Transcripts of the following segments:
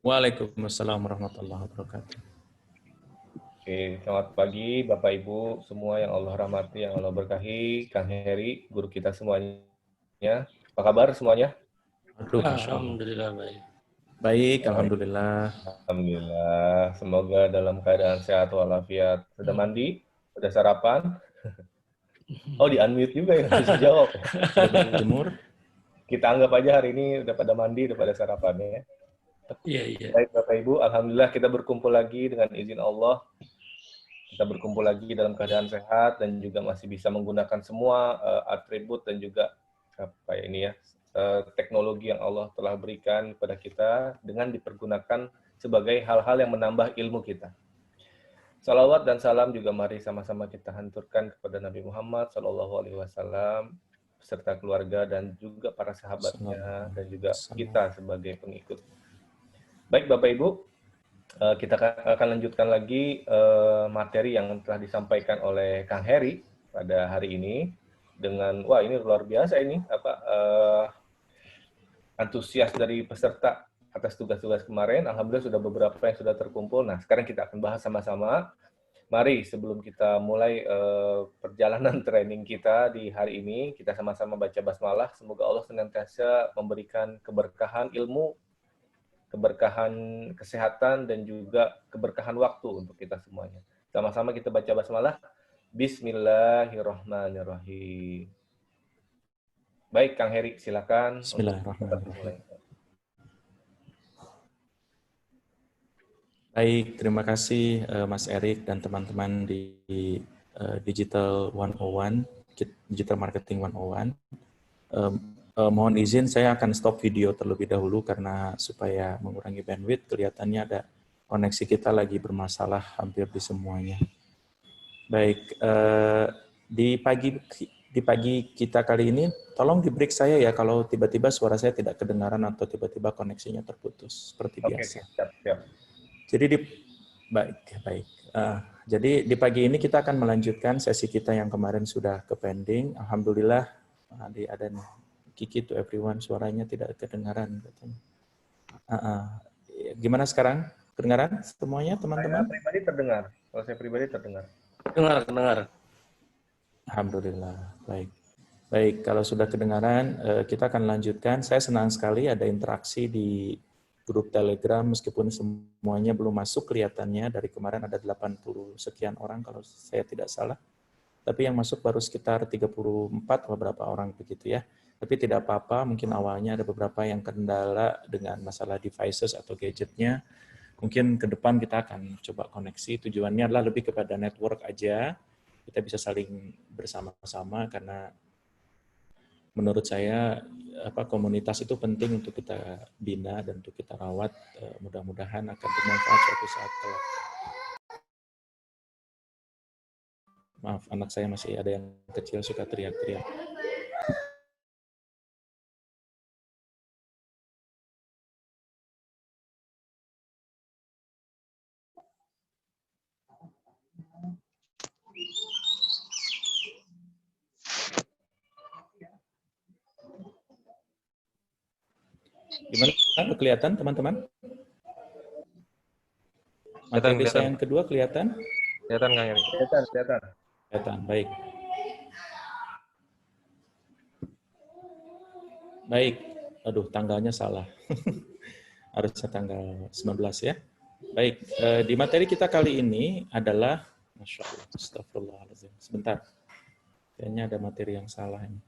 Waalaikumsalam warahmatullahi wabarakatuh. Oke, selamat pagi Bapak Ibu semua yang Allah rahmati, yang Allah berkahi, Kang Heri, guru kita semuanya. Apa kabar semuanya? Aduh, Masya Allah. Alhamdulillah baik. Baik, Alhamdulillah. Alhamdulillah, semoga dalam keadaan sehat walafiat. Sudah mandi? Sudah sarapan? Oh, di-unmute juga ya, nggak bisa jawab. Sudah berjemur? Kita anggap aja hari ini udah pada mandi, udah pada sarapan ya. Iya. Baik Bapak Ibu, Alhamdulillah kita berkumpul lagi dengan izin Allah. Kita berkumpul lagi dalam keadaan sehat dan juga masih bisa menggunakan semua atribut dan juga apa ya ini ya teknologi yang Allah telah berikan kepada kita dengan dipergunakan sebagai hal-hal yang menambah ilmu kita. Salawat dan salam juga mari sama-sama kita hanturkan kepada Nabi Muhammad SAW beserta keluarga dan juga para sahabatnya dan juga kita sebagai pengikut. Baik Bapak Ibu, kita akan lanjutkan lagi materi yang telah disampaikan oleh Kang Heri pada hari ini dengan wah ini luar biasa ini antusias dari peserta atas tugas-tugas kemarin. Alhamdulillah sudah beberapa yang sudah terkumpul. Nah, sekarang kita akan bahas sama-sama. Mari sebelum kita mulai perjalanan training kita di hari ini, kita sama-sama baca basmalah. Semoga Allah senantiasa memberikan keberkahan ilmu, keberkahan kesehatan, dan juga keberkahan waktu untuk kita semuanya. Sama-sama kita baca basmalah. Bismillahirrahmanirrahim. Baik, Kang Heri, silakan. Bismillahirrahmanirrahim. Baik, terima kasih Mas Erik dan teman-teman di Digital 101, Digital Marketing 101. Mohon izin saya akan stop video terlebih dahulu karena supaya mengurangi bandwidth, kelihatannya ada koneksi kita lagi bermasalah hampir di semuanya. Baik, di pagi kita kali ini, tolong di-break saya ya kalau tiba-tiba suara saya tidak kedengaran atau tiba-tiba koneksinya terputus, seperti biasa. Siap. Jadi jadi di pagi ini kita akan melanjutkan sesi kita yang kemarin sudah ke pending. Alhamdulillah ada nih Kiki to everyone, suaranya tidak kedengaran katanya. Gimana sekarang? Kedengaran semuanya teman-teman? Saya pribadi terdengar. Kalau saya pribadi terdengar. Dengar. Alhamdulillah, baik. Baik, kalau sudah kedengaran, kita akan lanjutkan. Saya senang sekali ada interaksi di grup Telegram, meskipun semuanya belum masuk kelihatannya. Dari kemarin ada 80 sekian orang kalau saya tidak salah. Tapi yang masuk baru sekitar 34 atau berapa orang begitu ya. Tapi tidak apa-apa, mungkin awalnya ada beberapa yang kendala dengan masalah devices atau gadgetnya. Mungkin ke depan kita akan coba koneksi. Tujuannya adalah lebih kepada network aja. Kita bisa saling bersama-sama karena menurut saya komunitas itu penting untuk kita bina dan untuk kita rawat. Mudah-mudahan akan bermanfaat suatu saat kelak. Maaf, anak saya masih ada yang kecil suka teriak-teriak. Gimana? Kelihatan teman-teman? Materi saya yang kedua kelihatan? Kelihatan Kang Heri. Kelihatan, baik. Baik, aduh tanggalnya salah. Harusnya tanggal 19 ya. Baik, di materi kita kali ini adalah, Masya Allah, astagfirullahaladzim. Sebentar, kayaknya ada materi yang salah ini.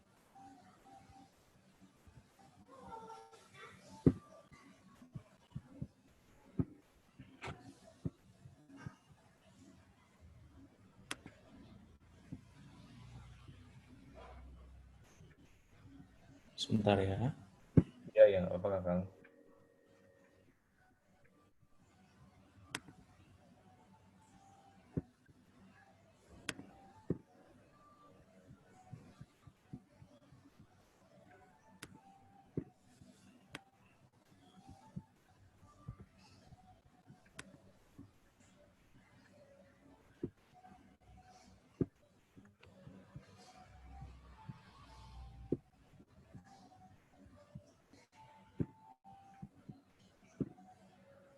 Sebentar ya. Iya, apa Kang?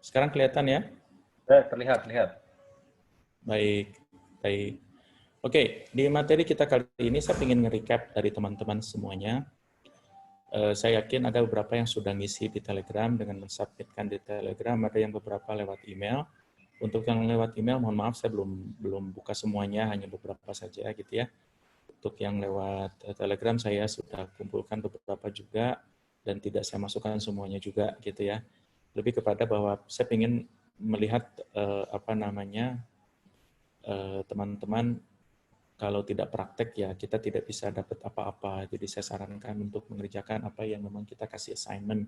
Sekarang kelihatan ya? Terlihat. Baik, baik. Oke, di materi kita kali ini saya ingin nge-recap dari teman-teman semuanya. Saya yakin ada beberapa yang sudah ngisi di Telegram dengan mensubmitkan di Telegram, ada yang beberapa lewat email. Untuk yang lewat email, mohon maaf saya belum buka semuanya, hanya beberapa saja gitu ya. Untuk yang lewat Telegram saya sudah kumpulkan beberapa juga dan tidak saya masukkan semuanya juga gitu ya. Lebih kepada bahwa saya ingin melihat teman-teman kalau tidak praktek ya kita tidak bisa dapat apa-apa. Jadi saya sarankan untuk mengerjakan apa yang memang kita kasih assignment.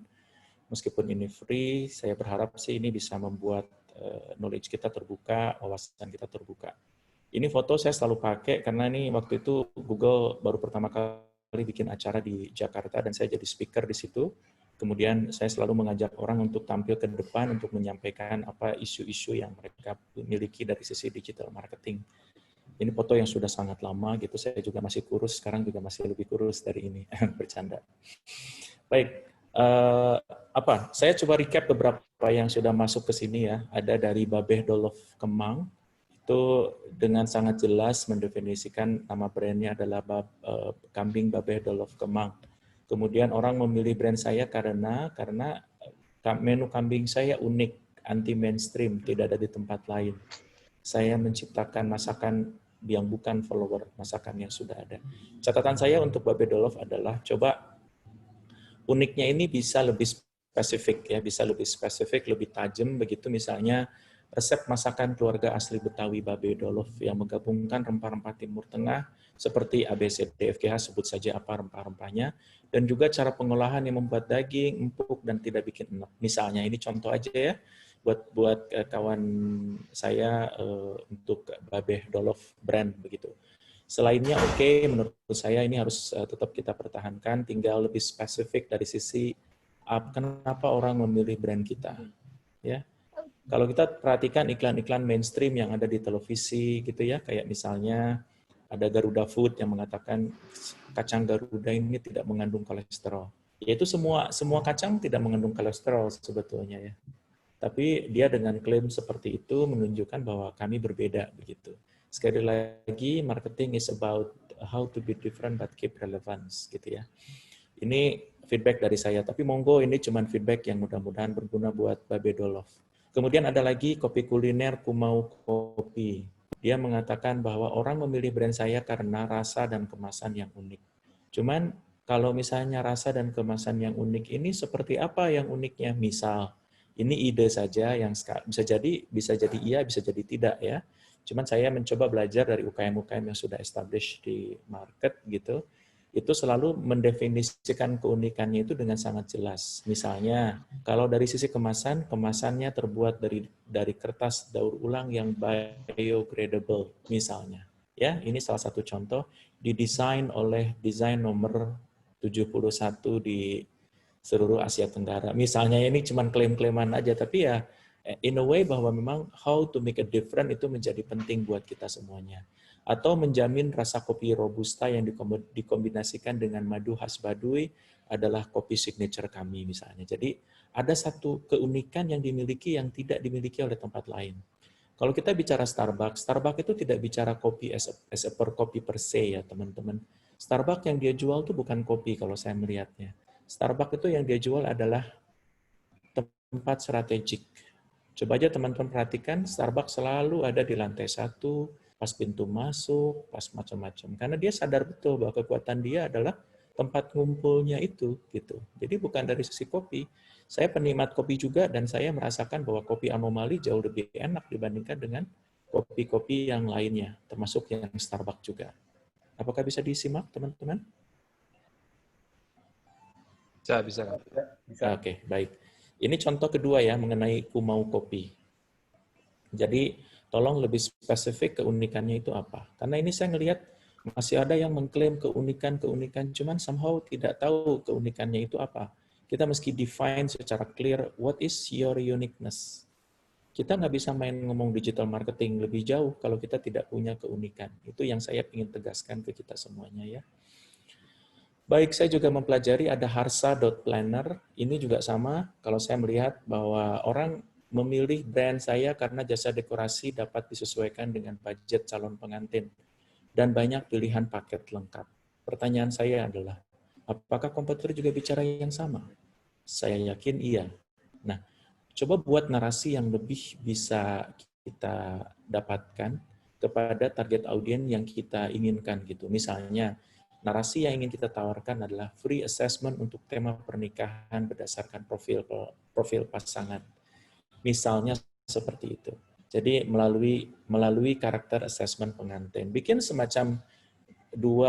Meskipun ini free, saya berharap sih ini bisa membuat knowledge kita terbuka, wawasan kita terbuka. Ini foto saya selalu pakai karena ini waktu itu Google baru pertama kali bikin acara di Jakarta dan saya jadi speaker di situ. Kemudian saya selalu mengajak orang untuk tampil ke depan untuk menyampaikan apa isu-isu yang mereka miliki dari sisi digital marketing. Ini foto yang sudah sangat lama gitu. Saya juga masih kurus, sekarang juga masih lebih kurus dari ini. Bercanda. Baik, saya coba recap beberapa yang sudah masuk ke sini ya. Ada dari Babeh Dolof Kemang, itu dengan sangat jelas mendefinisikan nama brandnya adalah Kambing Babeh Dolof Kemang. Kemudian orang memilih brand saya karena menu kambing saya unik, anti mainstream, tidak ada di tempat lain. Saya menciptakan masakan yang bukan follower masakan yang sudah ada. Catatan saya untuk Babeh Dolof adalah coba uniknya ini bisa lebih spesifik ya, bisa lebih spesifik, lebih tajam begitu. Misalnya resep masakan keluarga asli Betawi Babeh Dolof yang menggabungkan rempah-rempah Timur Tengah seperti ABCDFGH, sebut saja apa rempah-rempahnya, dan juga cara pengolahan yang membuat daging empuk dan tidak bikin enak. Misalnya ini contoh aja ya buat kawan saya untuk Babeh Dolof brand begitu. Selainnya oke, menurut saya ini harus tetap kita pertahankan, tinggal lebih spesifik dari sisi kenapa orang memilih brand kita. Ya. Kalau kita perhatikan iklan-iklan mainstream yang ada di televisi gitu ya, kayak misalnya ada Garuda Food yang mengatakan kacang Garuda ini tidak mengandung kolesterol. Yaitu semua kacang tidak mengandung kolesterol sebetulnya ya. Tapi dia dengan klaim seperti itu menunjukkan bahwa kami berbeda begitu. Sekali lagi, marketing is about how to be different but keep relevance gitu ya. Ini feedback dari saya, tapi monggo ini cuma feedback yang mudah-mudahan berguna buat Babeh Dolof. Kemudian ada lagi kopi kuliner Kumau Kopi. Dia mengatakan bahwa orang memilih brand saya karena rasa dan kemasan yang unik. Cuman kalau misalnya rasa dan kemasan yang unik ini seperti apa yang uniknya? Misal, ini ide saja yang bisa jadi iya, bisa jadi tidak ya. Cuman saya mencoba belajar dari UKM-UKM yang sudah established di market gitu. Itu selalu mendefinisikan keunikannya itu dengan sangat jelas. Misalnya, kalau dari sisi kemasan, kemasannya terbuat dari kertas daur ulang yang biodegradable misalnya. Ya, ini salah satu contoh didesain oleh desain nomor 71 di seluruh Asia Tenggara. Misalnya ini cuma klaim-klaiman aja, tapi ya in a way bahwa memang how to make a difference itu menjadi penting buat kita semuanya. Atau menjamin rasa kopi Robusta yang dikombinasikan dengan madu khas Baduy adalah kopi signature kami misalnya. Jadi ada satu keunikan yang dimiliki yang tidak dimiliki oleh tempat lain. Kalau kita bicara Starbucks itu tidak bicara kopi as a per kopi per se ya teman-teman. Starbucks yang dia jual itu bukan kopi kalau saya melihatnya. Starbucks itu yang dia jual adalah tempat strategik. Coba aja teman-teman perhatikan, Starbucks selalu ada di lantai 1, pas pintu masuk, pas macam-macam. Karena dia sadar betul bahwa kekuatan dia adalah tempat ngumpulnya itu. Gitu. Jadi bukan dari sisi kopi. Saya penikmat kopi juga dan saya merasakan bahwa kopi Anomali jauh lebih enak dibandingkan dengan kopi-kopi yang lainnya, termasuk yang Starbucks juga. Apakah bisa disimak, teman-teman? Bisa. Oke, baik. Ini contoh kedua ya mengenai Kumau Kopi. Jadi tolong lebih spesifik keunikannya itu apa. Karena ini saya ngelihat masih ada yang mengklaim keunikan, cuman somehow tidak tahu keunikannya itu apa. Kita mesti define secara clear, what is your uniqueness. Kita nggak bisa main ngomong digital marketing lebih jauh kalau kita tidak punya keunikan. Itu yang saya ingin tegaskan ke kita semuanya ya. Baik, saya juga mempelajari ada harsa.planner. Ini juga sama, kalau saya melihat bahwa orang memilih brand saya karena jasa dekorasi dapat disesuaikan dengan budget calon pengantin dan banyak pilihan paket lengkap. Pertanyaan saya adalah, apakah kompetitor juga bicara yang sama? Saya yakin iya. Nah, coba buat narasi yang lebih bisa kita dapatkan kepada target audiens yang kita inginkan gitu. Misalnya, narasi yang ingin kita tawarkan adalah free assessment untuk tema pernikahan berdasarkan profil pasangan. Misalnya seperti itu. Jadi melalui karakter assessment pengantin, bikin semacam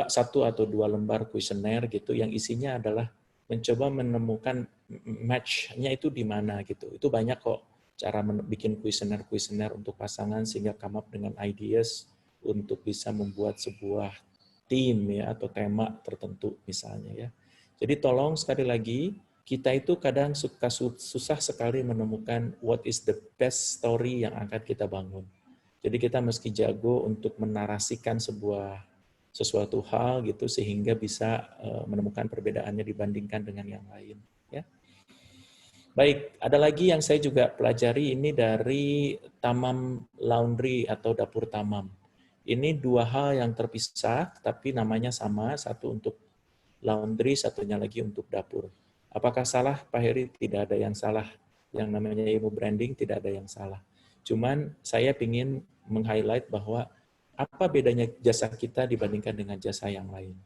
satu atau dua lembar kuesioner gitu yang isinya adalah mencoba menemukan match-nya itu di mana gitu. Itu banyak kok cara bikin kuesioner untuk pasangan sehingga come up dengan ideas untuk bisa membuat sebuah theme ya atau tema tertentu misalnya ya. Jadi tolong sekali lagi, kita itu kadang susah sekali menemukan what is the best story yang akan kita bangun. Jadi kita mesti jago untuk menarasikan sesuatu hal gitu sehingga bisa menemukan perbedaannya dibandingkan dengan yang lain ya. Baik, ada lagi yang saya juga pelajari ini dari Tamam Laundry atau Dapur Tamam. Ini dua hal yang terpisah tapi namanya sama, satu untuk laundry, satunya lagi untuk dapur. Apakah salah Pak Heri? Tidak ada yang salah. Yang namanya ilmu branding tidak ada yang salah. Cuman saya ingin meng-highlight bahwa apa bedanya jasa kita dibandingkan dengan jasa yang lain.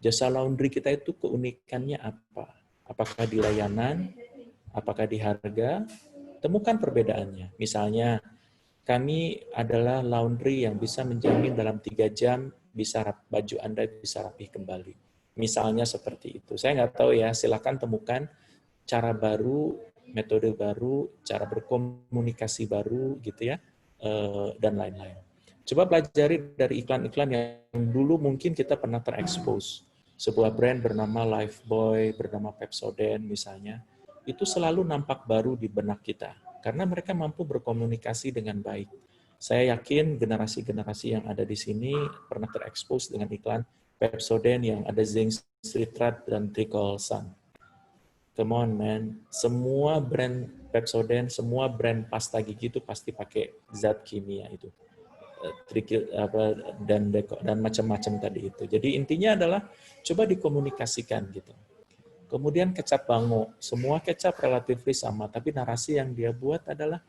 Jasa laundry kita itu keunikannya apa? Apakah di layanan? Apakah di harga? Temukan perbedaannya. Misalnya, kami adalah laundry yang bisa menjamin dalam 3 jam baju Anda bisa rapih kembali. Misalnya seperti itu. Saya nggak tahu ya, silakan temukan cara baru, metode baru, cara berkomunikasi baru gitu ya, dan lain-lain. Coba pelajari dari iklan-iklan yang dulu mungkin kita pernah terekspos. Sebuah brand bernama Lifebuoy, bernama Pepsodent misalnya, itu selalu nampak baru di benak kita karena mereka mampu berkomunikasi dengan baik. Saya yakin generasi-generasi yang ada di sini pernah terekspos dengan iklan Pepsodent yang ada zinc citrat dan tricol sun. Come on man, semua brand Pepsodent, semua brand pasta gigi itu pasti pakai zat kimia itu, dan macam-macam tadi itu. Jadi intinya adalah coba dikomunikasikan gitu. Kemudian kecap bango, semua kecap relatif sama, tapi narasi yang dia buat adalah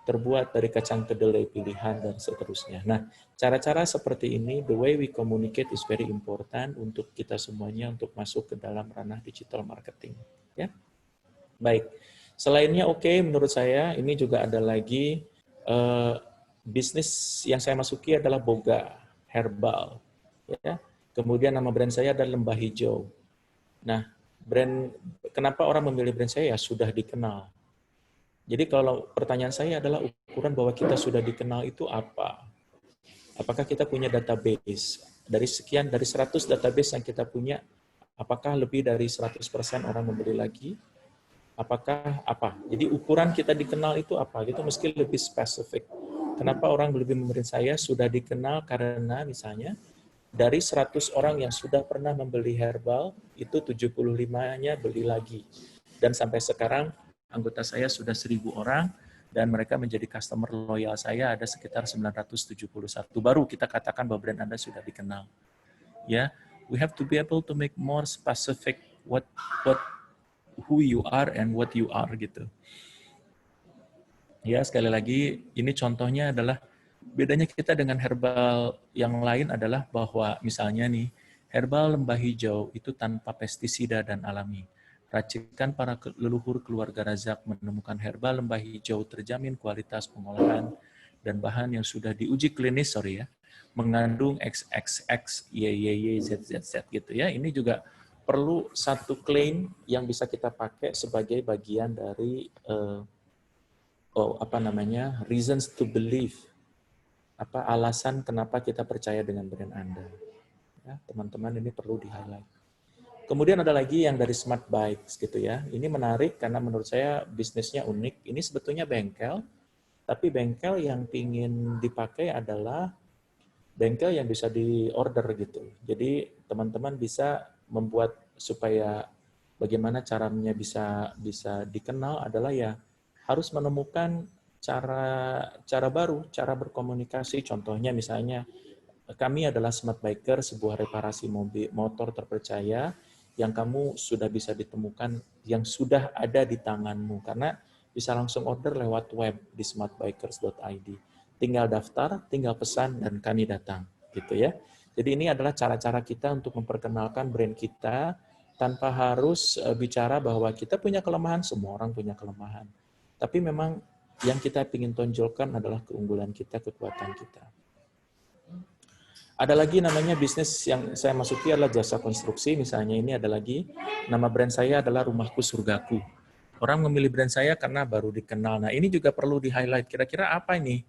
terbuat dari kacang kedelai pilihan dan seterusnya. Nah, cara-cara seperti ini, the way we communicate is very important untuk kita semuanya untuk masuk ke dalam ranah digital marketing. Ya, baik. Selainnya oke, menurut saya ini juga ada lagi bisnis yang saya masuki adalah Boga Herbal. Ya, kemudian nama brand saya adalah Lembah Hijau. Nah, kenapa orang memilih brand saya? Ya sudah dikenal. Jadi kalau pertanyaan saya adalah ukuran bahwa kita sudah dikenal itu apa? Apakah kita punya database? Dari 100 database yang kita punya, apakah lebih dari 100% orang membeli lagi? Apakah apa? Jadi ukuran kita dikenal itu apa? Itu mesti lebih spesifik. Kenapa orang lebih memberi saya sudah dikenal karena misalnya dari 100 orang yang sudah pernah membeli herbal, itu 75-nya beli lagi. Dan sampai sekarang, anggota saya sudah 1.000 orang, dan mereka menjadi customer loyal saya ada sekitar 971. Baru kita katakan bahwa brand Anda sudah dikenal. Ya, we have to be able to make more specific who you are and what you are gitu. Ya, sekali lagi, ini contohnya adalah bedanya kita dengan herbal yang lain adalah bahwa misalnya nih, herbal lembah hijau itu tanpa pestisida dan alami. Racikan para leluhur keluarga Razak menemukan herbal lembah hijau terjamin kualitas pengolahan dan bahan yang sudah diuji klinis, mengandung XXX, YYY, ZZZ gitu ya. Ini juga perlu satu klaim yang bisa kita pakai sebagai bagian dari reasons to believe. Alasan kenapa kita percaya dengan brand Anda. Ya, teman-teman ini perlu di-highlight. Kemudian ada lagi yang dari Smart Bikes gitu ya. Ini menarik karena menurut saya bisnisnya unik. Ini sebetulnya bengkel, tapi bengkel yang ingin dipakai adalah bengkel yang bisa di-order gitu. Jadi teman-teman bisa membuat supaya bagaimana caranya bisa dikenal adalah ya harus menemukan cara baru, cara berkomunikasi. Contohnya misalnya, kami adalah Smart Biker, sebuah reparasi motor terpercaya yang kamu sudah bisa ditemukan, yang sudah ada di tanganmu. Karena bisa langsung order lewat web di smartbikers.id. Tinggal daftar, tinggal pesan, dan kami datang. Gitu ya. Jadi ini adalah cara-cara kita untuk memperkenalkan brand kita tanpa harus bicara bahwa kita punya kelemahan, semua orang punya kelemahan. Tapi memang yang kita ingin tonjolkan adalah keunggulan kita, kekuatan kita. Ada lagi namanya bisnis yang saya masuki adalah jasa konstruksi. Misalnya ini ada lagi, nama brand saya adalah Rumahku Surgaku. Orang memilih brand saya karena baru dikenal. Nah ini juga perlu di-highlight. Kira-kira apa ini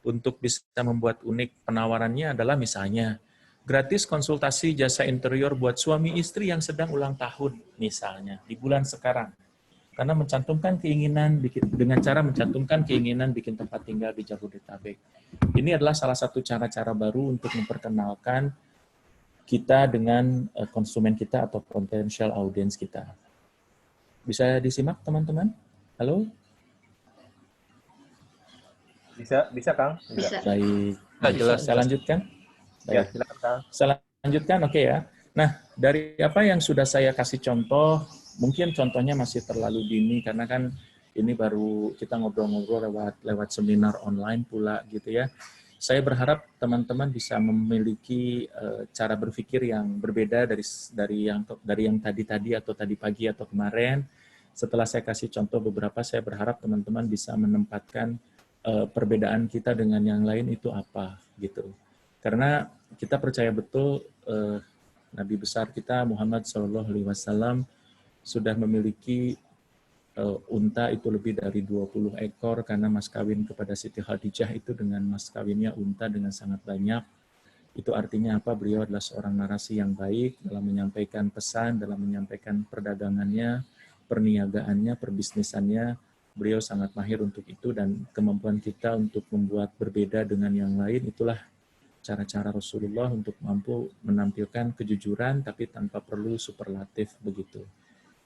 untuk bisa membuat unik? Penawarannya adalah misalnya, gratis konsultasi jasa interior buat suami istri yang sedang ulang tahun, misalnya, di bulan sekarang. Karena mencantumkan keinginan, dengan cara mencantumkan keinginan bikin tempat tinggal di Jabodetabek. Ini adalah salah satu cara-cara baru untuk memperkenalkan kita dengan konsumen kita atau potensial audiens kita. Bisa disimak teman-teman? Halo? Bisa Kang? Bisa. Baik. Jelas. Saya lanjutkan? Ya, Baik. silakan Kang. Saya lanjutkan, oke ya. Nah, dari apa yang sudah saya kasih contoh, mungkin contohnya masih terlalu dini karena kan ini baru kita ngobrol-ngobrol lewat seminar online pula gitu ya. Saya berharap teman-teman bisa memiliki cara berpikir yang berbeda dari yang tadi atau tadi pagi atau kemarin. Setelah saya kasih contoh beberapa, saya berharap teman-teman bisa menempatkan perbedaan kita dengan yang lain itu apa gitu. Karena kita percaya betul Nabi besar kita Muhammad SAW sudah memiliki unta itu lebih dari 20 ekor karena mas kawin kepada Siti Khadijah itu dengan mas kawinnya unta dengan sangat banyak. Itu artinya apa? Beliau adalah seorang narasi yang baik dalam menyampaikan pesan, dalam menyampaikan perdagangannya, perniagaannya, perbisnisannya. Beliau sangat mahir untuk itu dan kemampuan kita untuk membuat berbeda dengan yang lain itulah cara-cara Rasulullah untuk mampu menampilkan kejujuran tapi tanpa perlu superlatif begitu.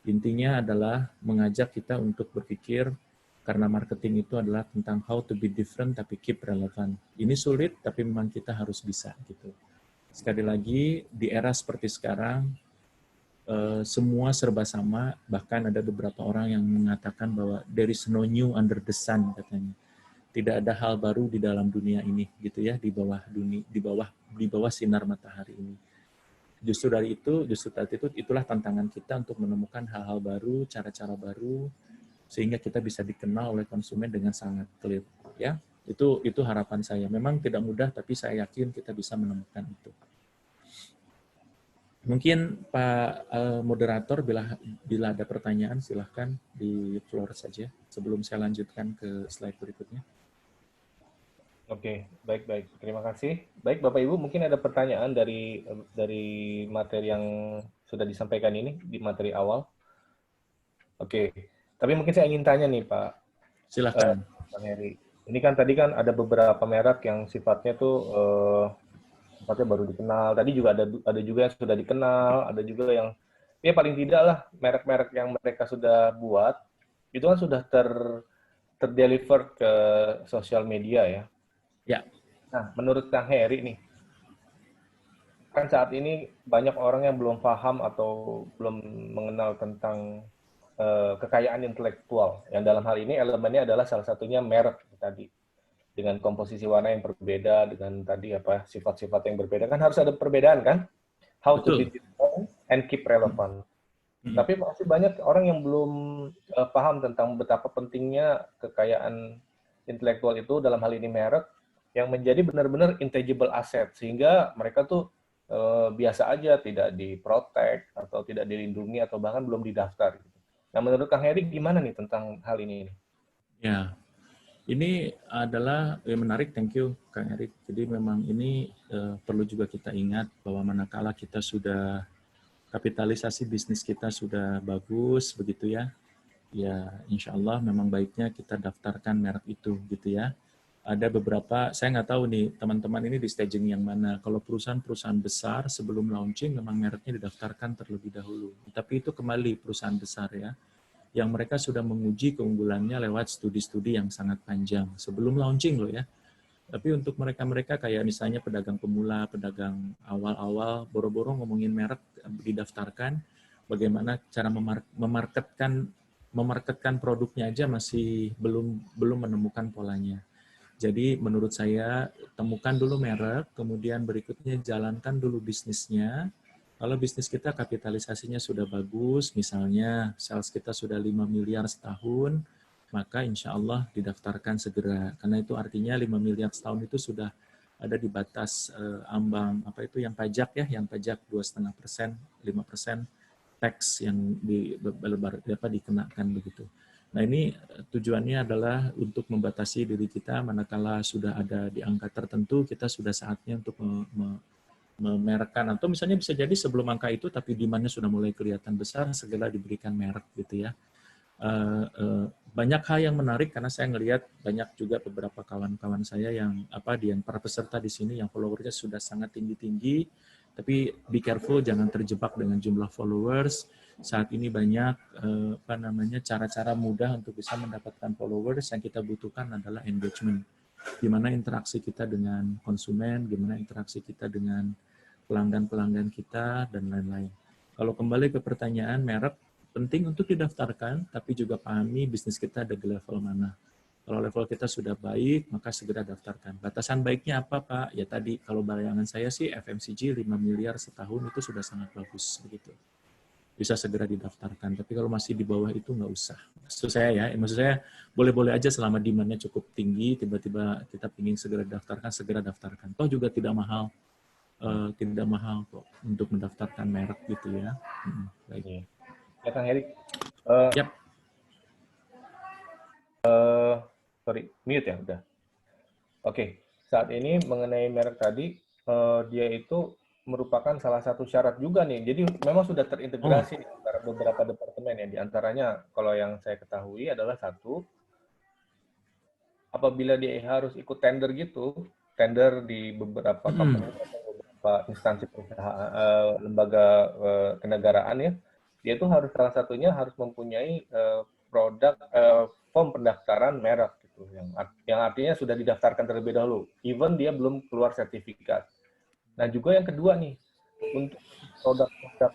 Intinya adalah mengajak kita untuk berpikir karena marketing itu adalah tentang how to be different tapi keep relevant. Ini sulit tapi memang kita harus bisa gitu. Sekali lagi di era seperti sekarang semua serba sama, bahkan ada beberapa orang yang mengatakan bahwa there is no new under the sun katanya. Tidak ada hal baru di dalam dunia ini gitu ya, di bawah sinar matahari ini. Justru dari itu itulah tantangan kita untuk menemukan hal-hal baru, cara-cara baru sehingga kita bisa dikenal oleh konsumen dengan sangat clear ya. Itu harapan saya. Memang tidak mudah tapi saya yakin kita bisa menemukan itu. Mungkin Pak moderator bila ada pertanyaan silahkan di floor saja sebelum saya lanjutkan ke slide berikutnya. Oke, baik. Terima kasih. Baik, Bapak Ibu, mungkin ada pertanyaan dari materi yang sudah disampaikan ini di materi awal. Oke, tapi mungkin saya ingin tanya nih, Pak. Silakan. Bang Heri. Ini kan tadi kan ada beberapa merek yang sifatnya tuh sifatnya baru dikenal. Tadi juga ada juga yang sudah dikenal, ada juga yang ya paling tidak lah merek-merek yang mereka sudah buat itu kan sudah terdeliver ke sosial media ya. Ya. Nah, menurut Kang Heri nih, kan saat ini banyak orang yang belum paham atau belum mengenal tentang kekayaan intelektual. Yang dalam hal ini elemennya adalah salah satunya merek tadi. Dengan komposisi warna yang berbeda, dengan tadi apa sifat-sifat yang berbeda. Kan harus ada perbedaan kan? How to be different and keep relevant. Tapi masih banyak orang yang belum paham tentang betapa pentingnya kekayaan intelektual itu dalam hal ini merek yang menjadi benar-benar intangible asset sehingga mereka tuh biasa aja tidak diprotek atau tidak dilindungi atau bahkan belum didaftar. Nah, menurut Kang Heri gimana nih tentang hal ini? Ya, ini adalah menarik. Thank you Kang Erik. Jadi memang ini perlu juga kita ingat bahwa manakala kita sudah kapitalisasi bisnis kita sudah bagus begitu ya. Ya, insya Allah memang baiknya kita daftarkan merek itu gitu ya. Ada beberapa, saya nggak tahu nih teman-teman ini di staging yang mana. Kalau perusahaan-perusahaan besar sebelum launching memang mereknya didaftarkan terlebih dahulu. Tapi itu kembali perusahaan besar ya. yang mereka sudah menguji keunggulannya lewat studi-studi yang sangat panjang sebelum launching loh ya. Tapi untuk mereka-mereka kayak misalnya pedagang pemula, pedagang awal-awal, boro-boro ngomongin merek didaftarkan, bagaimana cara memarketkan produknya aja masih belum menemukan polanya. Jadi menurut saya temukan dulu merek, kemudian berikutnya jalankan dulu bisnisnya. Kalau bisnis kita kapitalisasinya sudah bagus, misalnya sales kita sudah 5 miliar setahun, maka insya Allah didaftarkan segera. Karena itu artinya 5 miliar setahun itu sudah ada di batas ambang apa itu yang pajak ya, yang pajak 2,5%, 5% tax yang dikenakan begitu. Nah ini tujuannya adalah untuk membatasi diri kita manakala sudah ada di angka tertentu, kita sudah saatnya untuk memerekkan, atau misalnya bisa jadi sebelum angka itu tapi demand-nya sudah mulai kelihatan besar, segera diberikan merek gitu ya. Banyak hal yang menarik karena saya ngelihat banyak juga beberapa kawan-kawan saya yang para peserta di sini yang followernya sudah sangat tinggi-tinggi, tapi be careful jangan terjebak dengan jumlah followers. Saat ini banyak cara-cara mudah untuk bisa mendapatkan followers. Yang kita butuhkan adalah engagement. Gimana interaksi kita dengan konsumen, gimana interaksi kita dengan pelanggan-pelanggan kita, dan lain-lain. Kalau kembali ke pertanyaan merek, penting untuk didaftarkan, tapi juga pahami bisnis kita ada di level mana. Kalau level kita sudah baik, maka segera daftarkan. Batasan baiknya apa, Pak? Ya tadi, kalau bayangan saya sih FMCG 5 miliar setahun itu sudah sangat bagus. Begitu. Bisa segera didaftarkan. Tapi kalau masih di bawah itu nggak usah. Maksud saya boleh-boleh aja selama demand-nya cukup tinggi, tiba-tiba kita ingin segera daftarkan. Toh juga tidak mahal. Tidak mahal kok untuk mendaftarkan merek gitu ya. Baik. Ya Kang Erik. Yap. Sorry, mute ya udah. Oke, saat ini mengenai merek tadi, dia itu merupakan salah satu syarat juga nih. Jadi memang sudah terintegrasi antara beberapa departemen ya. Di antaranya kalau yang saya ketahui adalah satu, apabila dia harus ikut tender gitu, tender di beberapa company atau beberapa instansi perusahaan, lembaga kenegaraan ya, dia itu harus salah satunya harus mempunyai produk form pendaftaran merek gitu, yang artinya sudah didaftarkan terlebih dahulu, even dia belum keluar sertifikat. Nah juga yang kedua nih, untuk produk-produk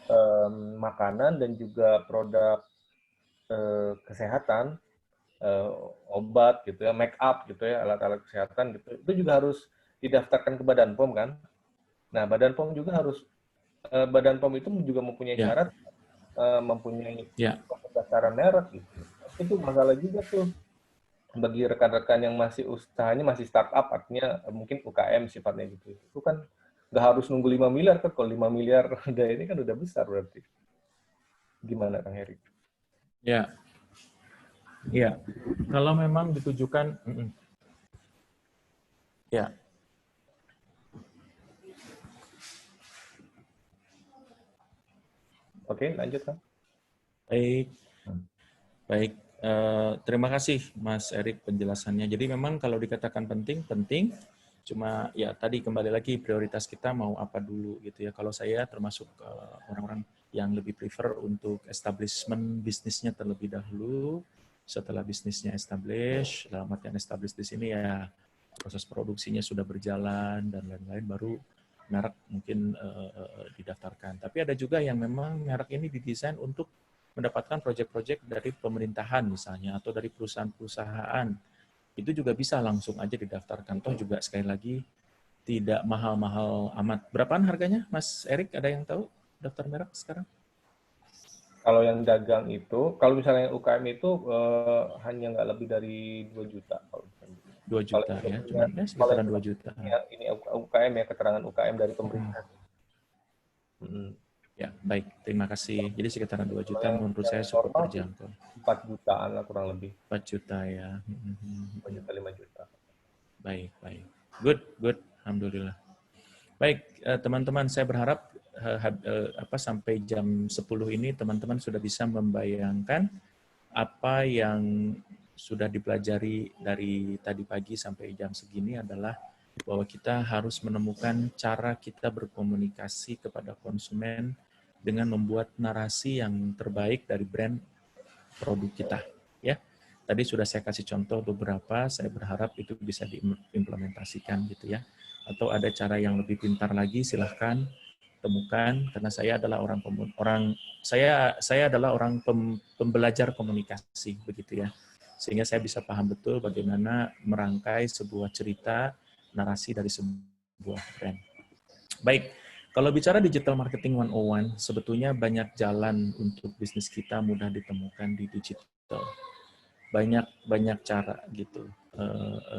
makanan dan juga produk kesehatan, obat gitu ya, make up gitu ya, alat-alat kesehatan gitu, itu juga harus didaftarkan ke Badan POM kan. Nah Badan POM juga harus, Badan POM itu juga mempunyai syarat mempunyai pendaftaran merek gitu. Itu masalah juga tuh bagi rekan-rekan yang masih usahanya masih startup, artinya mungkin UKM sifatnya gitu. Itu kan nggak harus nunggu 5 miliar kan, kalau 5 miliar udah ini kan udah besar berarti. Gimana Kang Heri? Ya. Ya, kalau memang ditujukan, ya. Oke, lanjut Kang. Baik. Terima kasih Mas Erik penjelasannya. Jadi memang kalau dikatakan penting. Cuma ya tadi kembali lagi prioritas kita mau apa dulu gitu ya. Kalau saya termasuk orang-orang yang lebih prefer untuk establishment bisnisnya terlebih dahulu. Setelah bisnisnya establish, dalam artian establish di sini ya proses produksinya sudah berjalan dan lain-lain, baru merek mungkin didaftarkan. Tapi ada juga yang memang merek ini didesain untuk mendapatkan proyek-proyek dari pemerintahan misalnya atau dari perusahaan-perusahaan. Itu juga bisa langsung aja didaftarkan. Toh juga sekali lagi tidak mahal-mahal amat. Berapaan harganya, Mas Erik? Ada yang tahu daftar merek sekarang? Kalau yang dagang itu, kalau misalnya UKM itu hanya nggak lebih dari 2 juta. 2 juta ya, cuma sekitaran 2 juta. Ya, ini UKM ya, keterangan UKM dari pemerintah. Ya, baik. Terima kasih. Jadi sekitaran 2 juta menurut saya cukup terjangkau. 4 jutaan lah kurang lebih. 4 juta ya. 4 juta, 5 juta. Baik. Good. Alhamdulillah. Baik, teman-teman, saya berharap sampai jam 10 ini teman-teman sudah bisa membayangkan apa yang sudah dipelajari dari tadi pagi sampai jam segini adalah bahwa kita harus menemukan cara kita berkomunikasi kepada konsumen dengan membuat narasi yang terbaik dari brand produk kita. Ya, tadi sudah saya kasih contoh beberapa. Saya berharap itu bisa diimplementasikan gitu ya. Atau ada cara yang lebih pintar lagi, silahkan temukan. Karena saya adalah saya adalah orang pembelajar komunikasi begitu ya. Sehingga saya bisa paham betul bagaimana merangkai sebuah cerita narasi dari sebuah brand. Baik, kalau bicara digital marketing 101, sebetulnya banyak jalan untuk bisnis kita mudah ditemukan di digital. Banyak cara gitu.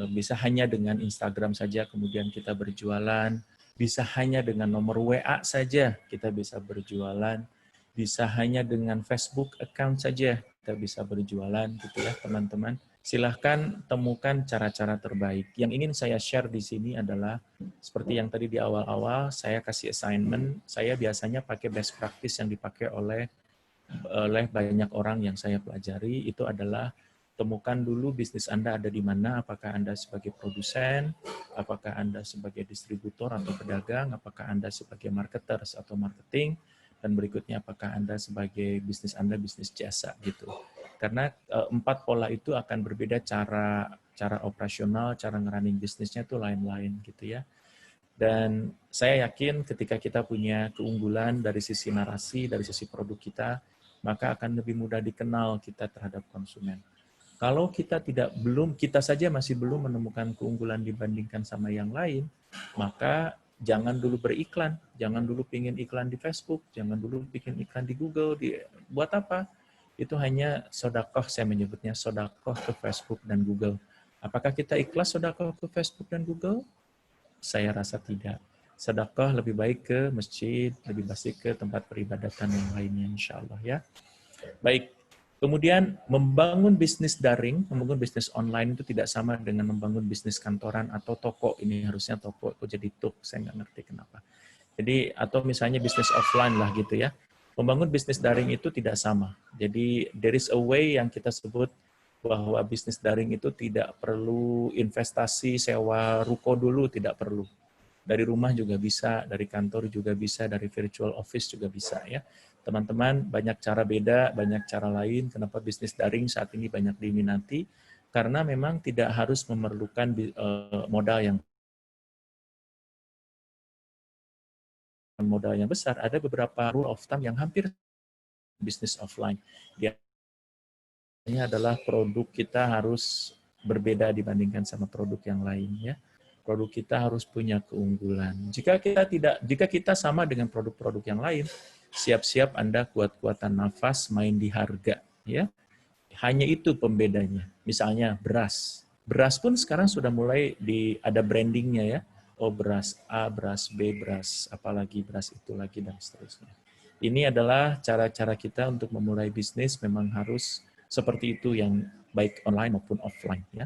Bisa hanya dengan Instagram saja kemudian kita berjualan, bisa hanya dengan nomor WA saja kita bisa berjualan, bisa hanya dengan Facebook account saja kita bisa berjualan gitu ya teman-teman. Silahkan temukan cara-cara terbaik. Yang ingin saya share di sini adalah seperti yang tadi di awal-awal saya kasih assignment, saya biasanya pakai best practice yang dipakai oleh banyak orang yang saya pelajari, itu adalah temukan dulu bisnis Anda ada di mana, apakah Anda sebagai produsen, apakah Anda sebagai distributor atau pedagang, apakah Anda sebagai marketers atau marketing, dan berikutnya apakah Anda sebagai bisnis Anda bisnis jasa gitu. Karena 4 pola itu akan berbeda cara operasional, cara ngerunning bisnisnya itu lain-lain gitu ya. Dan saya yakin ketika kita punya keunggulan dari sisi narasi, dari sisi produk kita, maka akan lebih mudah dikenal kita terhadap konsumen. Kalau kita kita saja masih belum menemukan keunggulan dibandingkan sama yang lain, maka jangan dulu beriklan, jangan dulu pingin iklan di Facebook, jangan dulu bikin iklan di Google, buat apa? Itu hanya sodakoh, saya menyebutnya sodakoh ke Facebook dan Google. Apakah kita ikhlas sodakoh ke Facebook dan Google? Saya rasa tidak. Sedekah lebih baik ke masjid, lebih baik ke tempat peribadatan yang lainnya, insya Allah ya. Baik, kemudian membangun bisnis daring, membangun bisnis online itu tidak sama dengan membangun bisnis kantoran atau toko. Ini harusnya toko, kok jadi tuk, saya nggak ngerti kenapa. Jadi, atau misalnya bisnis offline lah gitu ya. Membangun bisnis daring itu tidak sama. Jadi, there is a way yang kita sebut bahwa bisnis daring itu tidak perlu investasi sewa ruko dulu, tidak perlu. Dari rumah juga bisa, dari kantor juga bisa, dari virtual office juga bisa ya. Teman-teman, banyak cara beda, banyak cara lain kenapa bisnis daring saat ini banyak diminati, karena memang tidak harus memerlukan modal yang besar. Ada beberapa rule of thumb yang hampir bisnis offline. Ini adalah produk kita harus berbeda dibandingkan sama produk yang lain ya. Produk kita harus punya keunggulan. Jika kita sama dengan produk-produk yang lain, siap-siap Anda kuat-kuatan nafas main di harga ya. Hanya itu pembedanya. Misalnya beras. Beras pun sekarang sudah mulai ada brandingnya ya. Oh, beras A, beras B, beras apalagi beras itu lagi dan seterusnya. Ini adalah cara-cara kita untuk memulai bisnis memang harus seperti itu yang baik online maupun offline ya.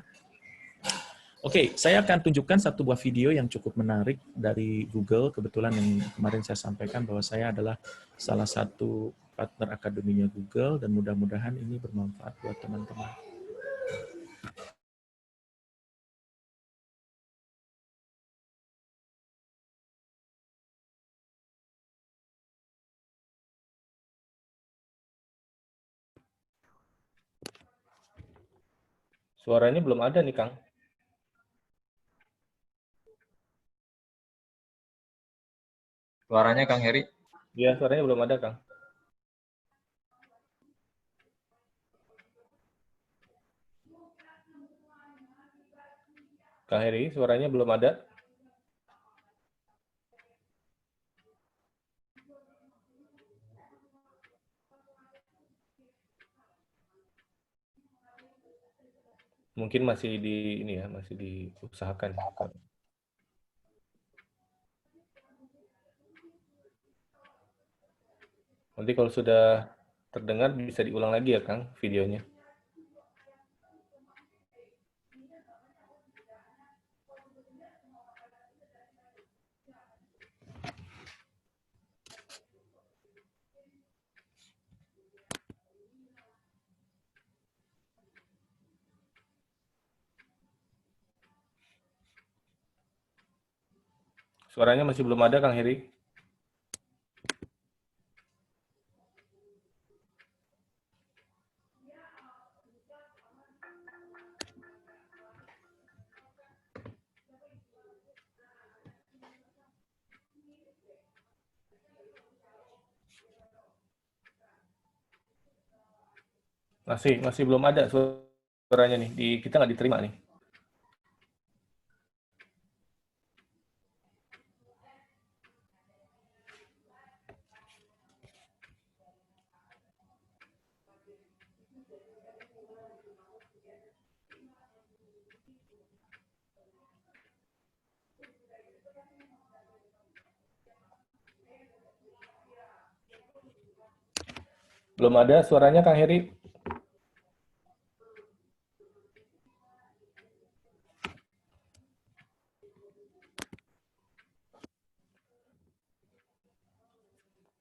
Oke, saya akan tunjukkan satu buah video yang cukup menarik dari Google. Kebetulan yang kemarin saya sampaikan bahwa saya adalah salah satu partner akademinya Google dan mudah-mudahan ini bermanfaat buat teman-teman. Suaranya belum ada nih, Kang. Suaranya Kang Heri. Iya, suaranya belum ada, Kang. Kang Heri, suaranya belum ada. Mungkin masih masih diusahakan. Nanti kalau sudah terdengar bisa diulang lagi ya, Kang, videonya. Suaranya masih belum ada, Kang Heri. Masih belum ada suaranya nih. Kita nggak diterima nih. Belum ada suaranya, Kang Heri.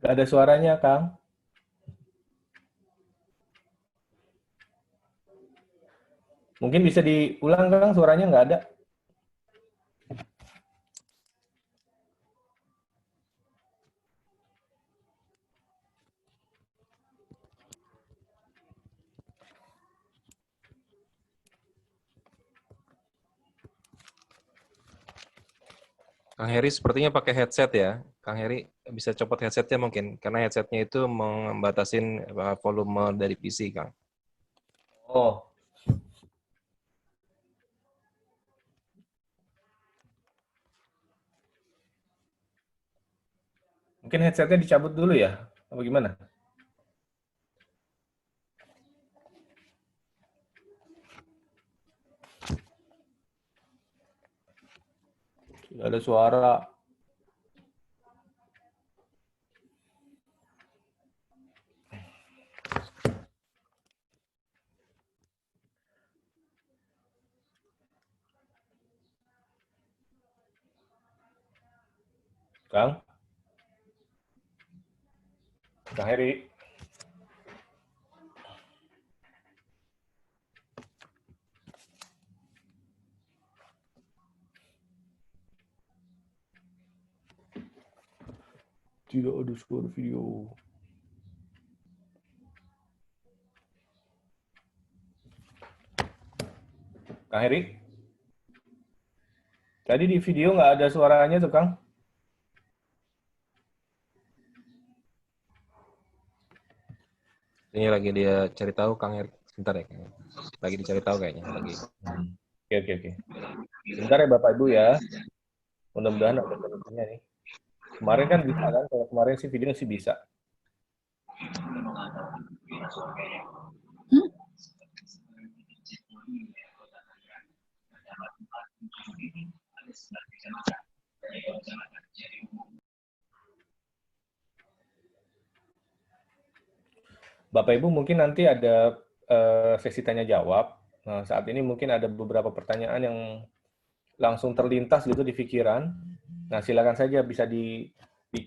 Nggak ada suaranya, Kang. Mungkin bisa diulang, Kang, suaranya nggak ada. Kang Heri sepertinya pakai headset ya. Kang Heri bisa copot headsetnya mungkin, karena headsetnya itu membatasin volume dari PC, Kang. Oh, mungkin headsetnya dicabut dulu ya? Apa gimana? Nggak ada suara. Kang? Kang Heri? Tidak ada suara video. Kang Heri? Tadi di video nggak ada suaranya tuh, Kang. Ini lagi dia cari tahu, Kang Heri. Sebentar ya, Kang. Lagi dicari tahu kayaknya. Lagi. Oke. Sebentar ya Bapak Ibu ya. Mudah-mudahan ada solusinya nih. Kemarin kan bisa kan? Kalau kemarin sih video sih bisa. Bapak Ibu mungkin nanti ada sesi tanya jawab. Nah, saat ini mungkin ada beberapa pertanyaan yang langsung terlintas gitu di pikiran. Nah, silakan saja bisa di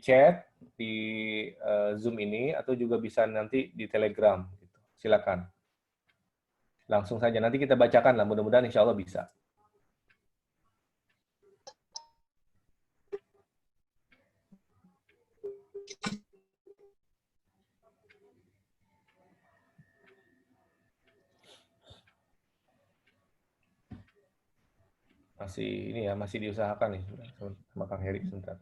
chat di Zoom ini atau juga bisa nanti di Telegram. Gitu. Silakan. Langsung saja. Nanti kita bacakan lah. Mudah-mudahan insya Allah bisa. Masih diusahakan nih sama Kang Heri sebentar.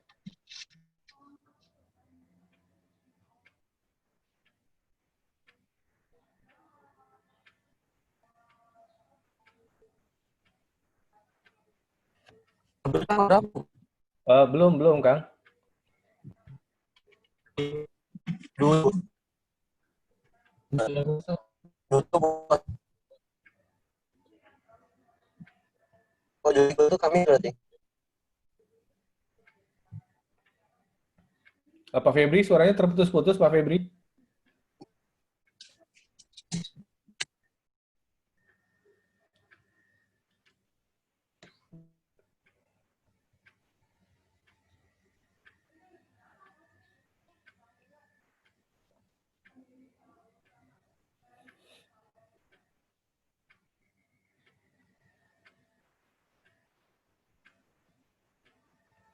Belum Kang. Oh, jadi itu kami berarti. Pak Febri, suaranya terputus-putus, Pak Febri.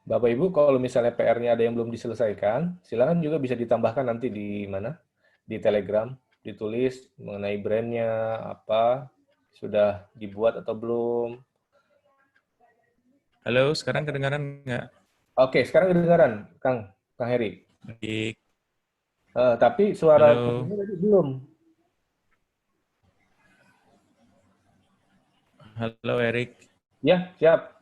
Bapak Ibu, kalau misalnya PR-nya ada yang belum diselesaikan, silakan juga bisa ditambahkan nanti di mana? Di Telegram, ditulis mengenai brand-nya, apa, sudah dibuat atau belum. Halo, sekarang kedengaran nggak? Oke, sekarang kedengaran, Kang Heri. Baik. Tapi suara Halo. videonya tadi belum. Halo Erik, Ya, siap.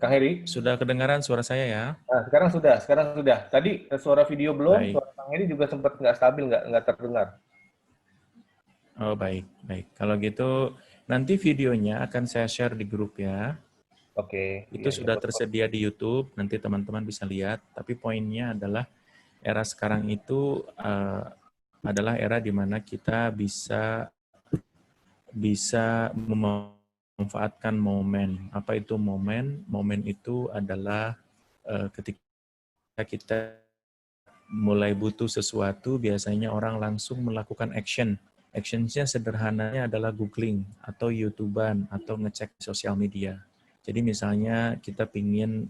Kang Heri? sudah kedengaran suara saya ya? Nah, sekarang sudah, sekarang sudah. Tadi suara video belum, Baik. suara Kang Heri juga sempat nggak stabil, nggak terdengar. Oh baik, baik. Kalau gitu nanti videonya akan saya share di grup ya. Oke, Itu iya, iya, sudah betul. tersedia di YouTube, nanti teman-teman bisa lihat. Tapi poinnya adalah era sekarang itu adalah era di mana kita bisa memanfaatkan momen. Apa itu momen? Momen itu adalah ketika kita mulai butuh sesuatu, biasanya orang langsung melakukan action. Actionnya sederhananya adalah googling, atau YouTuber-an, atau ngecek sosial media. Jadi misalnya kita pingin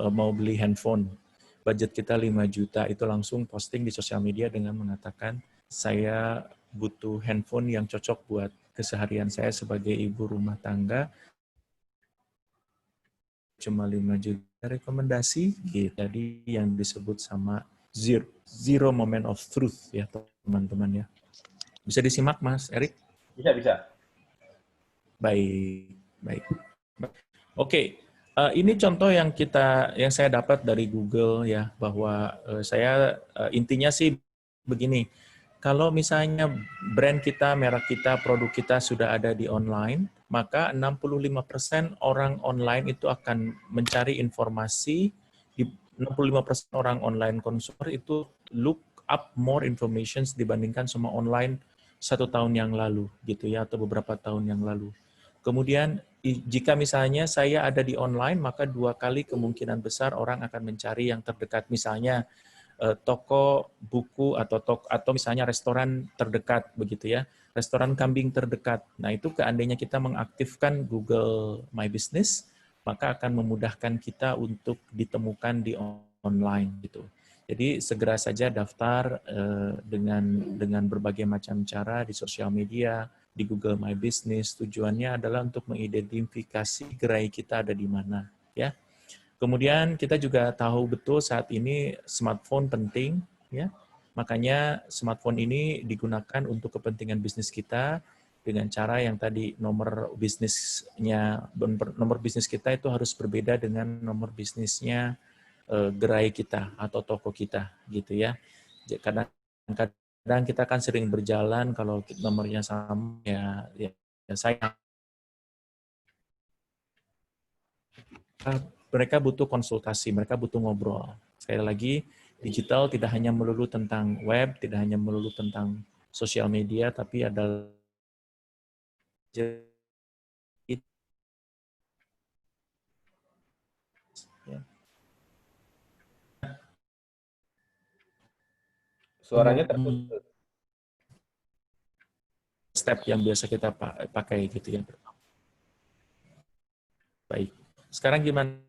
mau beli handphone, budget kita 5 juta, itu langsung posting di sosial media dengan mengatakan, saya butuh handphone yang cocok buat keseharian saya sebagai ibu rumah tangga, cuma 5 juta rekomendasi, gitu. Jadi yang disebut sama zero moment of truth ya teman-teman ya. Bisa disimak Mas Erik? Bisa, bisa. Baik, baik. Oke, ini contoh yang saya dapat dari Google ya, bahwa intinya sih begini. Kalau misalnya brand kita, merek kita, produk kita sudah ada di online, maka 65% orang online itu akan mencari informasi, 65% orang online consumer itu look up more information dibandingkan sama online 1 tahun yang lalu gitu ya, atau beberapa tahun yang lalu. Kemudian jika misalnya saya ada di online, maka 2 kali kemungkinan besar orang akan mencari yang terdekat, misalnya toko buku atau misalnya restoran terdekat begitu ya, restoran kambing terdekat. Nah itu seandainya kita mengaktifkan Google My Business, maka akan memudahkan kita untuk ditemukan di online gitu. Jadi segera saja daftar dengan berbagai macam cara di sosial media, di Google My Business. Tujuannya adalah untuk mengidentifikasi gerai kita ada di mana ya. Kemudian kita juga tahu betul saat ini smartphone penting, ya. Makanya smartphone ini digunakan untuk kepentingan bisnis kita dengan cara yang tadi nomor bisnis kita itu harus berbeda dengan nomor bisnisnya gerai kita atau toko kita, gitu ya. Kadang-kadang kita kan sering berjalan kalau nomornya sama ya saya mereka butuh konsultasi, mereka butuh ngobrol. Sekali lagi, digital tidak hanya melulu tentang web, tidak hanya melulu tentang sosial media, tapi ada Suaranya terputus. step yang biasa kita pakai gitu ya. Baik. Sekarang gimana?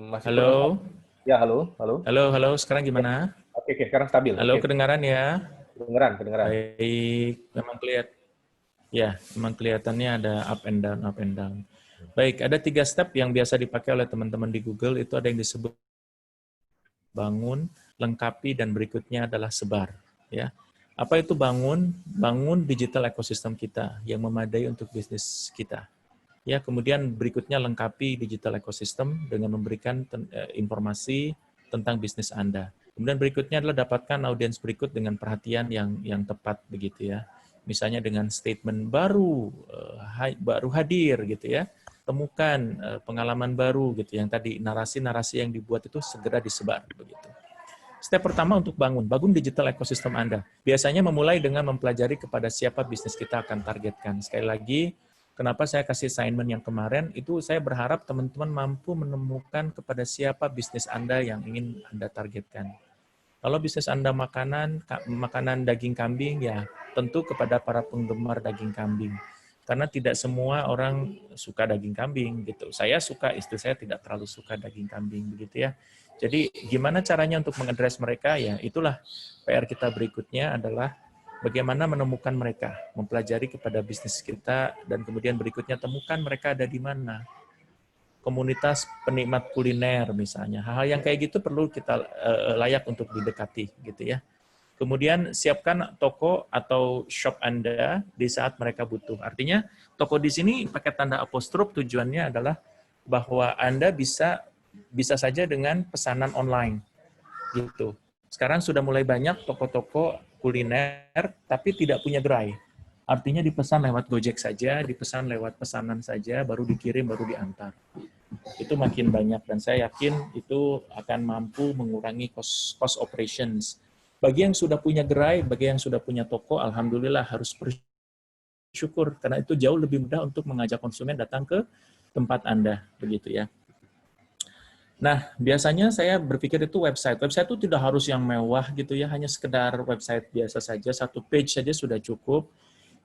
Masih Halo? Ya, halo, halo. Halo, sekarang gimana? Oke, sekarang stabil. Halo, Oke. kedengaran ya? Kedengeran. Baik, memang kelihatannya ada up and down. Baik, ada 3 step yang biasa dipakai oleh teman-teman di Google, itu ada yang disebut bangun, lengkapi, dan berikutnya adalah sebar. Ya, apa itu bangun? Bangun digital ekosistem kita yang memadai untuk bisnis kita. Ya, kemudian berikutnya lengkapi digital ekosistem dengan memberikan informasi tentang bisnis Anda. Kemudian berikutnya adalah dapatkan audiens berikut dengan perhatian yang tepat begitu ya. Misalnya dengan statement baru hadir gitu ya. Temukan pengalaman baru gitu yang tadi narasi-narasi yang dibuat itu segera disebar begitu. Step pertama untuk bangun digital ekosistem Anda. Biasanya memulai dengan mempelajari kepada siapa bisnis kita akan targetkan. Sekali lagi, kenapa saya kasih assignment yang kemarin, itu saya berharap teman-teman mampu menemukan kepada siapa bisnis Anda yang ingin Anda targetkan. Kalau bisnis Anda makanan daging kambing, ya tentu kepada para penggemar daging kambing. Karena tidak semua orang suka daging kambing gitu. Saya suka, istri saya tidak terlalu suka daging kambing begitu ya. Jadi gimana caranya untuk mengadres mereka? Ya itulah PR kita berikutnya adalah bagaimana menemukan mereka, mempelajari kepada bisnis kita, dan kemudian berikutnya temukan mereka ada di mana. Komunitas penikmat kuliner misalnya, hal-hal yang kayak gitu perlu kita layak untuk didekati gitu ya. Kemudian siapkan toko atau shop Anda di saat mereka butuh. Artinya toko di sini pakai tanda apostrof, tujuannya adalah bahwa Anda bisa saja dengan pesanan online gitu. Sekarang sudah mulai banyak toko-toko kuliner tapi tidak punya gerai. Artinya dipesan lewat Gojek saja, dipesan lewat pesanan saja, baru dikirim, baru diantar. Itu makin banyak dan saya yakin itu akan mampu mengurangi cost operations. Bagi yang sudah punya gerai, bagi yang sudah punya toko, alhamdulillah harus bersyukur karena itu jauh lebih mudah untuk mengajak konsumen datang ke tempat Anda, begitu ya. Nah, biasanya saya berpikir itu website. Website itu tidak harus yang mewah gitu ya, hanya sekedar website biasa saja, satu page saja sudah cukup.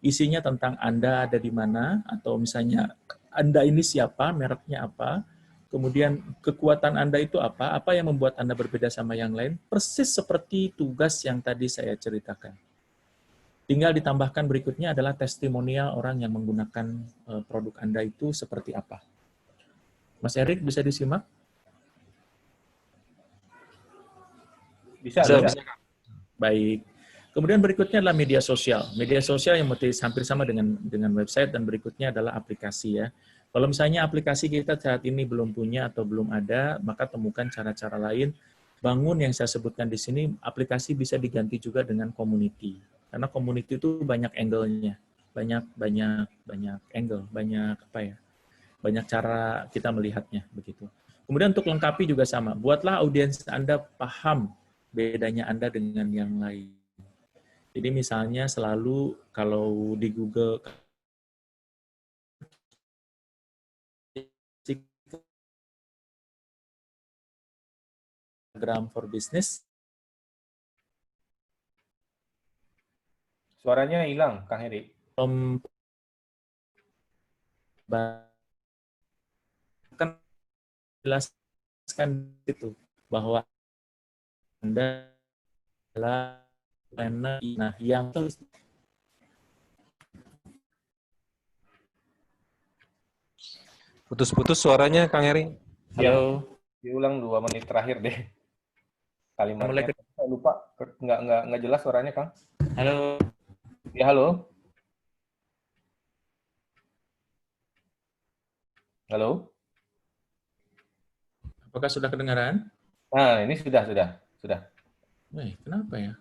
Isinya tentang Anda ada di mana, atau misalnya Anda ini siapa, mereknya apa, kemudian kekuatan Anda itu apa yang membuat Anda berbeda sama yang lain, persis seperti tugas yang tadi saya ceritakan. Tinggal ditambahkan berikutnya adalah testimonial orang yang menggunakan produk Anda itu seperti apa. Mas Erik, bisa disimak? Bisa. Baik. Kemudian berikutnya adalah media sosial. Media sosial yang hampir sama dengan website, dan berikutnya adalah aplikasi ya. Kalau misalnya aplikasi kita saat ini belum punya atau belum ada, maka temukan cara-cara lain. Bangun yang saya sebutkan di sini, aplikasi bisa diganti juga dengan community. Karena community itu banyak angle-nya. Banyak angle, banyak cara kita melihatnya begitu. Kemudian untuk lengkapi juga sama. Buatlah audiens Anda paham bedanya Anda dengan yang lain. Jadi misalnya selalu kalau di Google Instagram for Business. Suaranya hilang, Kang Heri. Bahkan jelaskan itu bahwa Anda adalah planner, nah yang Putus-putus suaranya, Kang Heri. Halo. Diulang 2 menit terakhir deh. Kalimatnya Mulai saya lupa, nggak jelas suaranya, Kang. Halo. Ya, halo. Halo. Apakah sudah kedengaran? Nah, ini sudah. Wih, kenapa ya?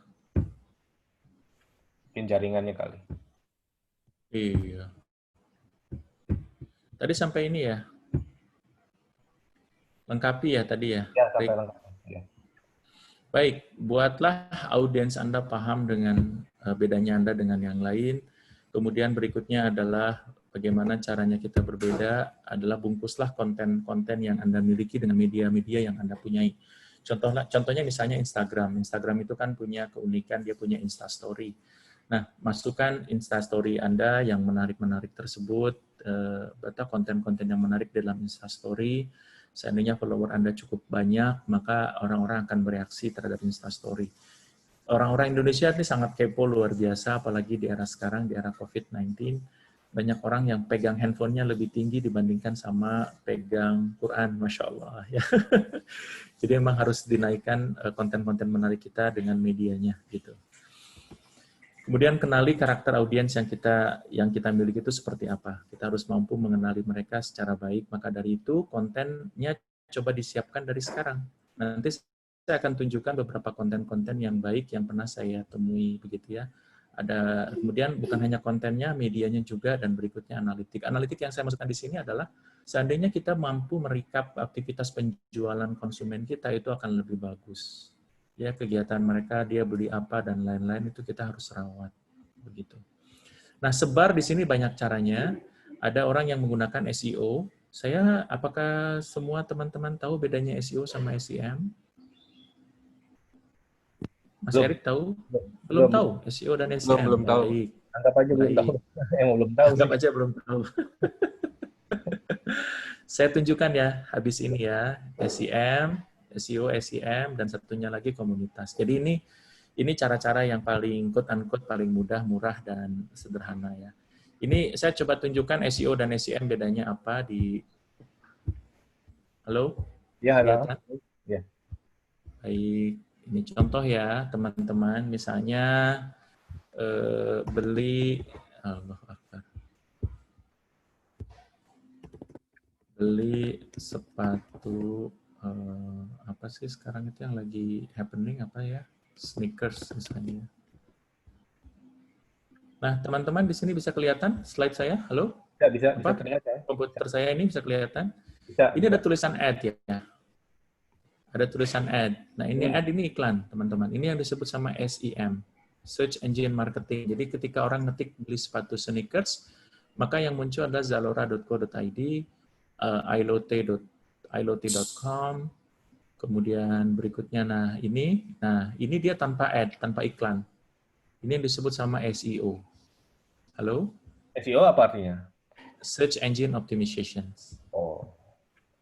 Mungkin jaringannya kali. Iya. Tadi sampai ini ya. Lengkapi ya tadi ya. Ya, sampai lengkap. Ya. Baik, buatlah audiens Anda paham dengan bedanya Anda dengan yang lain. Kemudian berikutnya adalah bagaimana caranya kita berbeda, adalah bungkuslah konten-konten yang Anda miliki dengan media-media yang Anda punyai. Contohnya misalnya Instagram. Instagram itu kan punya keunikan, dia punya Instastory. Nah, masukkan Instastory Anda yang menarik-menarik tersebut, konten-konten yang menarik dalam Instastory. Seandainya follower Anda cukup banyak, maka orang-orang akan bereaksi terhadap Instastory. Orang-orang Indonesia ini sangat kepo luar biasa, apalagi di era sekarang, di era COVID-19. Banyak orang yang pegang handphonenya lebih tinggi dibandingkan sama pegang Quran, Masya Allah. Ya. Jadi memang harus dinaikkan konten-konten menarik kita dengan medianya. Gitu. Kemudian kenali karakter audiens yang kita miliki itu seperti apa. Kita harus mampu mengenali mereka secara baik, maka dari itu kontennya coba disiapkan dari sekarang. Nanti saya akan tunjukkan beberapa konten-konten yang baik yang pernah saya temui begitu ya. Kemudian bukan hanya kontennya, medianya juga, dan berikutnya analitik. Analitik yang saya maksudkan di sini adalah seandainya kita mampu merekap aktivitas penjualan konsumen kita, itu akan lebih bagus. Ya, kegiatan mereka, dia beli apa dan lain-lain, itu kita harus rawat begitu. Nah, sebar di sini banyak caranya. Ada orang yang menggunakan SEO. Apakah semua teman-teman tahu bedanya SEO sama SEM? Mas Erik tahu? Belum tahu SEO dan SEM. Belum tahu. Baik. Anggap aja belum tahu. Belum tahu. Anggap aja belum tahu. Saya tunjukkan ya habis ini ya, SEM, SEO, SEM, dan satunya lagi komunitas. Jadi ini cara-cara yang paling quote-unquote paling mudah, murah, dan sederhana ya. Ini saya coba tunjukkan SEO dan SEM bedanya apa di... Halo? Ya, halo. Kelihatan? Ya. Baik. Ini contoh ya teman-teman, misalnya beli, Allah Akbar, beli sepatu apa sih sekarang itu yang lagi happening apa ya, sneakers misalnya. Nah teman-teman di sini bisa kelihatan slide saya, halo? Bisa Apa? terlihat ya? Komputer saya ini bisa kelihatan? Bisa. Ini ada tulisan ad ya. Ada tulisan ad. Nah, ini ad ini iklan, teman-teman. Ini yang disebut sama SEM, Search Engine Marketing. Jadi ketika orang ngetik beli sepatu sneakers, maka yang muncul adalah zalora.co.id, ilot.com, kemudian berikutnya, nah ini dia tanpa ad, tanpa iklan. Ini yang disebut sama SEO. Halo? SEO apa artinya? Search Engine Optimization. Oh.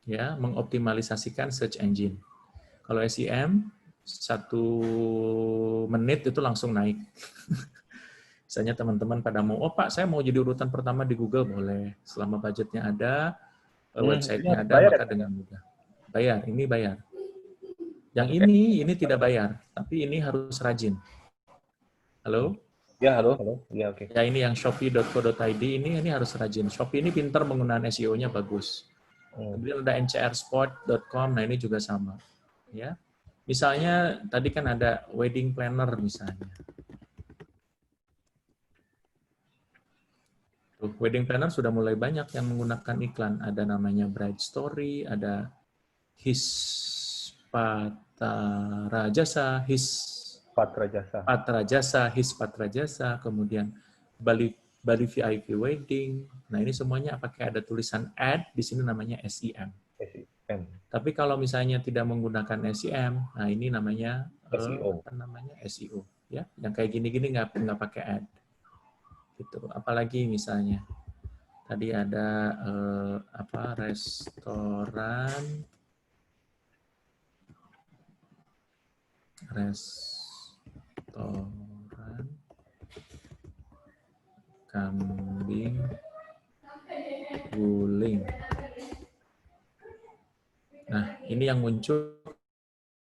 Ya, mengoptimalisasikan search engine. Kalau SEM, 1 menit itu langsung naik. Misalnya teman-teman pada mau, oh Pak, saya mau jadi urutan pertama di Google, boleh. Selama budgetnya ada, website-nya ada, maka dengan mudah. Bayar, ini bayar. Yang ini tidak bayar, tapi ini harus rajin. Halo? Ya, halo. Ya, oke. Ya, ini yang shopee.co.id, ini harus rajin. Shopee ini pintar penggunaan SEO-nya bagus. Kemudian ada ncrsport.com, nah ini juga sama. Ya, misalnya tadi kan ada wedding planner misalnya. Tuh, wedding planner sudah mulai banyak yang menggunakan iklan. Ada namanya Bride Story, ada Patra Jasa, kemudian Bali VIP Wedding. Nah ini semuanya pakai ada tulisan ad, di sini namanya SEM. Tapi kalau misalnya tidak menggunakan SEM, nah ini namanya SEO. SEO, ya. Yang kayak gini-gini nggak pakai ad. Gitu. Apalagi misalnya tadi ada restoran kambing guling. Nah, ini yang muncul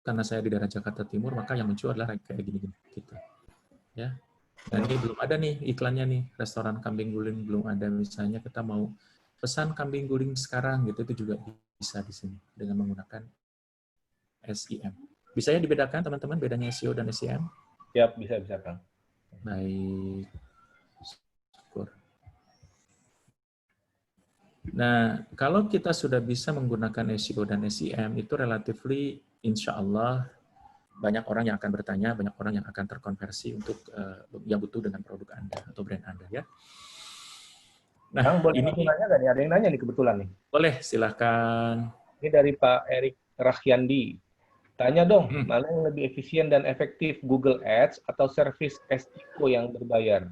karena saya di daerah Jakarta Timur, maka yang muncul adalah kayak gini-gini gitu. Ya. Dan ini belum ada nih iklannya nih, restoran kambing guling belum ada. Misalnya kita mau pesan kambing guling sekarang gitu, itu juga bisa di sini dengan menggunakan SEM. Bisa ya dibedakan teman-teman bedanya SEO dan SEM? Ya, bisa Kang. Baik. Syukur. Nah, kalau kita sudah bisa menggunakan SEO dan SEM, itu relatively insya Allah banyak orang yang akan bertanya, banyak orang yang akan terkonversi untuk yang butuh dengan produk Anda atau brand Anda, ya. Nah, Kang, boleh nanya nggak nih? Ada yang nanya nih kebetulan nih. Boleh, silakan. Ini dari Pak Erik Rahyandi. Tanya dong, mana yang lebih efisien dan efektif, Google Ads atau service SEO yang berbayar?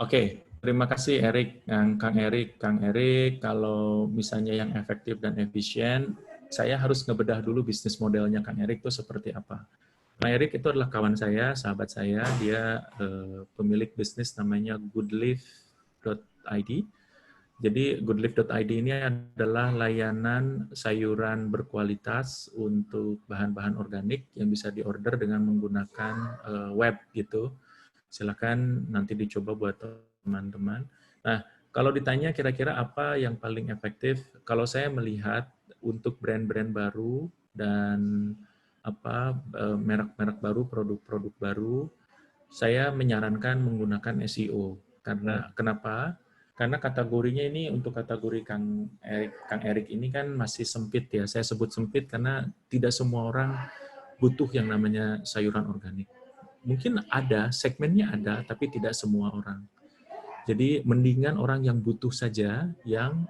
Oke. Terima kasih Erik, Kang Erik. Kalau misalnya yang efektif dan efisien, saya harus ngebedah dulu bisnis modelnya Kang Erik itu seperti apa. Kang Erik itu adalah kawan saya, sahabat saya. Dia pemilik bisnis namanya goodlife.id. Jadi goodlife.id ini adalah layanan sayuran berkualitas untuk bahan-bahan organik yang bisa diorder dengan menggunakan web gitu. Silakan nanti dicoba buat teman-teman. Nah, kalau ditanya kira-kira apa yang paling efektif, kalau saya melihat untuk brand-brand baru dan merek-merek baru, produk-produk baru, saya menyarankan menggunakan SEO. Kenapa? Karena kategorinya ini untuk kategori Kang Erik ini kan masih sempit ya. Saya sebut sempit karena tidak semua orang butuh yang namanya sayuran organik. Mungkin ada, segmennya ada, tapi tidak semua orang. Jadi mendingan orang yang butuh saja yang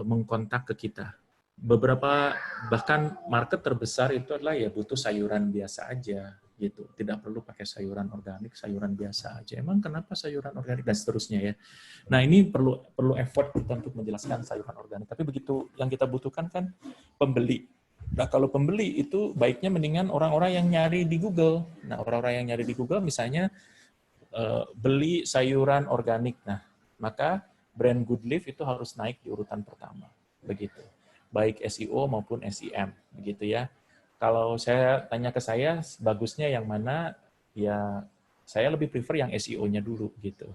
mengkontak ke kita. Beberapa bahkan market terbesar itu adalah ya butuh sayuran biasa aja gitu. Tidak perlu pakai sayuran organik, sayuran biasa aja. Emang kenapa sayuran organik dan seterusnya ya. Nah, ini perlu effort kita untuk menjelaskan sayuran organik. Tapi begitu yang kita butuhkan kan pembeli. Nah, kalau pembeli itu baiknya mendingan orang-orang yang nyari di Google. Nah, orang-orang yang nyari di Google misalnya beli sayuran organik. Nah, maka brand Goodlife itu harus naik di urutan pertama. Begitu. baik SEO maupun SEM, begitu ya. Kalau saya tanya ke saya, bagusnya yang mana, ya saya lebih prefer yang SEO-nya dulu gitu.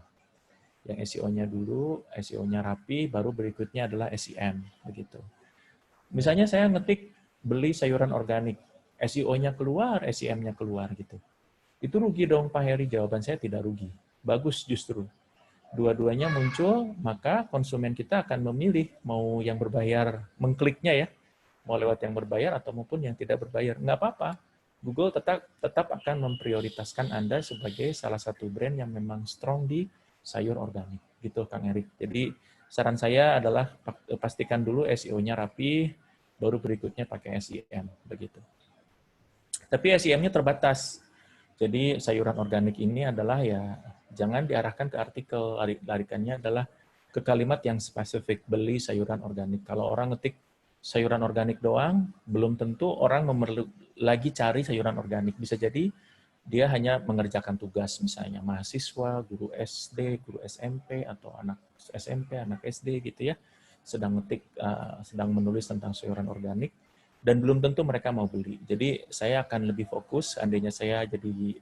Yang SEO-nya dulu, SEO-nya rapi, baru berikutnya adalah SEM, begitu. Misalnya saya ngetik beli sayuran organik, SEO-nya keluar, SEM-nya keluar gitu. Itu rugi dong Pak Heri, jawaban saya tidak rugi. Bagus justru. Dua-duanya muncul, maka konsumen kita akan memilih mau yang berbayar, mengkliknya ya, mau lewat yang berbayar atau maupun yang tidak berbayar. Nggak apa-apa. Google tetap akan memprioritaskan Anda sebagai salah satu brand yang memang strong di sayur organik. Gitu Kang Erik. Jadi saran saya adalah pastikan dulu SEO-nya rapi, baru berikutnya pakai SEM. Begitu. Tapi SEM-nya terbatas. Jadi sayuran organik ini adalah ya jangan diarahkan ke artikel, larikannya adalah ke kalimat yang spesifik, beli sayuran organik. Kalau orang ngetik sayuran organik doang, belum tentu orang lagi cari sayuran organik. Bisa jadi dia hanya mengerjakan tugas, misalnya mahasiswa, guru SD, guru SMP, atau anak SMP, anak SD gitu ya, sedang sedang menulis tentang sayuran organik, dan belum tentu mereka mau beli. Jadi saya akan lebih fokus, seandainya saya jadi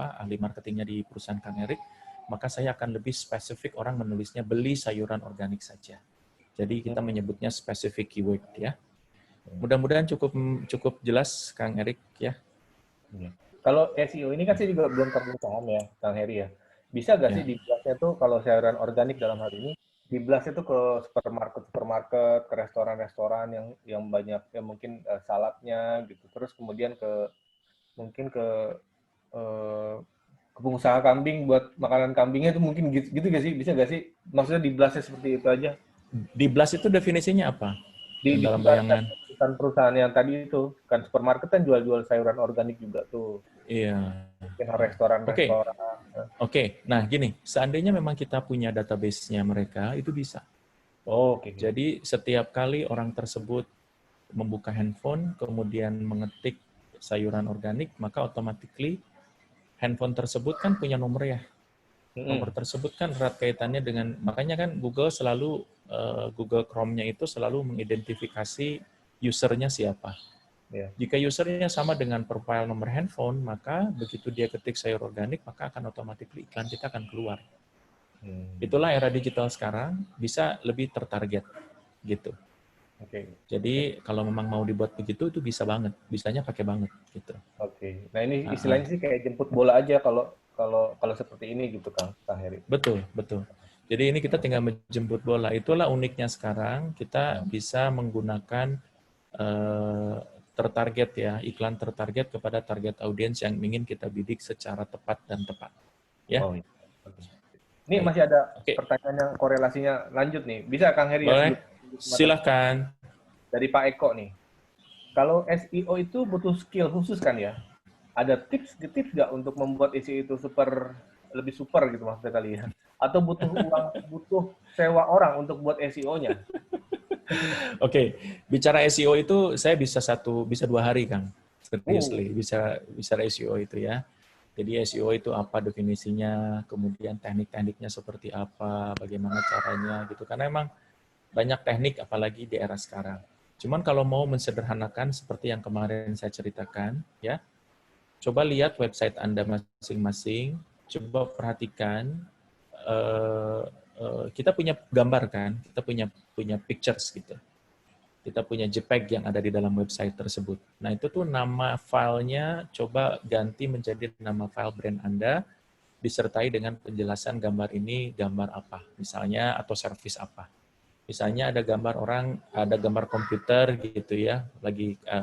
ahli marketingnya di perusahaan Kang Erik, maka saya akan lebih spesifik orang menulisnya beli sayuran organik saja. Jadi kita menyebutnya spesifik keyword ya. Mudah-mudahan cukup jelas Kang Erik ya. Kalau SEO ini kan saya juga belum terlalu paham ya, Kang Heri ya. Bisa nggak sih diblasnya tuh kalau sayuran organik dalam hal ini, diblasnya tuh ke supermarket, ke restoran-restoran yang banyak ya mungkin saladnya gitu. Terus kemudian mungkin ke pengusaha kambing buat makanan kambingnya itu mungkin gitu nggak sih? Bisa nggak sih? Maksudnya diblasnya seperti itu aja? Diblas itu definisinya apa? Di Dalam bayangan. perusahaan yang tadi itu kan supermarket kan jual-jual sayuran organik juga tuh. Iya. Restoran-restoran. Oke. Nah gini, seandainya memang kita punya database-nya mereka, itu bisa. Oke. Jadi setiap kali orang tersebut membuka handphone, kemudian mengetik sayuran organik, maka automatically handphone tersebut kan punya nomor ya. Nomor tersebut kan erat kaitannya dengan, makanya kan Google selalu, Google Chrome-nya itu selalu mengidentifikasi usernya siapa. Jika usernya sama dengan profile nomor handphone, maka begitu dia ketik sayur organik, maka akan otomatis iklan kita akan keluar. Itulah era digital sekarang, bisa lebih tertarget gitu. Jadi kalau memang mau dibuat begitu, itu bisa banget, bisanya pakai banget gitu. Nah ini istilahnya sih kayak jemput bola aja kalau seperti ini gitu Kang Heri. Betul. Jadi ini kita tinggal menjemput bola. Itulah uniknya sekarang, kita bisa menggunakan tertarget ya, iklan tertarget kepada target audiens yang ingin kita bidik secara tepat dan tepat. Ya. Ini masih ada pertanyaan yang korelasinya lanjut nih. Bisa Kang Heri? Boleh? Silahkan. Dari Pak Eko nih. Kalau SEO itu butuh skill khusus kan ya? Ada tips nggak untuk membuat SEO itu lebih super gitu maksudnya kali ya? Atau butuh uang, butuh sewa orang untuk buat SEO-nya? Oke, bicara SEO itu saya bisa 2 hari Kang. Seriously, bisa SEO itu ya. Jadi SEO itu apa definisinya, kemudian teknik-tekniknya seperti apa, bagaimana caranya gitu. Karena emang banyak teknik apalagi di era sekarang. Cuman kalau mau mensederhanakan seperti yang kemarin saya ceritakan, ya, coba lihat website Anda masing-masing, coba perhatikan, kita punya gambar kan, kita punya pictures gitu. Kita punya JPEG yang ada di dalam website tersebut. Nah itu tuh nama filenya coba ganti menjadi nama file brand Anda, disertai dengan penjelasan gambar ini gambar apa, misalnya, atau service apa. Misalnya ada gambar ada gambar komputer gitu ya,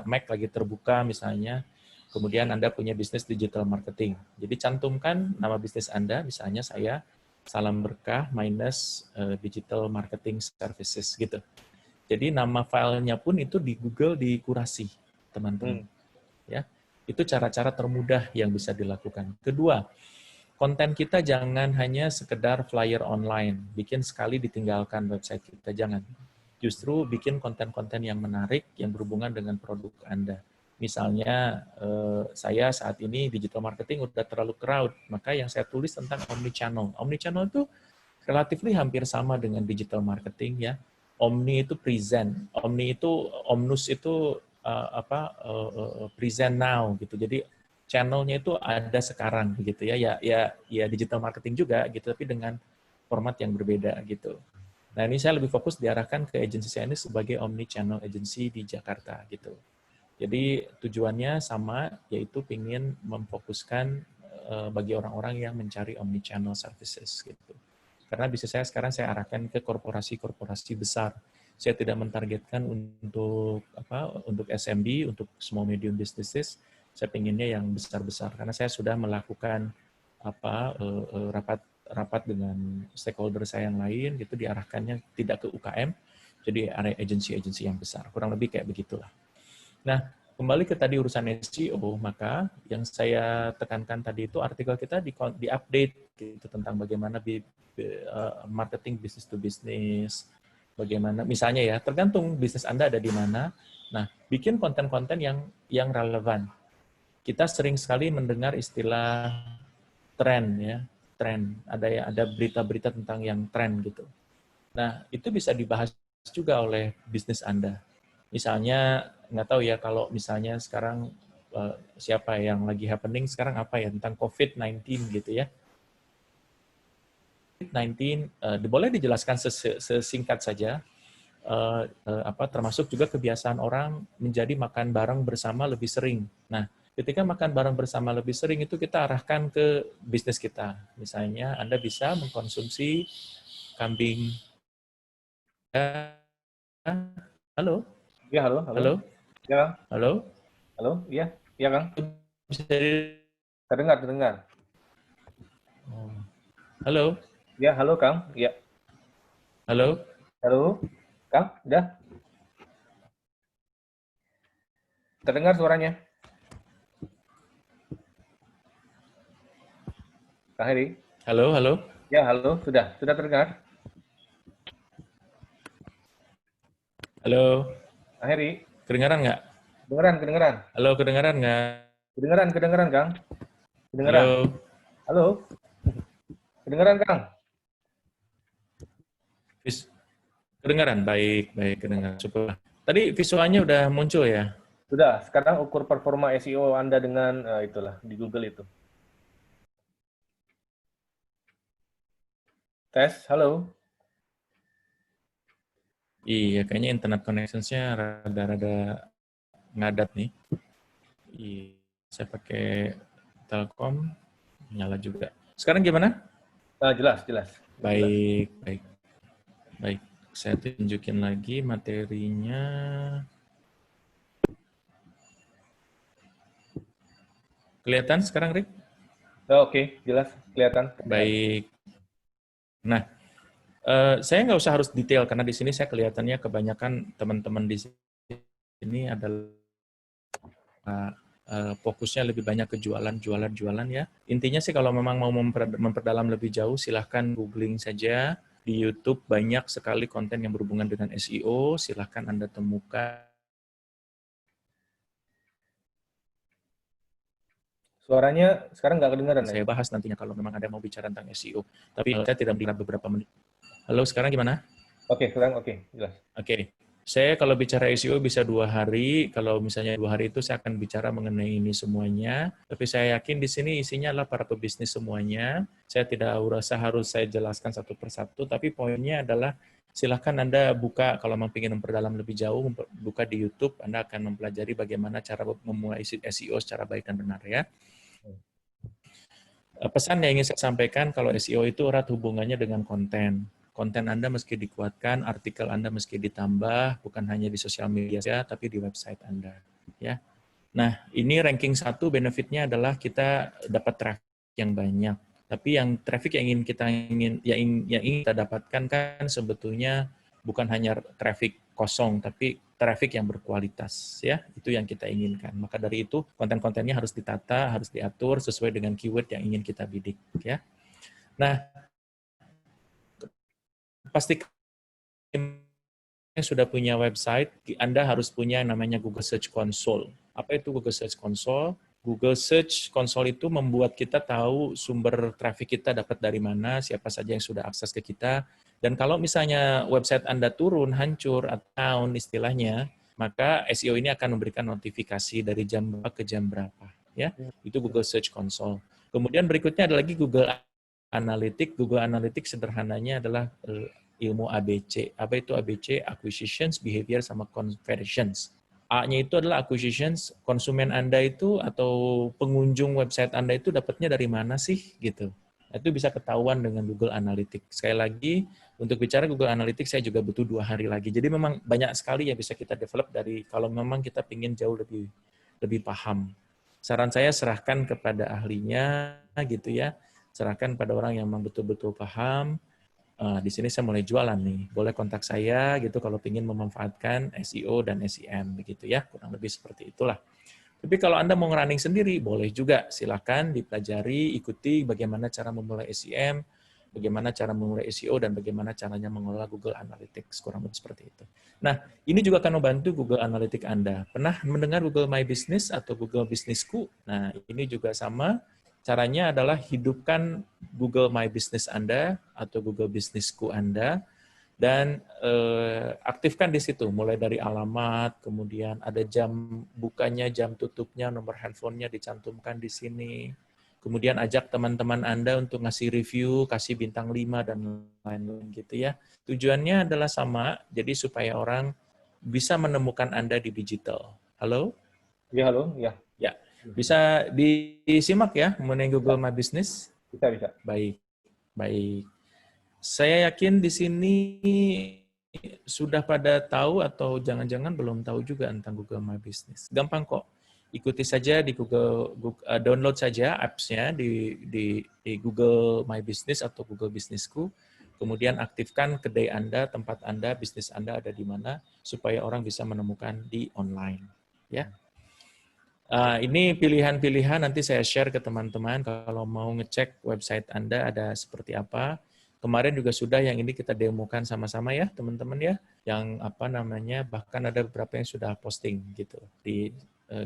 Mac lagi terbuka misalnya, kemudian Anda punya bisnis digital marketing. Jadi cantumkan nama bisnis Anda, misalnya saya, Salam Berkah minus digital marketing services gitu. Jadi nama filenya pun itu di Google dikurasi, teman-teman. Ya, itu cara-cara termudah yang bisa dilakukan. Kedua, konten kita jangan hanya sekedar flyer online, bikin sekali ditinggalkan website kita, jangan. Justru bikin konten-konten yang menarik, yang berhubungan dengan produk Anda. Misalnya, saya saat ini digital marketing udah terlalu crowd, maka yang saya tulis tentang omnichannel. Omnichannel itu relatif hampir sama dengan digital marketing ya. Omni itu present, omnus itu present now gitu. Jadi channelnya itu ada sekarang begitu ya. Ya digital marketing juga gitu, tapi dengan format yang berbeda gitu. Nah, ini saya lebih fokus diarahkan ke agensi saya ini sebagai omni channel agency di Jakarta gitu. Jadi tujuannya sama, yaitu ingin memfokuskan bagi orang-orang yang mencari omni channel services gitu. Karena bisnis saya sekarang saya arahkan ke korporasi-korporasi besar. Saya tidak mentargetkan untuk SMB, untuk small medium businesses. Saya pinginnya yang besar-besar karena saya sudah melakukan rapat dengan stakeholder saya yang lain gitu, diarahkannya tidak ke UKM, jadi area agensi-agensi yang besar. Kurang lebih kayak begitulah. Nah, kembali ke tadi urusan SEO, maka yang saya tekankan tadi itu artikel kita di-update gitu tentang bagaimana marketing business to business, bagaimana misalnya ya, tergantung bisnis Anda ada di mana. Nah, bikin konten-konten yang relevan. Kita sering sekali mendengar istilah tren ya, tren. Ada berita-berita tentang yang tren gitu. Nah, itu bisa dibahas juga oleh bisnis Anda. Misalnya, nggak tahu ya kalau misalnya sekarang siapa yang lagi happening sekarang apa ya, tentang COVID-19 gitu ya. COVID-19, boleh dijelaskan sesingkat saja, termasuk juga kebiasaan orang menjadi makan bareng bersama lebih sering. Nah, ketika makan bareng bersama lebih sering itu kita arahkan ke bisnis kita. Misalnya Anda bisa mengkonsumsi kambing. Halo? Ya, halo. Halo? Ya, Kang. Halo? Halo, iya. Iya, Kang. Bisa Terdengar. Halo? Ya, halo, Kang. Ya. Halo? Halo, Kang. Udah? Terdengar suaranya? Kang Heri? Halo? Halo? Ya, halo. Sudah terdengar? Halo? Kang Heri? Kedengaran nggak? Kedengeran. Halo, kedengaran nggak? Kedengeran, Kang. Kedengeran. Halo? Halo. Kedengeran, Kang. Kedengaran? Baik, kedengaran. Syukur. Tadi visualnya udah muncul ya? Sudah, sekarang ukur performa SEO Anda dengan itulah di Google itu. Tes, halo. Iya, kayaknya internet connections-nya rada-rada ngadat nih. Iya, saya pakai Telkom, nyala juga. Sekarang gimana? Jelas. Baik. Saya tunjukin lagi materinya. Kelihatan sekarang, Rick? Oke, jelas, kelihatan. Baik. Nah, saya nggak usah harus detail karena di sini saya kelihatannya kebanyakan teman-teman di sini adalah fokusnya lebih banyak ke jualan ya. Intinya sih kalau memang mau memperdalam lebih jauh, silahkan googling saja. Di YouTube banyak sekali konten yang berhubungan dengan SEO, silahkan Anda temukan. Suaranya sekarang nggak kedengaran ya? Saya bahas nantinya kalau memang ada mau bicara tentang SEO. Tapi saya tidak bicara beberapa menit. Halo, sekarang gimana? Oke, sekarang oke, jelas. Oke. Saya kalau bicara SEO bisa 2 hari, kalau misalnya 2 hari itu saya akan bicara mengenai ini semuanya, tapi saya yakin di sini isinya adalah para pebisnis semuanya. Saya tidak rasa harus saya jelaskan satu persatu, tapi poinnya adalah silahkan Anda buka, kalau memang ingin memperdalam lebih jauh, buka di YouTube, Anda akan mempelajari bagaimana cara memulai SEO secara baik dan benar ya. Pesan yang ingin saya sampaikan, kalau SEO itu erat hubungannya dengan konten. Konten Anda mesti dikuatkan, artikel Anda mesti ditambah, bukan hanya di sosial media saja, tapi di website Anda. Ya. Nah, ini ranking 1 benefitnya adalah kita dapat traffic yang banyak. Tapi yang traffic yang ingin kita dapatkan kan sebetulnya bukan hanya traffic kosong, tapi traffic yang berkualitas, ya. Itu yang kita inginkan. Maka dari itu konten-kontennya harus ditata, harus diatur sesuai dengan keyword yang ingin kita bidik, ya. Nah, pastikan sudah punya website, Anda harus punya yang namanya Google Search Console. Apa itu Google Search Console? Google Search Console itu membuat kita tahu sumber traffic kita dapat dari mana, siapa saja yang sudah akses ke kita. Dan kalau misalnya website Anda turun, hancur, atau down istilahnya, maka SEO ini akan memberikan notifikasi dari jam berapa ke jam berapa. Ya, itu Google Search Console. Kemudian berikutnya ada lagi Google Analytics. Google Analytics sederhananya adalah ilmu ABC. Apa itu ABC? Acquisitions, Behavior, sama Conversions. A-nya itu adalah acquisitions, konsumen Anda itu atau pengunjung website Anda itu dapatnya dari mana sih gitu. Itu bisa ketahuan dengan Google Analytics. Sekali lagi, untuk bicara Google Analytics saya juga butuh 2 hari lagi. Jadi memang banyak sekali yang bisa kita develop dari kalau memang kita ingin jauh lebih paham. Saran saya serahkan kepada ahlinya gitu ya. Serahkan pada orang yang memang betul-betul paham. Di sini saya mulai jualan nih, boleh kontak saya gitu kalau ingin memanfaatkan SEO dan SEM begitu ya, kurang lebih seperti itulah. Tapi kalau Anda mau ngerunning sendiri, boleh juga, silakan dipelajari, ikuti bagaimana cara memulai SEM, bagaimana cara memulai SEO, dan bagaimana caranya mengelola Google Analytics, kurang lebih seperti itu. Nah, ini juga akan membantu Google Analytics Anda. Pernah mendengar Google My Business atau Google Businessku? Nah, ini juga sama. Caranya adalah hidupkan Google My Business Anda atau Google Businessku Anda dan aktifkan di situ, mulai dari alamat, kemudian ada jam bukanya, jam tutupnya, nomor handphonenya dicantumkan di sini. Kemudian ajak teman-teman Anda untuk ngasih review, kasih bintang 5 dan lain-lain gitu ya. Tujuannya adalah sama, jadi supaya orang bisa menemukan Anda di digital. Halo? Ya, halo. Ya. Ya, bisa disimak ya mengenai Google My Business? Bisa. Baik. Saya yakin di sini sudah pada tahu atau jangan-jangan belum tahu juga tentang Google My Business. Gampang kok. Ikuti saja di Google download saja apps-nya di Google My Business atau Google Businessku. Kemudian aktifkan kedai Anda, tempat Anda, bisnis Anda ada di mana supaya orang bisa menemukan di online, ya. Ini pilihan-pilihan nanti saya share ke teman-teman kalau mau ngecek website Anda ada seperti apa. Kemarin juga sudah yang ini kita demokan sama-sama ya teman-teman ya. Yang apa namanya bahkan ada beberapa yang sudah posting gitu di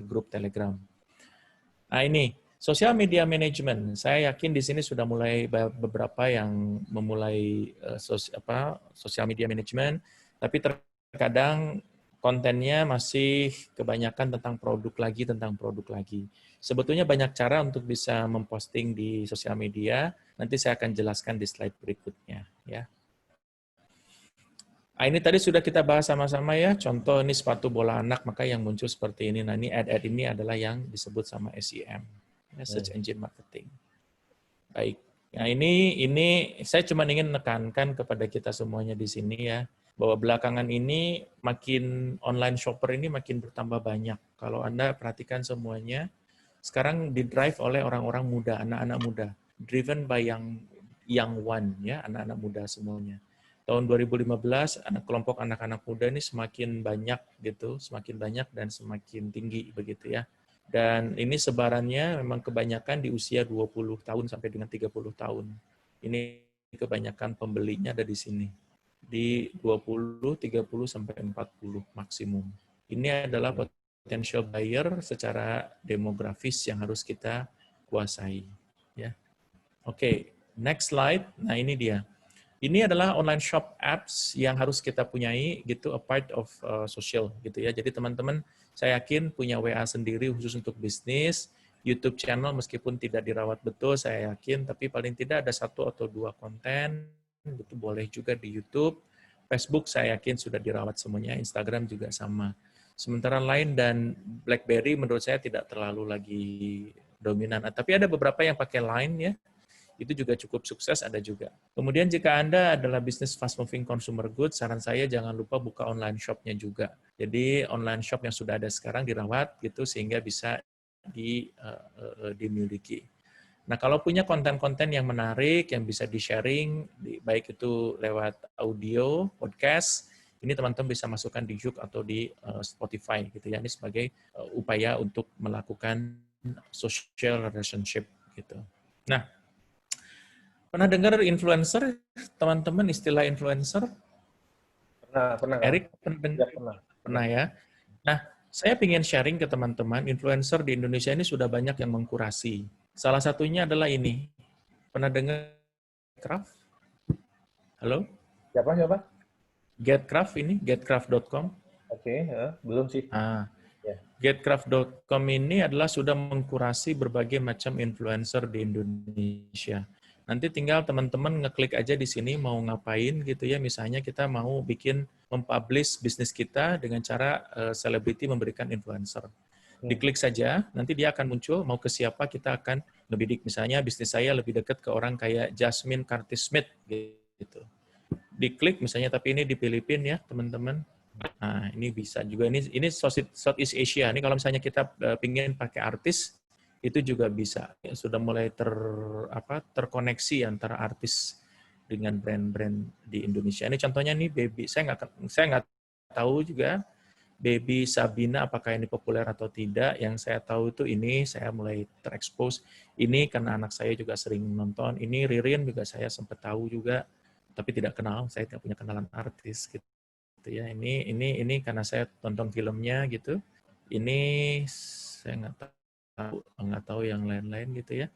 grup Telegram. Nah ini social media management. Saya yakin di sini sudah mulai beberapa yang memulai social media management. Tapi terkadang kontennya masih kebanyakan tentang produk lagi. Sebetulnya banyak cara untuk bisa memposting di sosial media. Nanti saya akan jelaskan di slide berikutnya. Ya. Nah, ini tadi sudah kita bahas sama-sama ya. Contoh ini sepatu bola anak, maka yang muncul seperti ini. Nah ini ad-ad ini adalah yang disebut sama SEM, ya, Search Engine Marketing. Baik. Nah ini saya cuma ingin menekankan kepada kita semuanya di sini ya. Bahwa belakangan ini makin online shopper ini makin bertambah banyak. Kalau Anda perhatikan semuanya, sekarang didrive oleh orang-orang muda, anak-anak muda. Driven by young one, ya, anak-anak muda semuanya. Tahun 2015, kelompok anak-anak muda ini semakin banyak gitu, semakin banyak dan semakin tinggi begitu ya. Dan ini sebarannya memang kebanyakan di usia 20 tahun sampai dengan 30 tahun. Ini kebanyakan pembelinya ada di sini. Di 20, 30, sampai 40 maksimum. Ini adalah potential buyer secara demografis yang harus kita kuasai. Ya. Oke, next slide. Nah ini dia. Ini adalah online shop apps yang harus kita punyai gitu, a part of social gitu ya. Jadi teman-teman, saya yakin punya WA sendiri khusus untuk bisnis, YouTube channel meskipun tidak dirawat betul, saya yakin, tapi paling tidak ada 1 atau 2 konten, itu boleh juga di YouTube. Facebook saya yakin sudah dirawat semuanya, Instagram juga sama. Sementara Line dan BlackBerry menurut saya tidak terlalu lagi dominan. Tapi ada beberapa yang pakai Line ya, itu juga cukup sukses, ada juga. Kemudian jika Anda adalah bisnis fast moving consumer goods, saran saya jangan lupa buka online shop-nya juga. Jadi online shop yang sudah ada sekarang dirawat gitu sehingga bisa dimiliki. Nah, kalau punya konten-konten yang menarik, yang bisa di-sharing, baik itu lewat audio, podcast, ini teman-teman bisa masukkan di Juke atau di Spotify gitu ya. Ini sebagai upaya untuk melakukan social relationship gitu. Nah, pernah dengar influencer, teman-teman, istilah influencer? Pernah. Erik pernah dengar? Ya, pernah. Pernah ya. Nah, Saya ingin sharing ke teman-teman, influencer di Indonesia ini sudah banyak yang mengkurasi. Salah satunya adalah ini. Pernah dengar Getcraft? Halo? Siapa? Getcraft ini, getcraft.com. Oke, belum sih. Ya. Getcraft.com ini adalah sudah mengkurasi berbagai macam influencer di Indonesia. Nanti tinggal teman-teman ngeklik aja di sini mau ngapain gitu ya. Misalnya kita mau bikin mempublish bisnis kita dengan cara selebriti memberikan influencer. Diklik saja, nanti dia akan muncul mau ke siapa kita akan ngebidik. Misalnya bisnis saya lebih dekat ke orang kayak Jasmine Curtis Smith gitu. Diklik misalnya, tapi ini di Filipina ya teman-teman. Nah, ini bisa juga. Ini Southeast Asia. Ini kalau misalnya kita pingin pakai artis, itu juga bisa. Ya, sudah mulai terkoneksi antara artis dengan brand-brand di Indonesia. Ini contohnya nih Baby. Saya nggak tahu juga Baby Sabina apakah ini populer atau tidak. Yang saya tahu itu ini saya mulai terekspos. Ini karena anak saya juga sering nonton. Ini Ririn juga saya sempat tahu juga, tapi tidak kenal. Saya tidak punya kenalan artis gitu. Ya, ini karena saya tonton filmnya gitu. Ini saya nggak tahu yang lain-lain gitu ya.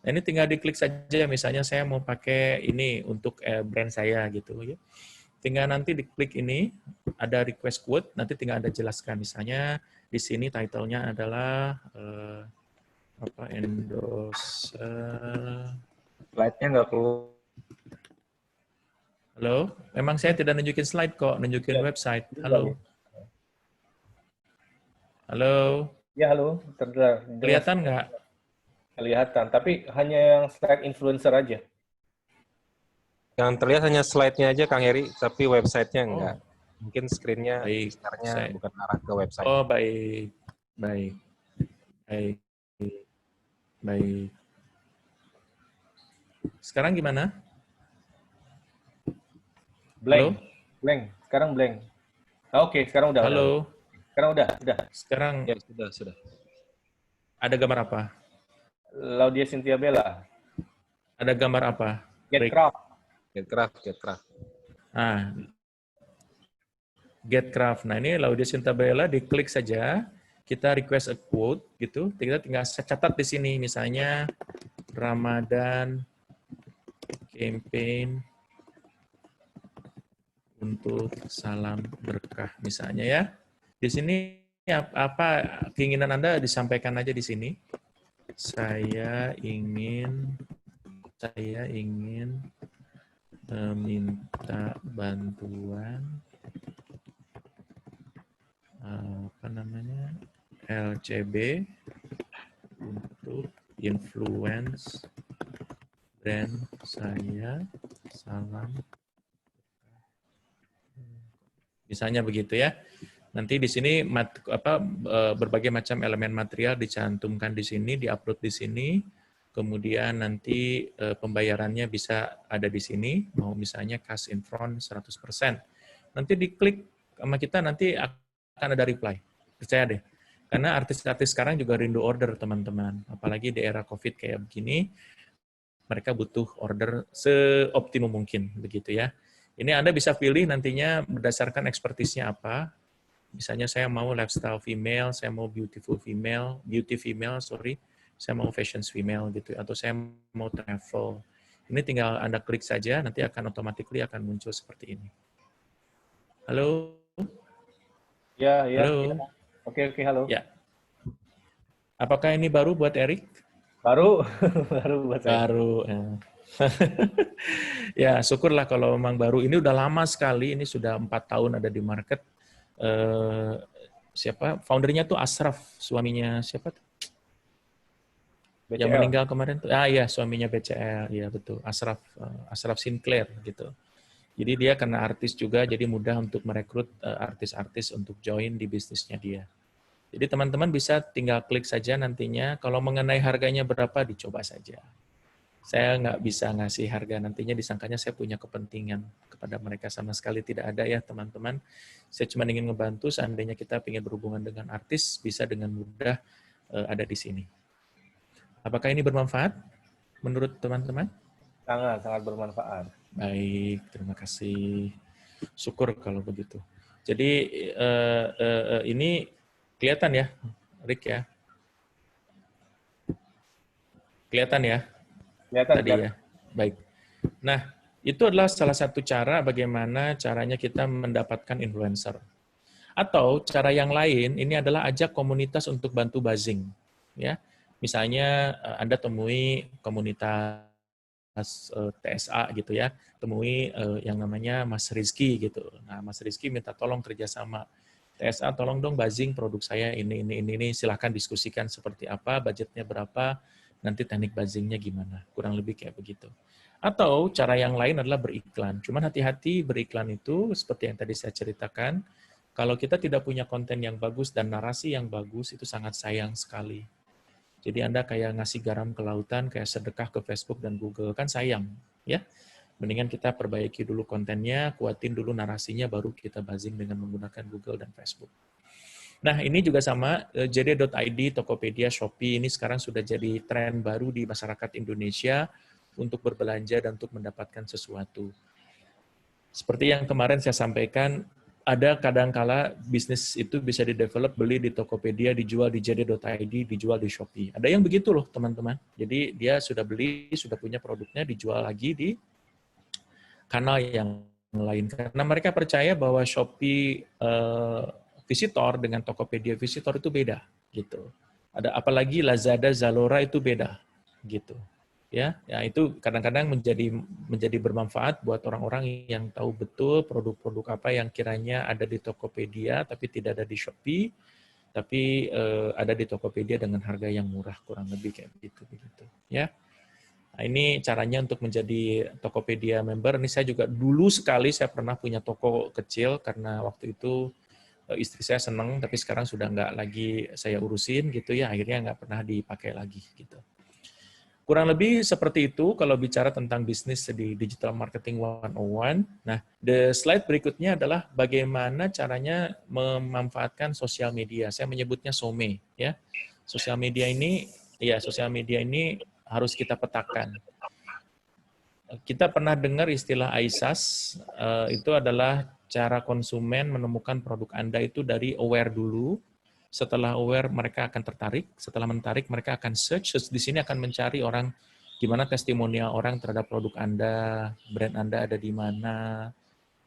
Nah, ini tinggal diklik saja. Misalnya saya mau pakai ini untuk brand saya gitu ya. Tinggal nanti diklik ini ada request quote. Nanti tinggal Anda jelaskan. Misalnya di sini title-nya adalah endorse. Slide-nya nggak keluar. Halo, memang saya tidak nunjukin slide kok, nunjukin website. Halo. Halo. Ya, halo. Terdengar. Kelihatan nggak? Kelihatan, tapi hanya yang slide influencer aja. Yang terlihat hanya slide-nya aja, Kang Heri, tapi website-nya enggak. Mungkin screen-nya, Baik, share-nya bukan arah ke website. Oh, baik. Sekarang gimana? Blank. Halo? Blank. Sekarang blank. Oke, sekarang udah. Halo. Sekarang udah. Sekarang Ya, sudah. ada gambar apa? Laudia Cynthia Bella. Ada gambar apa? Getcraft. Ah, Getcraft. Nah, ini Laudia Cynthia Bella, diklik saja. Kita request a quote gitu. Kita tinggal catat di sini misalnya Ramadan campaign untuk salam berkah misalnya ya. Di sini apa keinginan Anda disampaikan aja di sini. Saya ingin minta bantuan LCB untuk influence brand saya, salam. Misalnya begitu ya. Nanti di sini berbagai macam elemen material dicantumkan di sini, diupload di sini. Kemudian nanti pembayarannya bisa ada di sini, mau misalnya cash in front 100%. Nanti diklik sama kita, nanti akan ada reply. Percaya deh. Karena artis-artis sekarang juga rindu order, teman-teman. Apalagi di era COVID kayak begini, mereka butuh order seoptimum mungkin, begitu ya. Ini Anda bisa pilih nantinya berdasarkan ekspertisnya apa. Misalnya saya mau lifestyle female, saya mau beauty female, saya mau fashion female gitu, atau saya mau travel. Ini tinggal Anda klik saja, nanti akan automatically akan muncul seperti ini. Halo? Ya. Halo? Oke, halo. Ya. Apakah ini baru buat Erik? Baru buat saya. Baru. Ya, syukurlah kalau memang baru. Ini udah lama sekali, ini sudah 4 tahun ada di market. Siapa? Foundernya tuh Ashraf, suaminya siapa? BCL. Yang meninggal kemarin tuh. Iya, suaminya BCL. Iya, betul. Ashraf Sinclair gitu. Jadi dia karena artis juga, jadi mudah untuk merekrut artis-artis untuk join di bisnisnya dia. Jadi teman-teman bisa tinggal klik saja nantinya. Kalau mengenai harganya berapa, dicoba saja. Saya nggak bisa ngasih harga, nantinya disangkanya saya punya kepentingan kepada mereka, sama sekali tidak ada ya teman-teman. Saya cuma ingin ngebantu seandainya kita ingin berhubungan dengan artis, bisa dengan mudah ada di sini. Apakah ini bermanfaat menurut teman-teman? Sangat bermanfaat. Baik, terima kasih. Syukur kalau begitu. Jadi ini Kelihatan ya, Rick ya? Kelihatan ya? Kelihatan, Tadi ya? Baik. Nah, itu adalah salah satu cara bagaimana caranya kita mendapatkan influencer. Atau cara yang lain, ini adalah ajak komunitas untuk bantu buzzing. Ya, misalnya Anda temui komunitas TSA gitu ya, temui yang namanya Mas Rizky gitu. Nah, Mas Rizky minta tolong kerjasama. TSA tolong dong buzzing produk saya ini. Silahkan diskusikan seperti apa, budgetnya berapa, nanti teknik buzzingnya gimana. Kurang lebih kayak begitu. Atau cara yang lain adalah beriklan. Cuman hati-hati beriklan itu seperti yang tadi saya ceritakan, kalau kita tidak punya konten yang bagus dan narasi yang bagus, itu sangat sayang sekali. Jadi Anda kayak ngasih garam ke lautan, kayak sedekah ke Facebook dan Google, kan sayang. Ya, mendingan kita perbaiki dulu kontennya, kuatin dulu narasinya, baru kita buzzing dengan menggunakan Google dan Facebook. Nah, ini juga sama, JD.id, Tokopedia, Shopee, ini sekarang sudah jadi tren baru di masyarakat Indonesia untuk berbelanja dan untuk mendapatkan sesuatu. Seperti yang kemarin saya sampaikan, ada kadangkala bisnis itu bisa di-develop, beli di Tokopedia, dijual di JD.id, dijual di Shopee. Ada yang begitu loh, teman-teman. Jadi dia sudah beli, sudah punya produknya, dijual lagi di kanal yang lain. Karena mereka percaya bahwa Shopee Visitor dengan Tokopedia Visitor itu beda, gitu. Ada apalagi Lazada, Zalora itu beda, gitu. Ya itu kadang-kadang menjadi bermanfaat buat orang-orang yang tahu betul produk-produk apa yang kiranya ada di Tokopedia tapi tidak ada di Shopee, tapi ada di Tokopedia dengan harga yang murah, kurang lebih kayak begitu ya. Nah, ini caranya untuk menjadi Tokopedia member. Ini saya juga dulu sekali saya pernah punya toko kecil karena waktu itu istri saya seneng, tapi sekarang sudah nggak lagi saya urusin gitu ya, akhirnya nggak pernah dipakai lagi gitu. Kurang lebih seperti itu kalau bicara tentang bisnis di Digital Marketing 101. Nah, the slide berikutnya adalah bagaimana caranya memanfaatkan sosial media. Saya menyebutnya SOME, ya. Sosial media ini harus kita petakan. Kita pernah dengar istilah ISAS, itu adalah cara konsumen menemukan produk Anda itu dari aware dulu. Setelah aware, mereka akan tertarik. Setelah menarik, mereka akan search. Di sini akan mencari orang, gimana testimonial orang terhadap produk Anda, brand Anda ada di mana,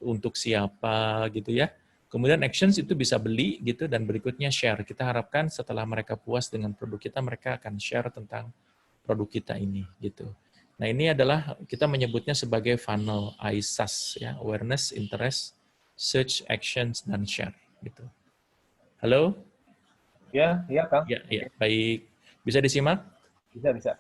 untuk siapa, gitu ya. Kemudian actions itu bisa beli, gitu, dan berikutnya share. Kita harapkan setelah mereka puas dengan produk kita, mereka akan share tentang produk kita ini, gitu. Nah, ini adalah kita menyebutnya sebagai funnel ISAS, ya, awareness, interest, search, actions, dan share, gitu. Halo? Ya, Kang. Ya, baik. Bisa disimak? Bisa.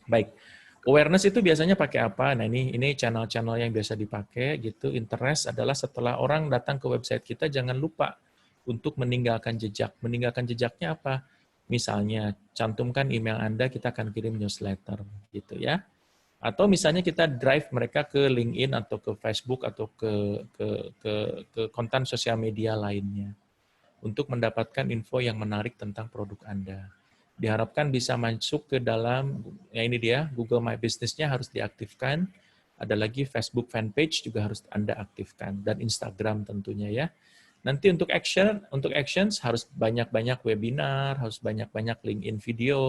Baik. Awareness itu biasanya pakai apa? Nah, ini channel-channel yang biasa dipakai gitu. Interest adalah setelah orang datang ke website kita, jangan lupa untuk meninggalkan jejak. Meninggalkan jejaknya apa? Misalnya, cantumkan email Anda, kita akan kirim newsletter gitu ya. Atau misalnya kita drive mereka ke LinkedIn atau ke Facebook atau ke konten sosial media lainnya untuk mendapatkan info yang menarik tentang produk Anda. Diharapkan bisa masuk ke dalam, ya ini dia, Google My Business-nya harus diaktifkan, ada lagi Facebook fanpage juga harus Anda aktifkan, dan Instagram tentunya ya. Nanti untuk actions harus banyak-banyak webinar, harus banyak-banyak LinkedIn video,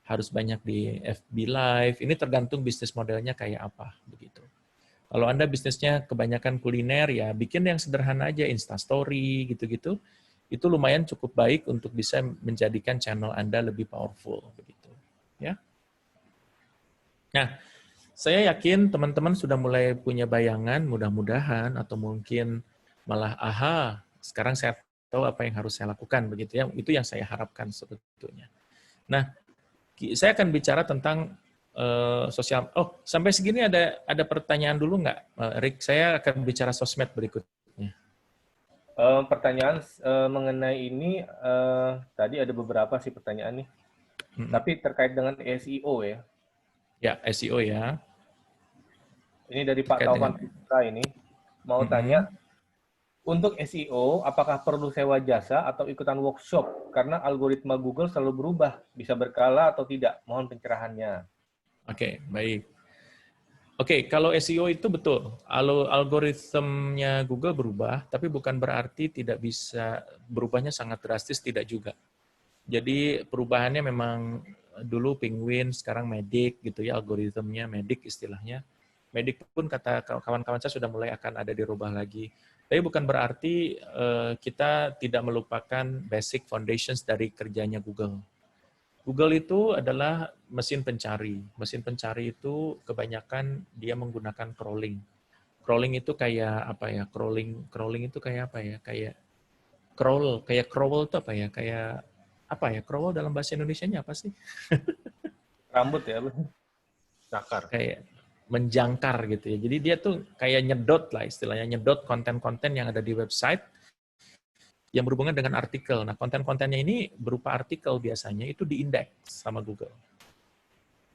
harus banyak di FB Live, ini tergantung bisnis modelnya kayak apa, begitu. Kalau Anda bisnisnya kebanyakan kuliner, ya bikin yang sederhana aja, Instastory, gitu-gitu. Itu lumayan cukup baik untuk bisa menjadikan channel Anda lebih powerful. Begitu. Ya. Nah, saya yakin teman-teman sudah mulai punya bayangan, mudah-mudahan, atau mungkin malah, sekarang saya tahu apa yang harus saya lakukan. Begitu ya. Itu yang saya harapkan sebetulnya. Nah, saya akan bicara tentang sosial. Oh, sampai segini ada pertanyaan dulu nggak, Rick? Saya akan bicara sosmed berikutnya. Pertanyaan mengenai ini tadi ada beberapa sih pertanyaan nih. Tapi terkait dengan SEO ya. Ya, SEO ya. Ini dari Pak Taufan Putra ini mau tanya, untuk SEO apakah perlu sewa jasa atau ikutan workshop karena algoritma Google selalu berubah, bisa berkala atau tidak? Mohon pencerahannya. Oke, baik. Oke, kalau SEO itu betul. Algoritmnya Google berubah, tapi bukan berarti tidak bisa berubahnya sangat drastis, tidak juga. Jadi perubahannya memang dulu Penguin, sekarang Medic gitu ya, algoritmnya Medic istilahnya. Medic pun kata kawan-kawan saya sudah mulai akan ada dirubah lagi. Tapi bukan berarti kita tidak melupakan basic foundations dari kerjanya Google. Google itu adalah mesin pencari. Mesin pencari itu kebanyakan dia menggunakan crawling. Crawling itu kayak apa ya? Crawling itu kayak apa ya? Kayak crawl itu apa ya? Kayak apa ya? Crawl dalam bahasa Indonesianya apa sih? Rambut ya. Cakar. Kayak menjangkar gitu ya. Jadi dia tuh kayak nyedot lah istilahnya, nyedot konten-konten yang ada di website yang berhubungan dengan artikel. Nah, konten-kontennya ini berupa artikel biasanya itu diindeks sama Google.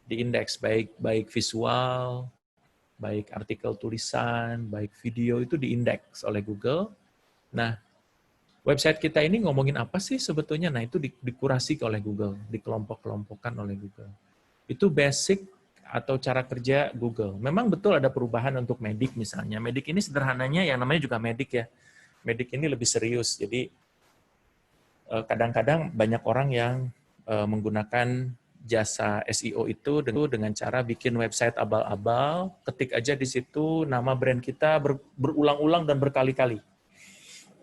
Diindeks baik visual, baik artikel tulisan, baik video itu diindeks oleh Google. Nah, website kita ini ngomongin apa sih sebetulnya? Nah, itu dikurasi oleh Google, dikelompok-kelompokkan oleh Google. Itu basic atau cara kerja Google. Memang betul ada perubahan untuk Medic misalnya. Medic ini sederhananya yang namanya juga Medic ya. Medic ini lebih serius. Jadi kadang-kadang banyak orang yang menggunakan jasa SEO itu dengan cara bikin website abal-abal, ketik aja di situ nama brand kita berulang-ulang dan berkali-kali.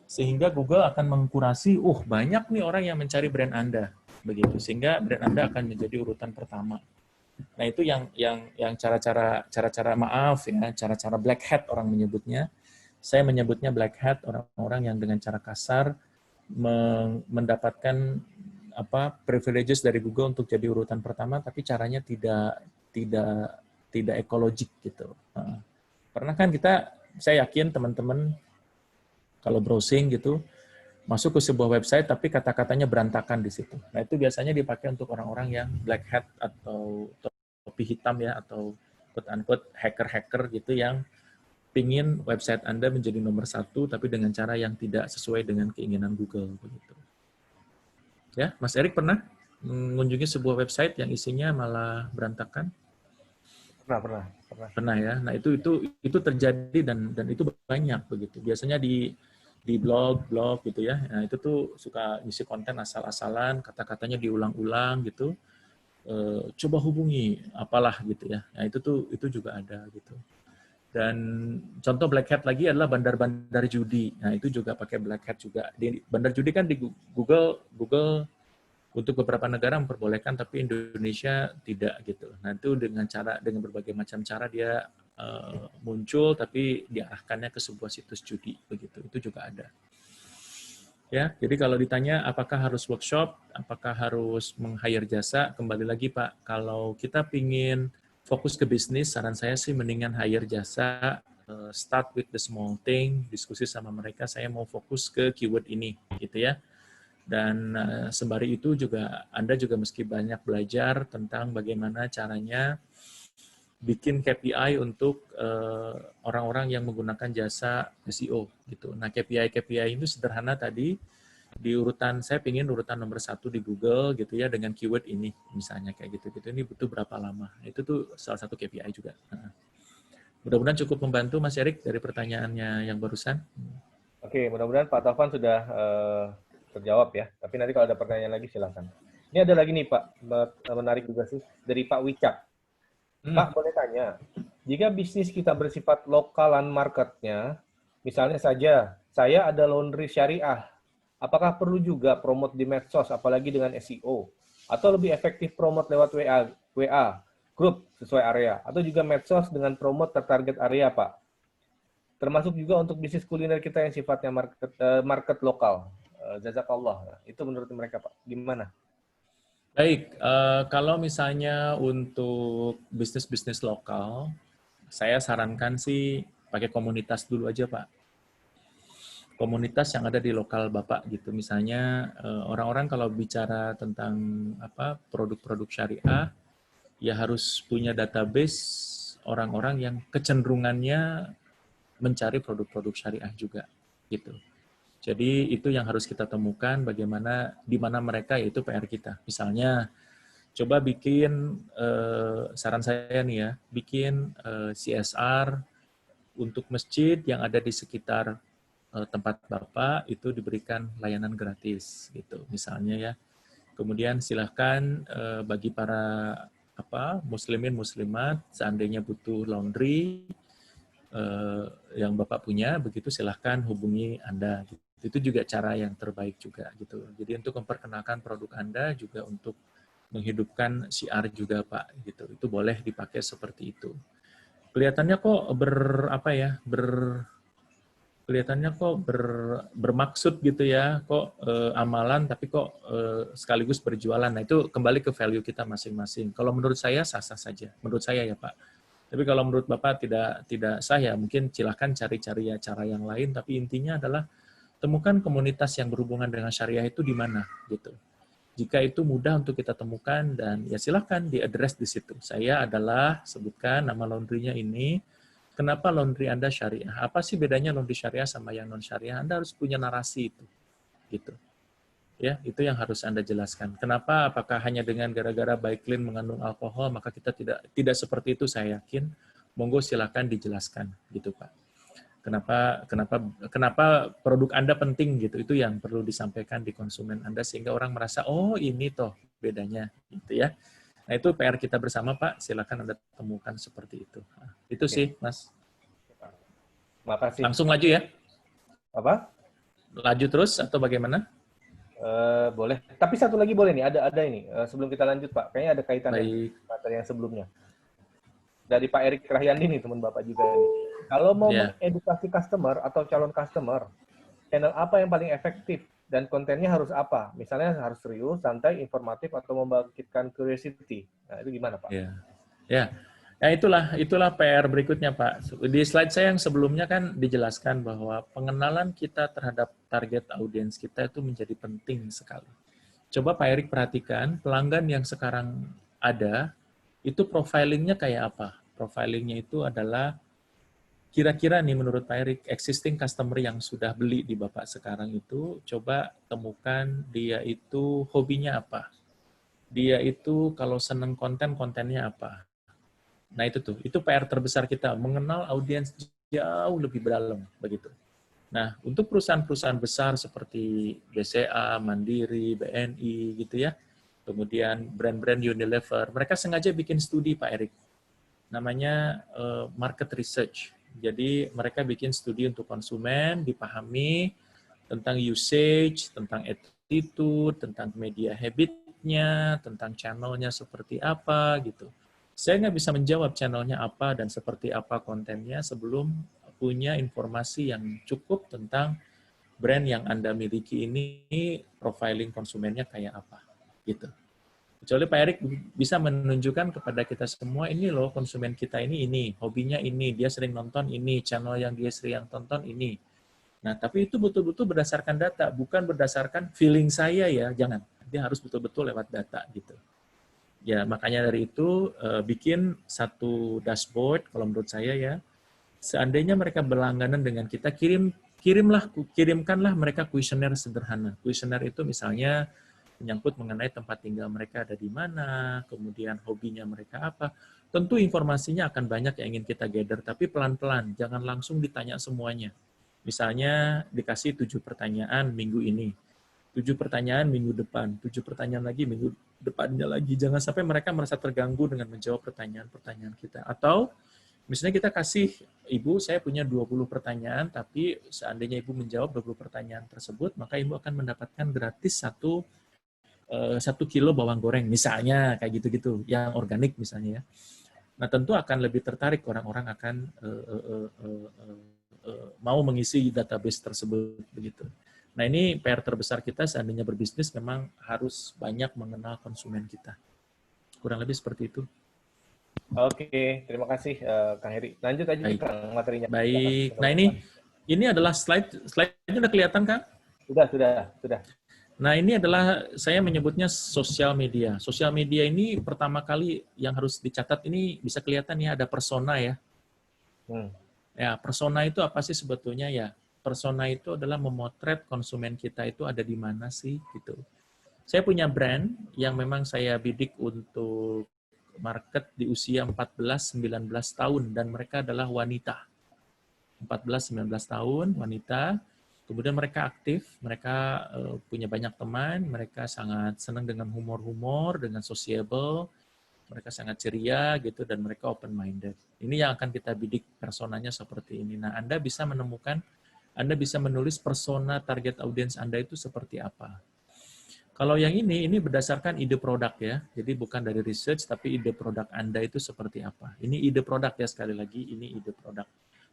Sehingga Google akan mengkurasi, banyak nih orang yang mencari brand Anda, begitu. Sehingga brand Anda akan menjadi urutan pertama. Nah, itu yang cara-cara maaf ya, cara-cara black hat orang menyebutnya. Saya menyebutnya black hat, orang-orang yang dengan cara kasar mendapatkan privileges dari Google untuk jadi urutan pertama, tapi caranya tidak ekologik gitu. Karena kan saya yakin teman-teman kalau browsing gitu masuk ke sebuah website tapi kata-katanya berantakan di situ. Nah, itu biasanya dipakai untuk orang-orang yang black hat atau topi hitam ya, atau quote-unquote hacker-hacker gitu yang pingin website Anda menjadi nomor 1 tapi dengan cara yang tidak sesuai dengan keinginan Google begitu. Ya, Mas Erik pernah mengunjungi sebuah website yang isinya malah berantakan? Pernah ya. Nah, itu terjadi dan itu banyak begitu. Biasanya di blog gitu ya. Nah, itu tuh suka isi konten asal-asalan, kata-katanya diulang-ulang gitu. Coba hubungi apalah gitu ya. Nah, itu juga ada gitu. Dan contoh black hat lagi adalah bandar-bandar judi. Nah, itu juga pakai black hat juga. Bandar judi kan di Google untuk beberapa negara memperbolehkan, tapi Indonesia tidak gitu. Nah, itu dengan berbagai macam cara dia muncul, tapi diarahkannya ke sebuah situs judi begitu. Itu juga ada. Ya, jadi kalau ditanya apakah harus workshop, apakah harus meng-hire jasa, kembali lagi Pak, kalau kita pingin fokus ke bisnis, saran saya sih mendingan hire jasa, start with the small thing, diskusi sama mereka, saya mau fokus ke keyword ini, gitu ya. Dan sembari itu juga Anda juga mesti banyak belajar tentang bagaimana caranya bikin KPI untuk orang-orang yang menggunakan jasa SEO, gitu. Nah, KPI itu sederhana tadi, di urutan saya pingin urutan nomor 1 di Google gitu ya dengan keyword ini misalnya kayak gitu ini butuh berapa lama, itu tuh salah satu KPI juga. Mudah-mudahan cukup membantu Mas Erik dari pertanyaannya yang barusan. Oke, mudah-mudahan Pak Taufan sudah terjawab ya, tapi nanti kalau ada pertanyaan lagi silakan. Ini ada lagi nih Pak, menarik juga sih dari Pak Wicak. Pak, boleh tanya, jika bisnis kita bersifat lokalan marketnya, misalnya saja saya ada laundry syariah, apakah perlu juga promote di medsos, apalagi dengan SEO? Atau lebih efektif promote lewat WA, grup sesuai area? Atau juga medsos dengan promote tertarget area, Pak? Termasuk juga untuk bisnis kuliner kita yang sifatnya market lokal. Jazakallah. Itu menurut mereka, Pak. Gimana? Baik, kalau misalnya untuk bisnis-bisnis lokal, saya sarankan sih pakai komunitas dulu aja, Pak. Komunitas yang ada di lokal Bapak gitu. Misalnya orang-orang kalau bicara tentang produk-produk syariah, ya harus punya database orang-orang yang kecenderungannya mencari produk-produk syariah juga gitu. Jadi itu yang harus kita temukan bagaimana di mana mereka, yaitu PR kita. Misalnya coba bikin, saran saya nih ya, bikin CSR untuk masjid yang ada di sekitar tempat Bapak itu diberikan layanan gratis gitu misalnya ya. Kemudian silahkan bagi para muslimin muslimat seandainya butuh laundry yang Bapak punya begitu silahkan hubungi Anda gitu. Itu juga cara yang terbaik juga gitu. Jadi untuk memperkenalkan produk Anda juga untuk menghidupkan syiar juga Pak gitu. Itu boleh dipakai seperti itu. Kelihatannya kok kelihatannya kok bermaksud gitu ya, kok amalan tapi kok sekaligus berjualan. Nah itu kembali ke value kita masing-masing. Kalau menurut saya sah-sah saja, menurut saya ya Pak. Tapi kalau menurut Bapak tidak sah ya mungkin silahkan cari-cari ya cara yang lain. Tapi intinya adalah temukan komunitas yang berhubungan dengan syariah itu di mana gitu. Jika itu mudah untuk kita temukan dan ya silahkan di-address di situ. Saya adalah sebutkan nama laundry-nya ini. Kenapa laundry Anda syariah? Apa sih bedanya laundry syariah sama yang non syariah? Anda harus punya narasi itu, gitu. Ya, itu yang harus Anda jelaskan. Kenapa? Apakah hanya dengan gara-gara Baiklin mengandung alkohol maka kita tidak seperti itu? Saya yakin. Monggo silakan dijelaskan, gitu Pak. Kenapa produk Anda penting gitu? Itu yang perlu disampaikan di konsumen Anda sehingga orang merasa oh ini toh bedanya, gitu ya. Nah, itu PR kita bersama, Pak. Silakan Anda temukan seperti itu. Nah, itu sih, Mas. Makasih. Langsung laju ya? Apa? Laju terus atau bagaimana? Boleh. Tapi satu lagi boleh nih. Ada ini. Sebelum kita lanjut, Pak. Kayaknya ada kaitannya Baik. materi yang sebelumnya. Dari Pak Erik Rahyandi nih, teman Bapak juga ini. Kalau mau mengedukasi customer atau calon customer, channel apa yang paling efektif? Dan kontennya harus apa? Misalnya harus serius, santai, informatif, atau membangkitkan curiosity. Nah, itu gimana, Pak? Ya. Nah, itulah PR berikutnya, Pak. Di slide saya yang sebelumnya kan dijelaskan bahwa pengenalan kita terhadap target audiens kita itu menjadi penting sekali. Coba Pak Erik perhatikan, pelanggan yang sekarang ada, itu profilingnya kayak apa? Profilingnya itu adalah kira-kira nih menurut Pak Erik, existing customer yang sudah beli di Bapak sekarang itu, coba temukan dia itu hobinya apa. Dia itu kalau seneng kontennya apa. Nah itu PR terbesar kita, mengenal audiens jauh lebih dalam, begitu. Nah, untuk perusahaan-perusahaan besar seperti BCA, Mandiri, BNI, gitu ya, kemudian brand-brand Unilever, mereka sengaja bikin studi, Pak Erik. Namanya market research. Jadi mereka bikin studi untuk konsumen, dipahami tentang usage, tentang attitude, tentang media habit-nya, tentang channel-nya seperti apa, gitu. Saya nggak bisa menjawab channel-nya apa dan seperti apa kontennya sebelum punya informasi yang cukup tentang brand yang Anda miliki ini, profiling konsumennya kayak apa, gitu. Kecuali Pak Erik bisa menunjukkan kepada kita semua, ini loh konsumen kita ini, hobinya ini, dia sering nonton ini, channel yang dia sering tonton ini. Nah, tapi itu betul-betul berdasarkan data, bukan berdasarkan feeling saya ya, jangan. Dia harus betul-betul lewat data gitu. Ya, makanya dari itu bikin satu dashboard kalau menurut saya ya. Seandainya mereka berlangganan dengan kita, kirimkanlah mereka kuesioner sederhana. Kuesioner itu misalnya menyangkut mengenai tempat tinggal mereka ada di mana, kemudian hobinya mereka apa. Tentu informasinya akan banyak yang ingin kita gather, tapi pelan-pelan, jangan langsung ditanya semuanya. Misalnya dikasih 7 pertanyaan minggu ini, 7 pertanyaan minggu depan, 7 pertanyaan lagi minggu depannya lagi. Jangan sampai mereka merasa terganggu dengan menjawab pertanyaan-pertanyaan kita. Atau misalnya kita kasih, Ibu, saya punya 20 pertanyaan, tapi seandainya Ibu menjawab 20 pertanyaan tersebut, maka Ibu akan mendapatkan gratis 1 kilo bawang goreng, misalnya, kayak gitu-gitu, yang organik misalnya ya. Nah, tentu akan lebih tertarik, orang-orang akan mau mengisi database tersebut, begitu. Nah, ini PR terbesar kita seandainya berbisnis memang harus banyak mengenal konsumen kita. Kurang lebih seperti itu. Oke, terima kasih Kang Heri. Lanjut aja Kang materinya. Baik. Nah, ini adalah slide-nya udah kelihatan, Kang? Sudah. Nah, ini adalah saya menyebutnya sosial media. Sosial media ini pertama kali yang harus dicatat ini bisa kelihatan ya, ada persona ya. Ya, persona itu apa sih sebetulnya ya? Persona itu adalah memotret konsumen kita itu ada di mana sih gitu. Saya punya brand yang memang saya bidik untuk market di usia 14-19 tahun dan mereka adalah wanita. 14-19 tahun, wanita. Kemudian mereka aktif, mereka punya banyak teman, mereka sangat senang dengan humor-humor, dengan sociable, mereka sangat ceria gitu dan mereka open-minded. Ini yang akan kita bidik personanya seperti ini. Nah, Anda bisa menemukan, Anda bisa menulis persona target audience Anda itu seperti apa. Kalau yang ini berdasarkan ide produk ya. Jadi bukan dari research, tapi ide produk Anda itu seperti apa. Ini ide produk ya, sekali lagi, ini ide produk.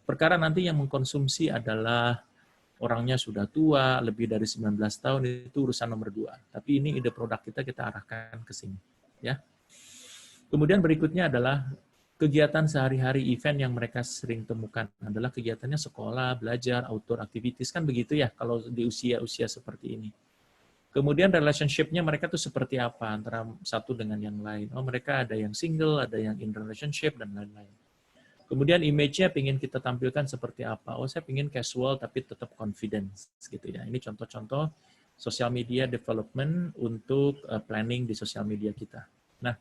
Perkara nanti yang mengkonsumsi adalah orangnya sudah tua, lebih dari 19 tahun, itu urusan nomor 2. Tapi ini ide produk kita arahkan ke sini. Ya. Kemudian berikutnya adalah kegiatan sehari-hari, event yang mereka sering temukan adalah kegiatannya sekolah, belajar, outdoor activities, kan begitu ya kalau di usia-usia seperti ini. Kemudian relationship-nya mereka tuh seperti apa antara satu dengan yang lain. Oh, mereka ada yang single, ada yang in relationship, dan lain-lain. Kemudian image-nya ingin kita tampilkan seperti apa. Oh, saya ingin casual tapi tetap confidence gitu ya. Ini contoh-contoh social media development untuk planning di sosial media kita. Nah,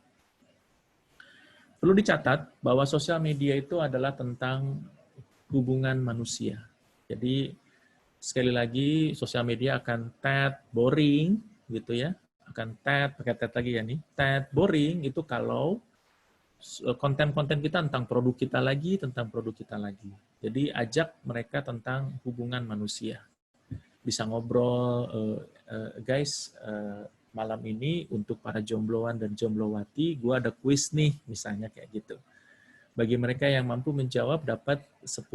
perlu dicatat bahwa sosial media itu adalah tentang hubungan manusia. Jadi sekali lagi, sosial media akan boring, gitu ya. Akan pakai lagi ya nih. Boring itu kalau konten-konten kita tentang produk kita lagi. Jadi ajak mereka tentang hubungan manusia. Bisa ngobrol, guys, malam ini untuk para jombloan dan jomblowati, gue ada kuis nih, misalnya kayak gitu. Bagi mereka yang mampu menjawab dapat 10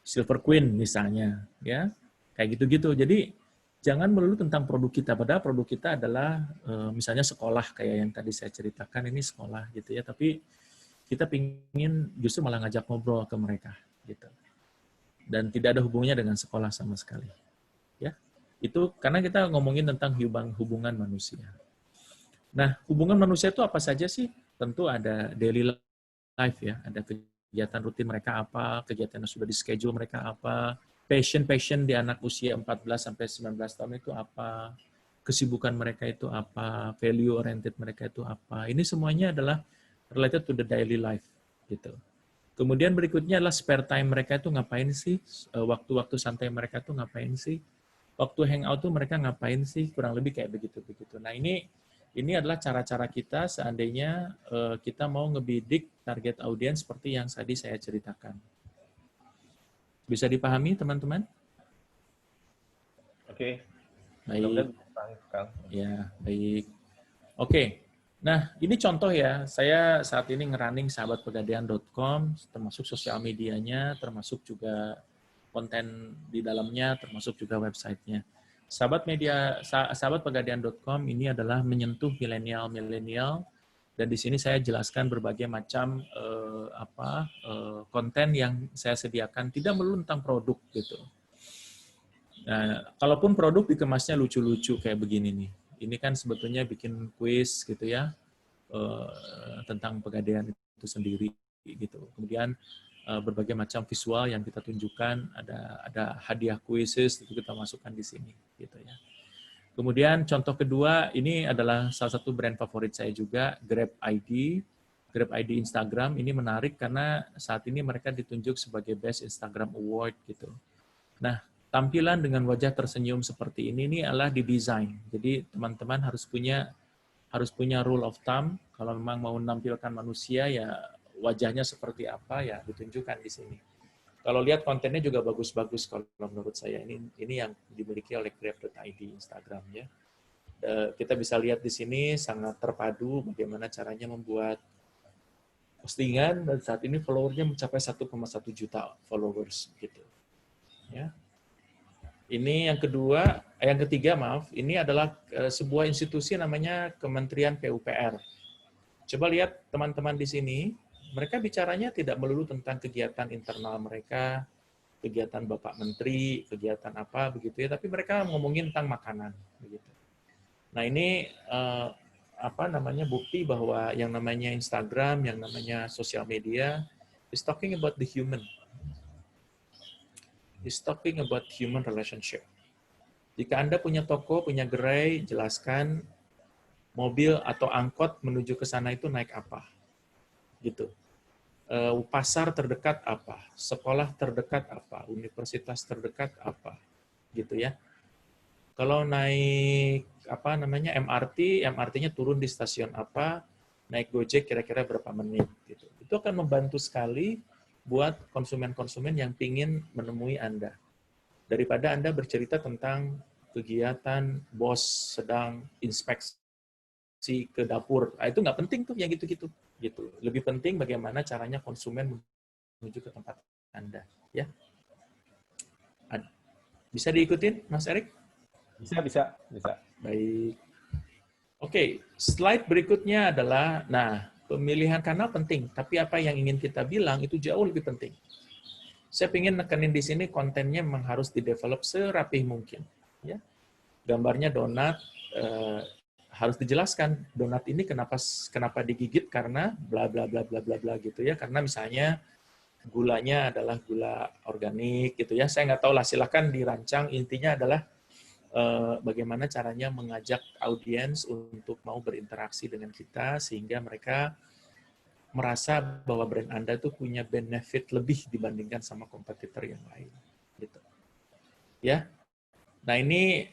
Silver Queen misalnya, ya. Kayak gitu-gitu. Jadi jangan melulu tentang produk kita, padahal produk kita adalah misalnya sekolah kayak yang tadi saya ceritakan, ini sekolah gitu ya, tapi kita pingin justru malah ngajak ngobrol ke mereka gitu. Dan tidak ada hubungannya dengan sekolah sama sekali. Ya. Itu karena kita ngomongin tentang hubungan manusia. Nah, hubungan manusia itu apa saja sih? Tentu ada daily life ya, ada kegiatan rutin mereka apa, kegiatan yang sudah di-schedule mereka apa, passion di anak usia 14-19 tahun itu apa, kesibukan mereka itu apa, value oriented mereka itu apa. Ini semuanya adalah related to the daily life gitu. Kemudian berikutnya adalah spare time mereka itu ngapain sih? Waktu-waktu santai mereka itu ngapain sih? Waktu hangout tuh mereka ngapain sih? Kurang lebih kayak begitu-begitu. Nah, ini adalah cara-cara kita seandainya kita mau ngebidik target audiens seperti yang tadi saya ceritakan. Bisa dipahami, teman-teman? Oke. Baik. Ya, baik. Oke. Nah, ini contoh ya. Saya saat ini ngerunning sahabatpegadaian.com, termasuk sosial medianya, termasuk juga konten di dalamnya, termasuk juga websitenya. Sahabatpegadaian.com ini adalah menyentuh milenial, dan di sini saya jelaskan berbagai macam konten yang saya sediakan, tidak melulu tentang produk gitu. Nah, kalaupun produk dikemasnya lucu-lucu kayak begini nih. Ini kan sebetulnya bikin kuis gitu ya tentang pegadaian itu sendiri gitu. Kemudian berbagai macam visual yang kita tunjukkan, ada hadiah quizzes itu kita masukkan di sini gitu ya. Kemudian contoh kedua, ini adalah salah satu brand favorit saya juga, Grab ID Instagram. Ini menarik karena saat ini mereka ditunjuk sebagai Best Instagram Award gitu. Nah, tampilan dengan wajah tersenyum seperti ini adalah didesain. Jadi teman-teman harus punya rule of thumb. Kalau memang mau menampilkan manusia ya wajahnya seperti apa ya ditunjukkan di sini. Kalau lihat kontennya juga bagus-bagus kalau menurut saya. Ini yang dimiliki oleh grab.id Instagram ya. Kita bisa lihat di sini sangat terpadu bagaimana caranya membuat postingan, dan saat ini followernya mencapai 1,1 juta followers gitu. Ya. Ini yang ketiga, ini adalah sebuah institusi namanya Kementerian PUPR. Coba lihat teman-teman di sini, mereka bicaranya tidak melulu tentang kegiatan internal mereka, kegiatan Bapak Menteri, kegiatan apa begitu ya, tapi mereka ngomongin tentang makanan begitu. Nah, ini bukti bahwa yang namanya Instagram, yang namanya sosial media is talking about the human. Is talking about human relationship Jika Anda punya toko, punya gerai, jelaskan mobil atau angkot menuju ke sana itu naik apa. Gitu. Pasar terdekat apa, sekolah terdekat apa, universitas terdekat apa. Gitu ya. Kalau naik MRT, MRT-nya turun di stasiun apa, naik Gojek kira-kira berapa menit gitu. Itu akan membantu sekali buat konsumen-konsumen yang ingin menemui Anda. Daripada Anda bercerita tentang kegiatan bos sedang inspeksi ke dapur. Nah, itu nggak penting tuh yang gitu-gitu. Gitu. Lebih penting bagaimana caranya konsumen menuju ke tempat Anda. Ya. Bisa diikutin, Mas Erik? Bisa. Baik. Oke, slide berikutnya adalah, nah, pemilihan kanal penting, tapi apa yang ingin kita bilang itu jauh lebih penting. Saya ingin nekenin di sini kontennya memang harus didevelop serapih mungkin. Ya. Gambarnya donat, harus dijelaskan donat ini kenapa digigit karena bla bla bla bla bla bla gitu ya, karena misalnya gulanya adalah gula organik gitu ya. Saya nggak tahu lah, silakan dirancang. Intinya adalah bagaimana caranya mengajak audiens untuk mau berinteraksi dengan kita sehingga mereka merasa bahwa brand Anda itu punya benefit lebih dibandingkan sama kompetitor yang lain. Gitu. Ya. Nah, ini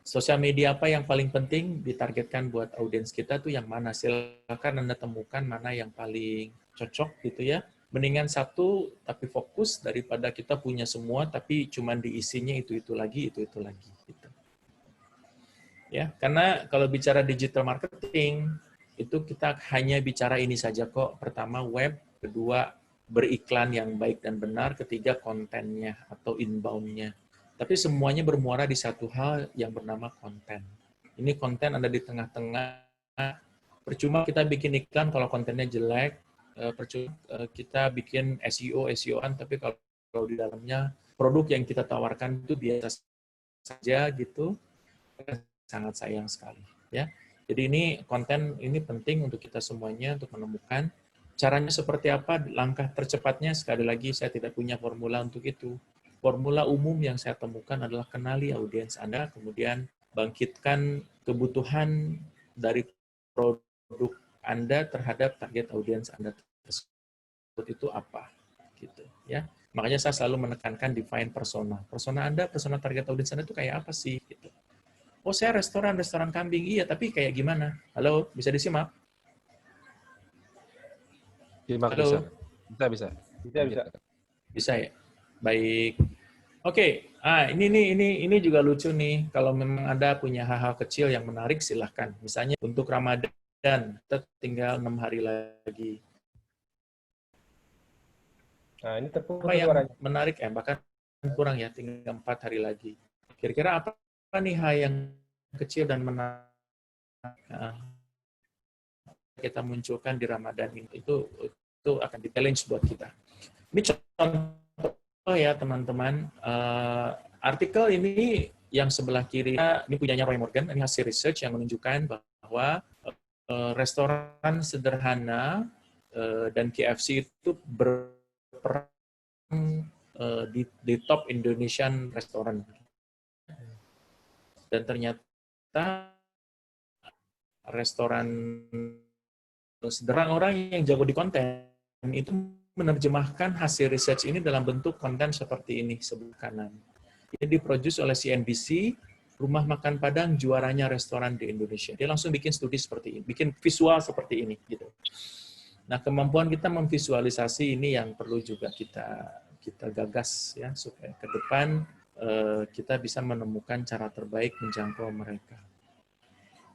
sosial media apa yang paling penting ditargetkan buat audiens kita tuh yang mana? Silakan Anda temukan mana yang paling cocok gitu ya. Mendingan satu tapi fokus daripada kita punya semua tapi cuman diisinya itu lagi gitu. Ya, karena kalau bicara digital marketing itu kita hanya bicara ini saja kok. Pertama web, kedua beriklan yang baik dan benar, ketiga kontennya atau inbound-nya. Tapi semuanya bermuara di satu hal yang bernama konten. Ini konten ada di tengah-tengah. Percuma kita bikin iklan kalau kontennya jelek, percuma kita bikin SEO-an, tapi kalau di dalamnya produk yang kita tawarkan itu biasa saja gitu, sangat sayang sekali. Ya, jadi ini konten ini penting untuk kita semuanya untuk menemukan caranya seperti apa, langkah tercepatnya. Sekali lagi saya tidak punya formula untuk itu. Formula umum yang saya temukan adalah kenali audiens Anda, kemudian bangkitkan kebutuhan dari produk Anda terhadap target audiens Anda tersebut itu apa, gitu ya. Makanya saya selalu menekankan define persona. Persona Anda, persona target audiens Anda itu kayak apa sih, gitu. Oh, saya restoran kambing. Iya, tapi kayak gimana? Halo, bisa disimak? Halo. Bisa. Bisa ya? Baik. Oke, ini juga lucu nih. Kalau memang Anda punya hal-hal kecil yang menarik, silahkan. Misalnya untuk Ramadan, kita tinggal 6 hari lagi. Nah, ini terputus Apa yang suaranya. menarik bahkan kurang ya, tinggal 4 hari lagi. Kira-kira apa nih hal yang kecil dan menarik kita munculkan di Ramadan ini? Itu akan di-challenge buat kita. Ini contoh ya teman-teman. Artikel ini yang sebelah kiri, ini punyanya Roy Morgan, ini hasil research yang menunjukkan bahwa restoran sederhana dan KFC itu berperan di top Indonesian restoran. Dan ternyata restoran sederhana, orang yang jago di konten itu menerjemahkan hasil research ini dalam bentuk konten seperti ini sebelah kanan. Ini diproduce oleh CNBC, rumah makan Padang juaranya restoran di Indonesia. Dia langsung bikin studi seperti ini, bikin visual seperti ini gitu. Nah, kemampuan kita memvisualisasi ini yang perlu juga kita gagas ya, supaya ke depan kita bisa menemukan cara terbaik menjangkau mereka.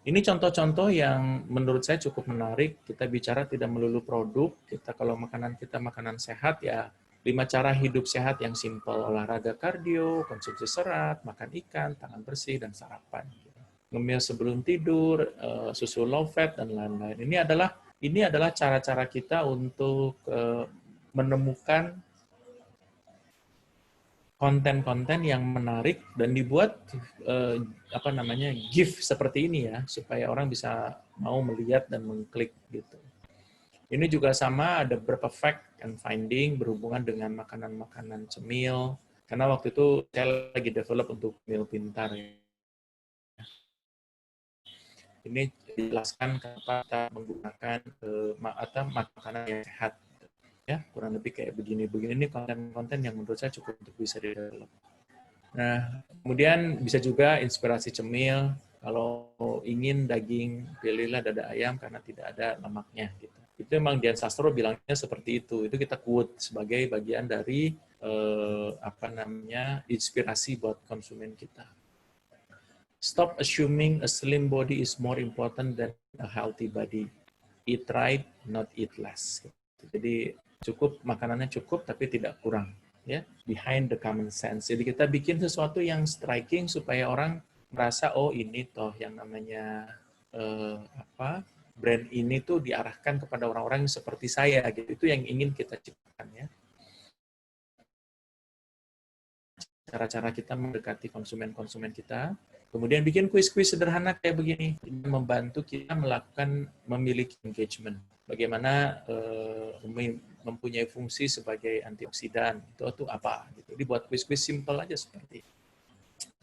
Ini contoh-contoh yang menurut saya cukup menarik. Kita bicara tidak melulu produk. Kalau makanan kita makanan sehat ya 5 cara hidup sehat yang simpel: olahraga kardio, konsumsi serat, makan ikan, tangan bersih dan sarapan. Ngemil sebelum tidur, susu low fat dan lain-lain. Ini adalah cara-cara kita untuk menemukan konten-konten yang menarik dan dibuat GIF seperti ini ya, supaya orang bisa mau melihat dan mengklik gitu. Ini juga sama, ada beberapa fact and finding berhubungan dengan makanan-makanan cemil, karena waktu itu saya lagi develop untuk meal pintar Ini dijelaskan kenapa kita menggunakan atau makanan yang sehat. Ya, kurang lebih kayak begini-begini. Ini konten-konten yang menurut saya cukup untuk bisa di-develop. Nah, kemudian bisa juga inspirasi cemil. Kalau ingin daging, pilihlah dada ayam karena tidak ada lemaknya. Gitu. Itu memang Dian Sastro bilangnya seperti itu. Itu kita quote sebagai bagian dari inspirasi buat konsumen kita. Stop assuming a slim body is more important than a healthy body. Eat right, not eat less. Jadi cukup makanannya cukup tapi tidak kurang. Ya, behind the common sense. Jadi kita bikin sesuatu yang striking supaya orang merasa oh ini toh yang namanya brand ini tuh diarahkan kepada orang-orang seperti saya gitu. Itu yang ingin kita ciptakan ya. Cara-cara kita mendekati konsumen-konsumen kita. Kemudian bikin kuis-kuis sederhana kayak begini, membantu kita memiliki engagement. Bagaimana mempunyai fungsi sebagai antioksidan, itu apa? Gitu. Dibuat kuis-kuis simple aja seperti ini.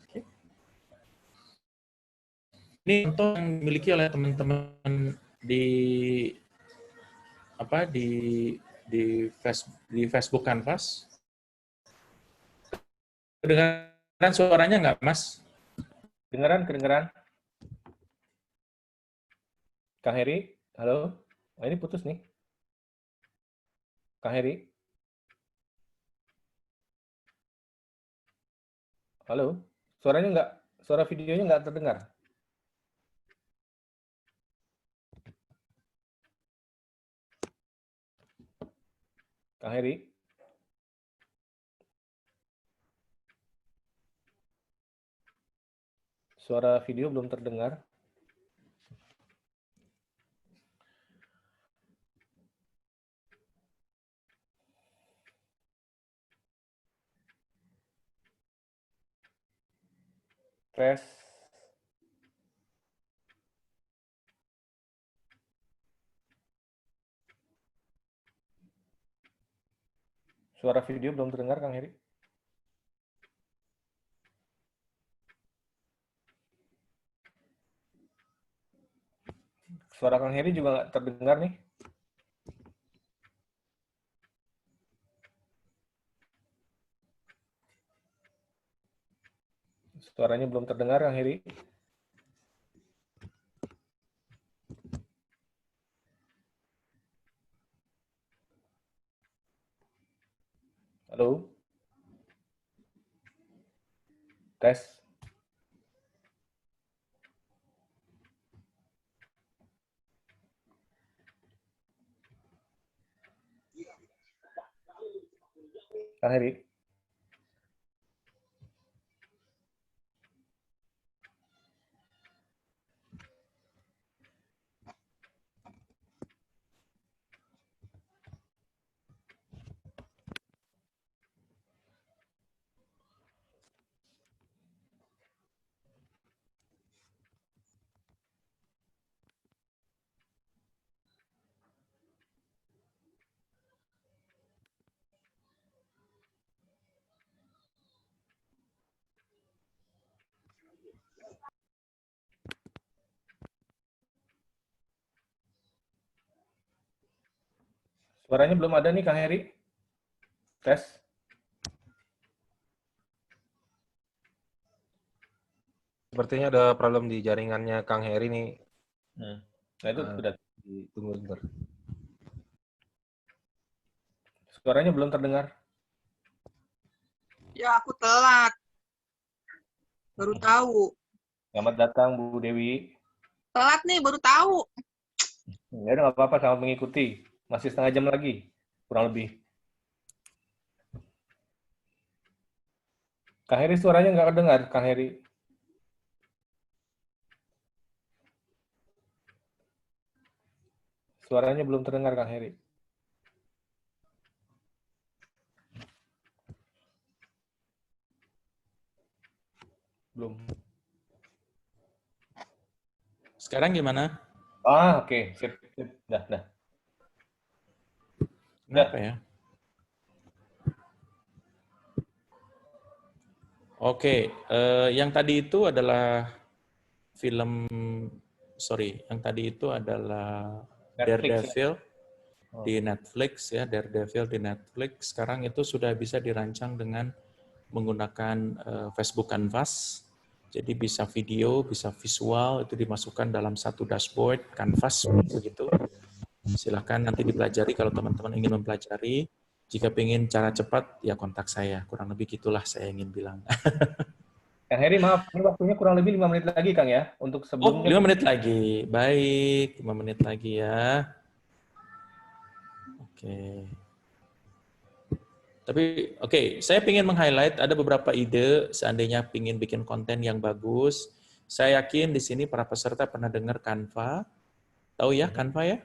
Okay. Ini contoh yang dimiliki oleh teman-teman di Facebook Canvas. Kedengaran suaranya nggak, Mas? Kedengeran. Kang Heri, halo? Oh, ini putus nih. Kang Heri? Halo? Suara videonya nggak terdengar. Kang Heri? Suara video belum terdengar. Tes. Suara video belum terdengar, Kang Heri. Suara Kang Heri juga nggak terdengar nih. Suaranya belum terdengar, Kang Heri. Halo? Tes. Kang Heri? Suaranya belum ada nih, Kang Heri. Tes. Sepertinya ada problem di jaringannya Kang Heri nih. Nah itu sudah. Tunggu bentar. Suaranya belum terdengar. Ya, aku telat. Baru tahu. Selamat datang, Bu Dewi. Telat nih, baru tahu. Ya udah nggak apa-apa, selamat mengikuti. Masih setengah jam lagi, kurang lebih. Kang Heri suaranya nggak kedengar, Kang Heri. Suaranya belum terdengar, Kang Heri. Belum. Sekarang gimana? Oke. Sip. Dah. Kenapa ya? Oke, yang tadi itu adalah film yang tadi itu adalah Netflix, Daredevil Oh. di Netflix ya, Daredevil di Netflix. Sekarang itu sudah bisa dirancang dengan menggunakan Facebook Canvas. Jadi bisa video, bisa visual, itu dimasukkan dalam satu dashboard Canvas begitu. Silahkan nanti dipelajari kalau teman-teman ingin mempelajari. Jika ingin cara cepat, ya kontak saya. Kurang lebih gitulah saya ingin bilang. Kang Heri, maaf, ini waktunya kurang lebih 5 menit lagi, Kang ya, untuk Oh, sebelumnya. 5 menit lagi. Baik, 5 menit lagi ya. Oke. Tapi saya ingin meng-highlight ada beberapa ide seandainya ingin bikin konten yang bagus. Saya yakin di sini para peserta pernah dengar Canva. Tahu ya Canva ya?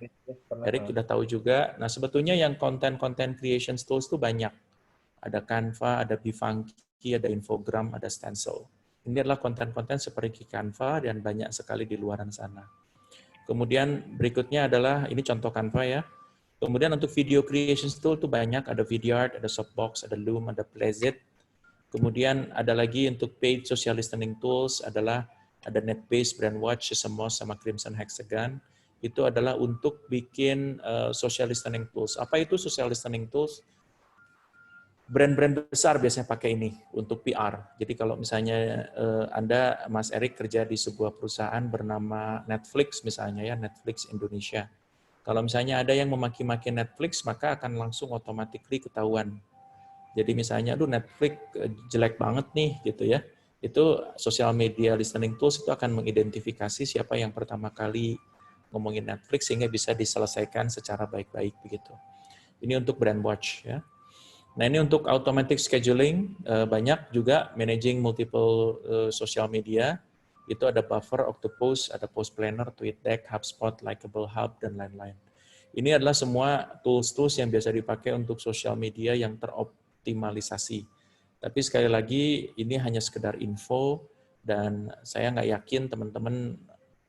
Erik sudah tahu juga. Nah, sebetulnya yang konten creation tools itu banyak. Ada Canva, ada Bifunky, ada Infogram, ada Stencil. Ini adalah konten-konten seperti Canva dan banyak sekali di luaran sana. Kemudian berikutnya adalah, ini contoh Canva ya. Kemudian untuk video creation tool itu banyak, ada Vidyard, ada Softbox, ada Loom, ada Plesit. Kemudian ada lagi untuk paid social listening tools adalah ada NetBase, Brandwatch, Sesamos, sama Crimson Hexagon. Itu adalah untuk bikin social listening tools. Apa itu social listening tools? Brand-brand besar biasanya pakai ini untuk PR. Jadi kalau misalnya Anda, Mas Erik, kerja di sebuah perusahaan bernama Netflix misalnya ya, Netflix Indonesia. Kalau misalnya ada yang memaki-maki Netflix, maka akan langsung automatically ketahuan. Jadi misalnya, aduh Netflix jelek banget nih, gitu ya. Itu social media listening tools itu akan mengidentifikasi siapa yang pertama kali ngomongin Netflix sehingga bisa diselesaikan secara baik-baik begitu. Ini untuk Brandwatch ya. Nah ini untuk automatic scheduling, banyak juga managing multiple social media. Itu ada Buffer, Octopus, ada Post Planner, TweetDeck, HubSpot, Likeable Hub, dan lain-lain. Ini adalah semua tools-tools yang biasa dipakai untuk sosial media yang teroptimalisasi. Tapi sekali lagi, ini hanya sekedar info, dan saya nggak yakin teman-teman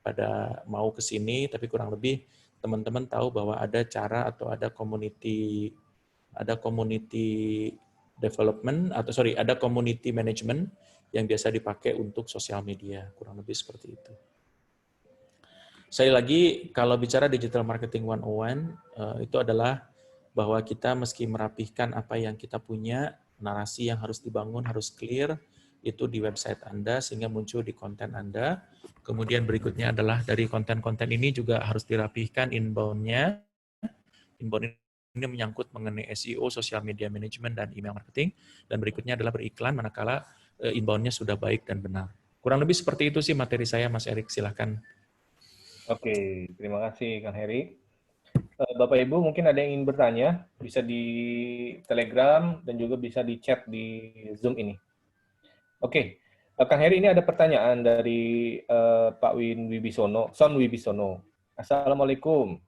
pada mau ke sini, tapi kurang lebih teman-teman tahu bahwa ada cara atau ada community development, ada community management yang biasa dipakai untuk sosial media, kurang lebih seperti itu. Sekali lagi, kalau bicara digital marketing 101, itu adalah bahwa kita meski merapihkan apa yang kita punya, narasi yang harus dibangun harus clear, itu di website Anda sehingga muncul di konten Anda. Kemudian berikutnya adalah dari konten-konten ini juga harus dirapihkan inbound-nya. Inbound ini menyangkut mengenai SEO, social media management, dan email marketing. Dan berikutnya adalah beriklan manakala inbound-nya sudah baik dan benar. Kurang lebih seperti itu sih materi saya, Mas Erik. Silakan. Oke, terima kasih Kang Heri. Bapak Ibu mungkin ada yang ingin bertanya, bisa di Telegram dan juga bisa di chat di Zoom ini. Oke, Kang Heri, ini ada pertanyaan dari Pak Son Wibisono. Assalamualaikum.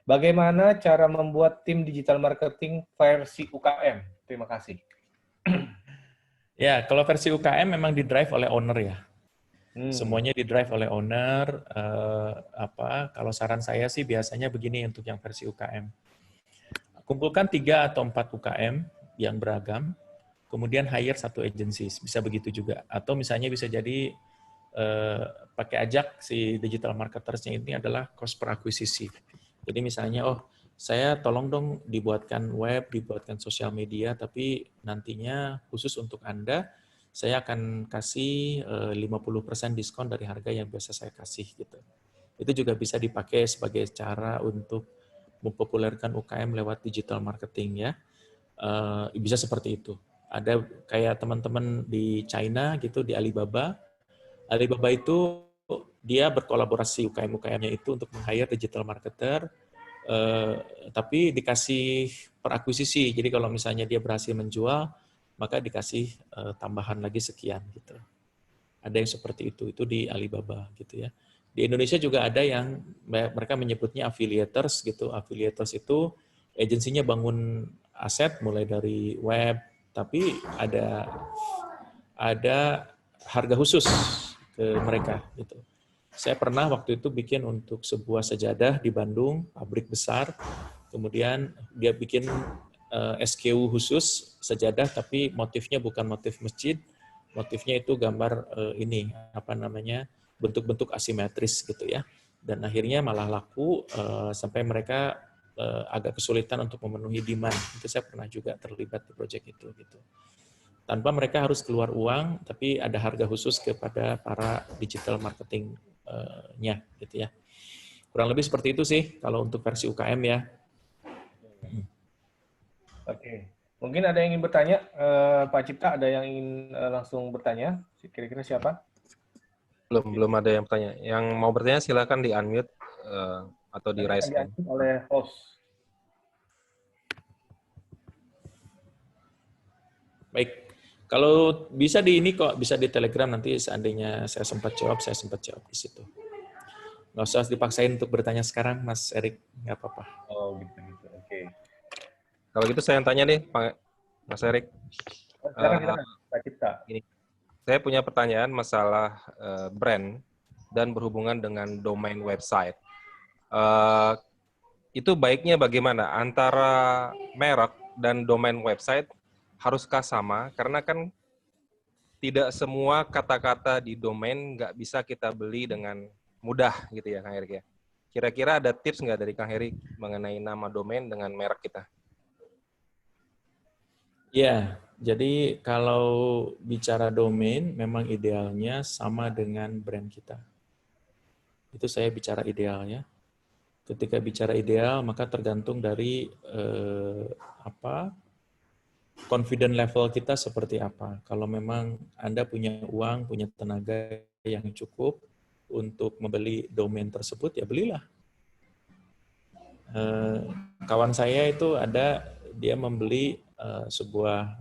Bagaimana cara membuat tim digital marketing versi UKM? Terima kasih. Ya, kalau versi UKM memang di-drive oleh owner ya. Semuanya di-drive oleh owner. Kalau saran saya sih biasanya begini untuk yang versi UKM. Kumpulkan 3 atau 4 UKM yang beragam, kemudian hire 1 agency, bisa begitu juga. Atau misalnya bisa jadi pakai ajak si digital marketers-nya ini adalah cost per akuisisi. Jadi misalnya, saya tolong dong dibuatkan web, dibuatkan sosial media, tapi nantinya khusus untuk Anda, saya akan kasih 50% diskon dari harga yang biasa saya kasih gitu. Itu juga bisa dipakai sebagai cara untuk mempopulerkan UKM lewat digital marketing ya. Bisa seperti itu. Ada kayak teman-teman di China gitu, di Alibaba. Alibaba itu dia berkolaborasi UKM-UKM-nya itu untuk meng-hire digital marketer, tapi dikasih per akuisisi. Jadi kalau misalnya dia berhasil menjual, maka dikasih tambahan lagi sekian gitu. Ada yang seperti itu di Alibaba gitu ya. Di Indonesia juga ada yang mereka menyebutnya affiliators gitu. Affiliators itu agensinya bangun aset mulai dari web, tapi ada harga khusus ke mereka gitu. Saya pernah waktu itu bikin untuk sebuah sejadah di Bandung, pabrik besar. Kemudian dia bikin SKU khusus sejadah, tapi motifnya bukan motif masjid, motifnya itu gambar bentuk-bentuk asimetris gitu ya. dan akhirnya malah laku sampai mereka agak kesulitan untuk memenuhi demand. Itu saya pernah juga terlibat di proyek itu gitu. Tanpa mereka harus keluar uang, tapi ada harga khusus kepada para digital marketing-nya gitu ya. Kurang lebih seperti itu sih kalau untuk versi UKM ya. Oke. Mungkin ada yang ingin bertanya, Pak Cipta, ada yang ingin langsung bertanya? Kira-kira siapa? Belum ada yang bertanya. Yang mau bertanya silakan di unmute atau di raise hand. Oleh host. Baik, kalau bisa di ini kok, bisa di Telegram nanti seandainya saya sempat jawab di situ. Nggak usah dipaksain untuk bertanya sekarang, Mas Erik, nggak apa-apa. Oh, gitu. Oke. Kalau gitu saya tanya deh, Pak Mas Erik. Silakan, Pak Cipta. Ini, saya punya pertanyaan masalah brand dan berhubungan dengan domain website. Itu baiknya bagaimana antara merek dan domain website? Haruskah sama? Karena kan tidak semua kata-kata di domain nggak bisa kita beli dengan mudah gitu ya, Kang Erik ya. Kira-kira ada tips nggak dari Kang Erik mengenai nama domain dengan merek kita? Ya, jadi kalau bicara domain, memang idealnya sama dengan brand kita. Itu saya bicara idealnya. Ketika bicara ideal, maka tergantung dari confident level kita seperti apa. Kalau memang Anda punya uang, punya tenaga yang cukup untuk membeli domain tersebut, ya belilah. Kawan saya itu dia membeli sebuah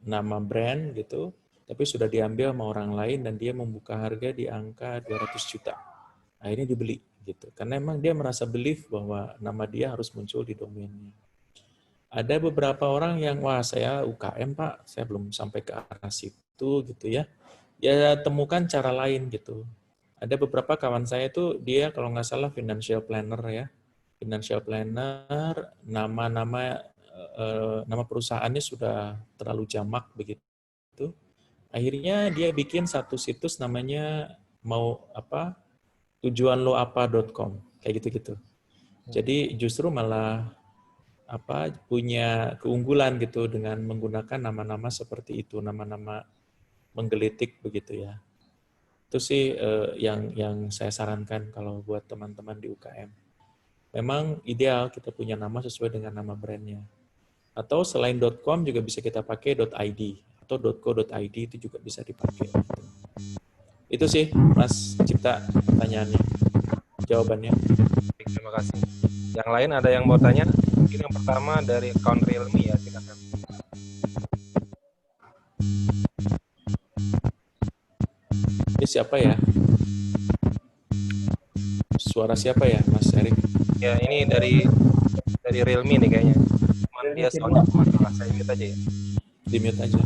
nama brand gitu, tapi sudah diambil sama orang lain dan dia membuka harga di angka 200 juta. Akhirnya dibeli gitu. Karena memang dia merasa belief bahwa nama dia harus muncul di domainnya. Ada beberapa orang yang, wah saya UKM Pak, saya belum sampai ke arah situ gitu ya. Ya temukan cara lain gitu. Ada beberapa kawan saya itu dia kalau nggak salah financial planner ya. Financial planner, nama perusahaannya sudah terlalu jamak begitu. Akhirnya dia bikin satu situs namanya tujuanloapa.com kayak gitu-gitu. Jadi justru malah punya keunggulan gitu dengan menggunakan nama-nama seperti itu, nama-nama menggelitik begitu ya. Itu sih yang saya sarankan kalau buat teman-teman di UKM. Memang ideal kita punya nama sesuai dengan nama brandnya. Atau selain .com juga bisa kita pakai .id atau .co.id itu juga bisa dipakai. Itu sih Mas Cipta pertanyaannya, jawabannya. Terima kasih. Yang lain ada yang mau tanya? Mungkin yang pertama dari account Realme ya, silakan. Ini siapa ya? Suara siapa ya, Mas Erik? Ya, ini dari Realme nih kayaknya. Cuman dia soalnya masalah, saya mute aja ya. Di mute aja.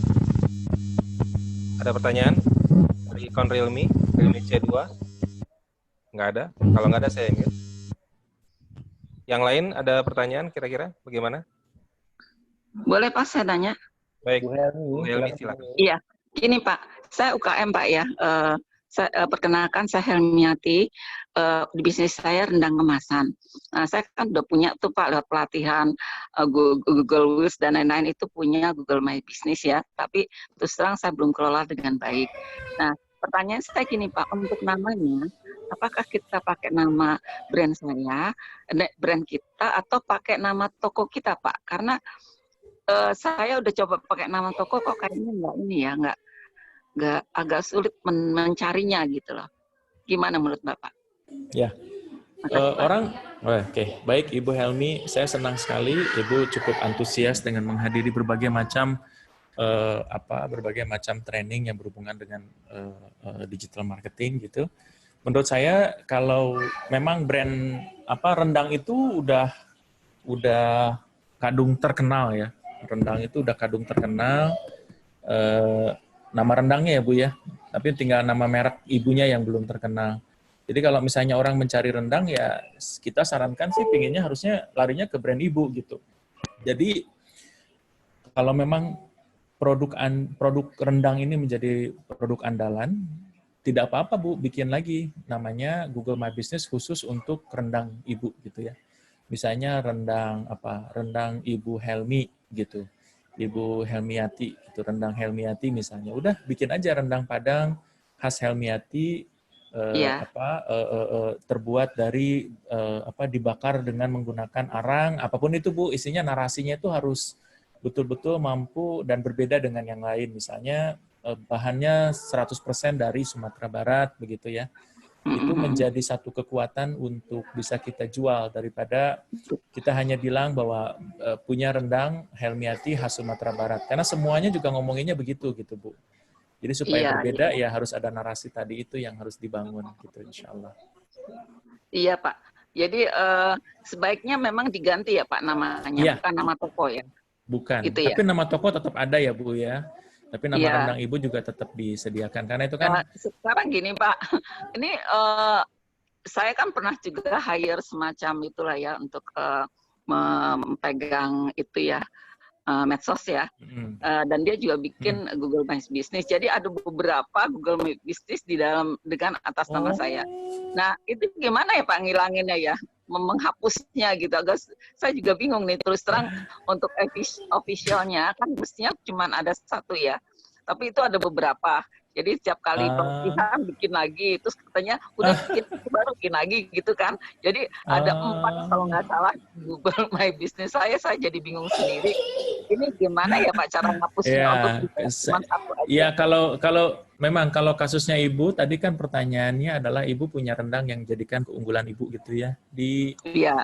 Ada pertanyaan dari account Realme C2? Nggak ada? Kalau nggak ada saya mute. Yang lain ada pertanyaan kira-kira bagaimana? Boleh Pak saya tanya? Baik, Bu Helmi silakan. Iya, gini Pak, saya UKM Pak ya. Perkenalkan saya Helmiati, di bisnis saya rendang kemasan. Nah, saya kan udah punya tuh Pak lewat pelatihan Google Wheels dan lain-lain itu punya Google My Business ya, tapi terus terang saya belum kelola dengan baik. Nah, pertanyaan saya gini Pak, untuk namanya, apakah kita pakai nama brand saya, brand kita, atau pakai nama toko kita Pak? Karena saya udah coba pakai nama toko kok kayaknya nggak agak sulit mencarinya gitu loh. Gimana menurut Bapak? Ya, Oke, baik Ibu Helmi, saya senang sekali Ibu cukup antusias dengan menghadiri berbagai macam training yang berhubungan dengan digital marketing gitu. Menurut saya kalau memang brand rendang itu udah kadung terkenal ya. Rendang itu udah kadung terkenal. Nama rendangnya ya Bu ya, tapi tinggal nama merek ibunya yang belum terkenal. Jadi kalau misalnya orang mencari rendang ya kita sarankan sih pinginnya harusnya larinya ke brand ibu gitu. Jadi kalau memang produk rendang ini menjadi produk andalan, tidak apa-apa Bu, bikin lagi namanya Google My Business khusus untuk rendang Ibu gitu ya. Misalnya rendang apa? Rendang Ibu Helmi gitu. Ibu Helmiati gitu, rendang Helmiati misalnya. Udah bikin aja rendang Padang khas Helmiati Iya. terbuat dari dibakar dengan menggunakan arang, apapun itu Bu, isinya narasinya itu harus betul-betul mampu dan berbeda dengan yang lain. Misalnya bahannya 100% dari Sumatera Barat begitu ya. Itu menjadi satu kekuatan untuk bisa kita jual daripada kita hanya bilang bahwa punya rendang Helmiati khas Sumatera Barat. Karena semuanya juga ngomonginnya begitu gitu Bu. Jadi supaya Iya, berbeda iya. ya harus ada narasi tadi itu yang harus dibangun gitu insya Allah. Iya, Pak. Jadi sebaiknya memang diganti ya Pak namanya, Iya, bukan nama toko ya. bukan. Gitu ya. Tapi nama toko tetap ada ya Bu ya. Tapi nama Iya. rendang Ibu juga tetap disediakan. Karena itu kan Sekarang gini Pak, ini saya kan pernah juga hire semacam itulah ya untuk memegang itu ya, medsos ya. Dan dia juga bikin Google My Business. Jadi ada beberapa Google My Business di dalam dengan atas nama saya. Nah, itu gimana ya Pak ngilanginnya ya? Menghapusnya gitu. Agak saya juga bingung nih terus terang untuk officialnya kan mestinya cuma ada satu ya. Tapi itu ada beberapa. Jadi setiap kali pelatihan bikin lagi, terus katanya udah bikin baru bikin lagi gitu kan. Jadi ada 4 kalau nggak salah Google My Business saya jadi bingung sendiri. Ini gimana ya Pak cara ngapusnya untuk cuma satu aja? Ya kalau kasusnya Ibu tadi kan pertanyaannya adalah Ibu punya rendang yang jadikan keunggulan Ibu gitu ya di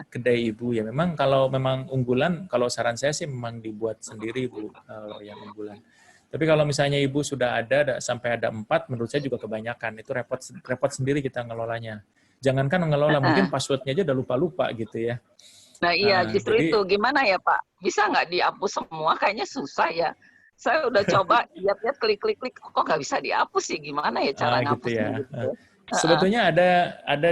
kedai Ibu ya. Memang kalau memang unggulan, kalau saran saya sih memang dibuat sendiri Bu yang unggulan. Tapi kalau misalnya Ibu sudah ada sampai ada 4, menurut saya juga kebanyakan. Itu repot sendiri kita ngelolanya. Jangankan mengelola, mungkin passwordnya aja udah lupa-lupa gitu ya. Nah iya justru itu gimana ya Pak? Bisa nggak dihapus semua? Kayaknya susah ya. Saya udah coba lihat-lihat klik kok nggak bisa dihapus sih. Gimana ya cara ngapusnya gitu? Sebetulnya ada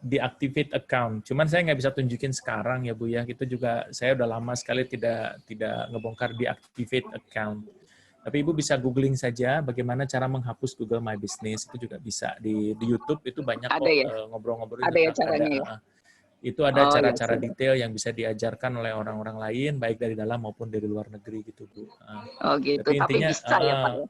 deactivate account. Cuman saya nggak bisa tunjukin sekarang ya Bu ya. Itu juga saya udah lama sekali tidak ngebongkar deactivate account. Tapi Ibu bisa googling saja bagaimana cara menghapus Google My Business, itu juga bisa di YouTube itu banyak kok ngobrol-ngobrol. Ada ya caranya ya? Itu ada cara-cara detail yang bisa diajarkan oleh orang-orang lain baik dari dalam maupun dari luar negeri gitu Bu. Oh gitu. Tapi intinya bisa ya Pak ya?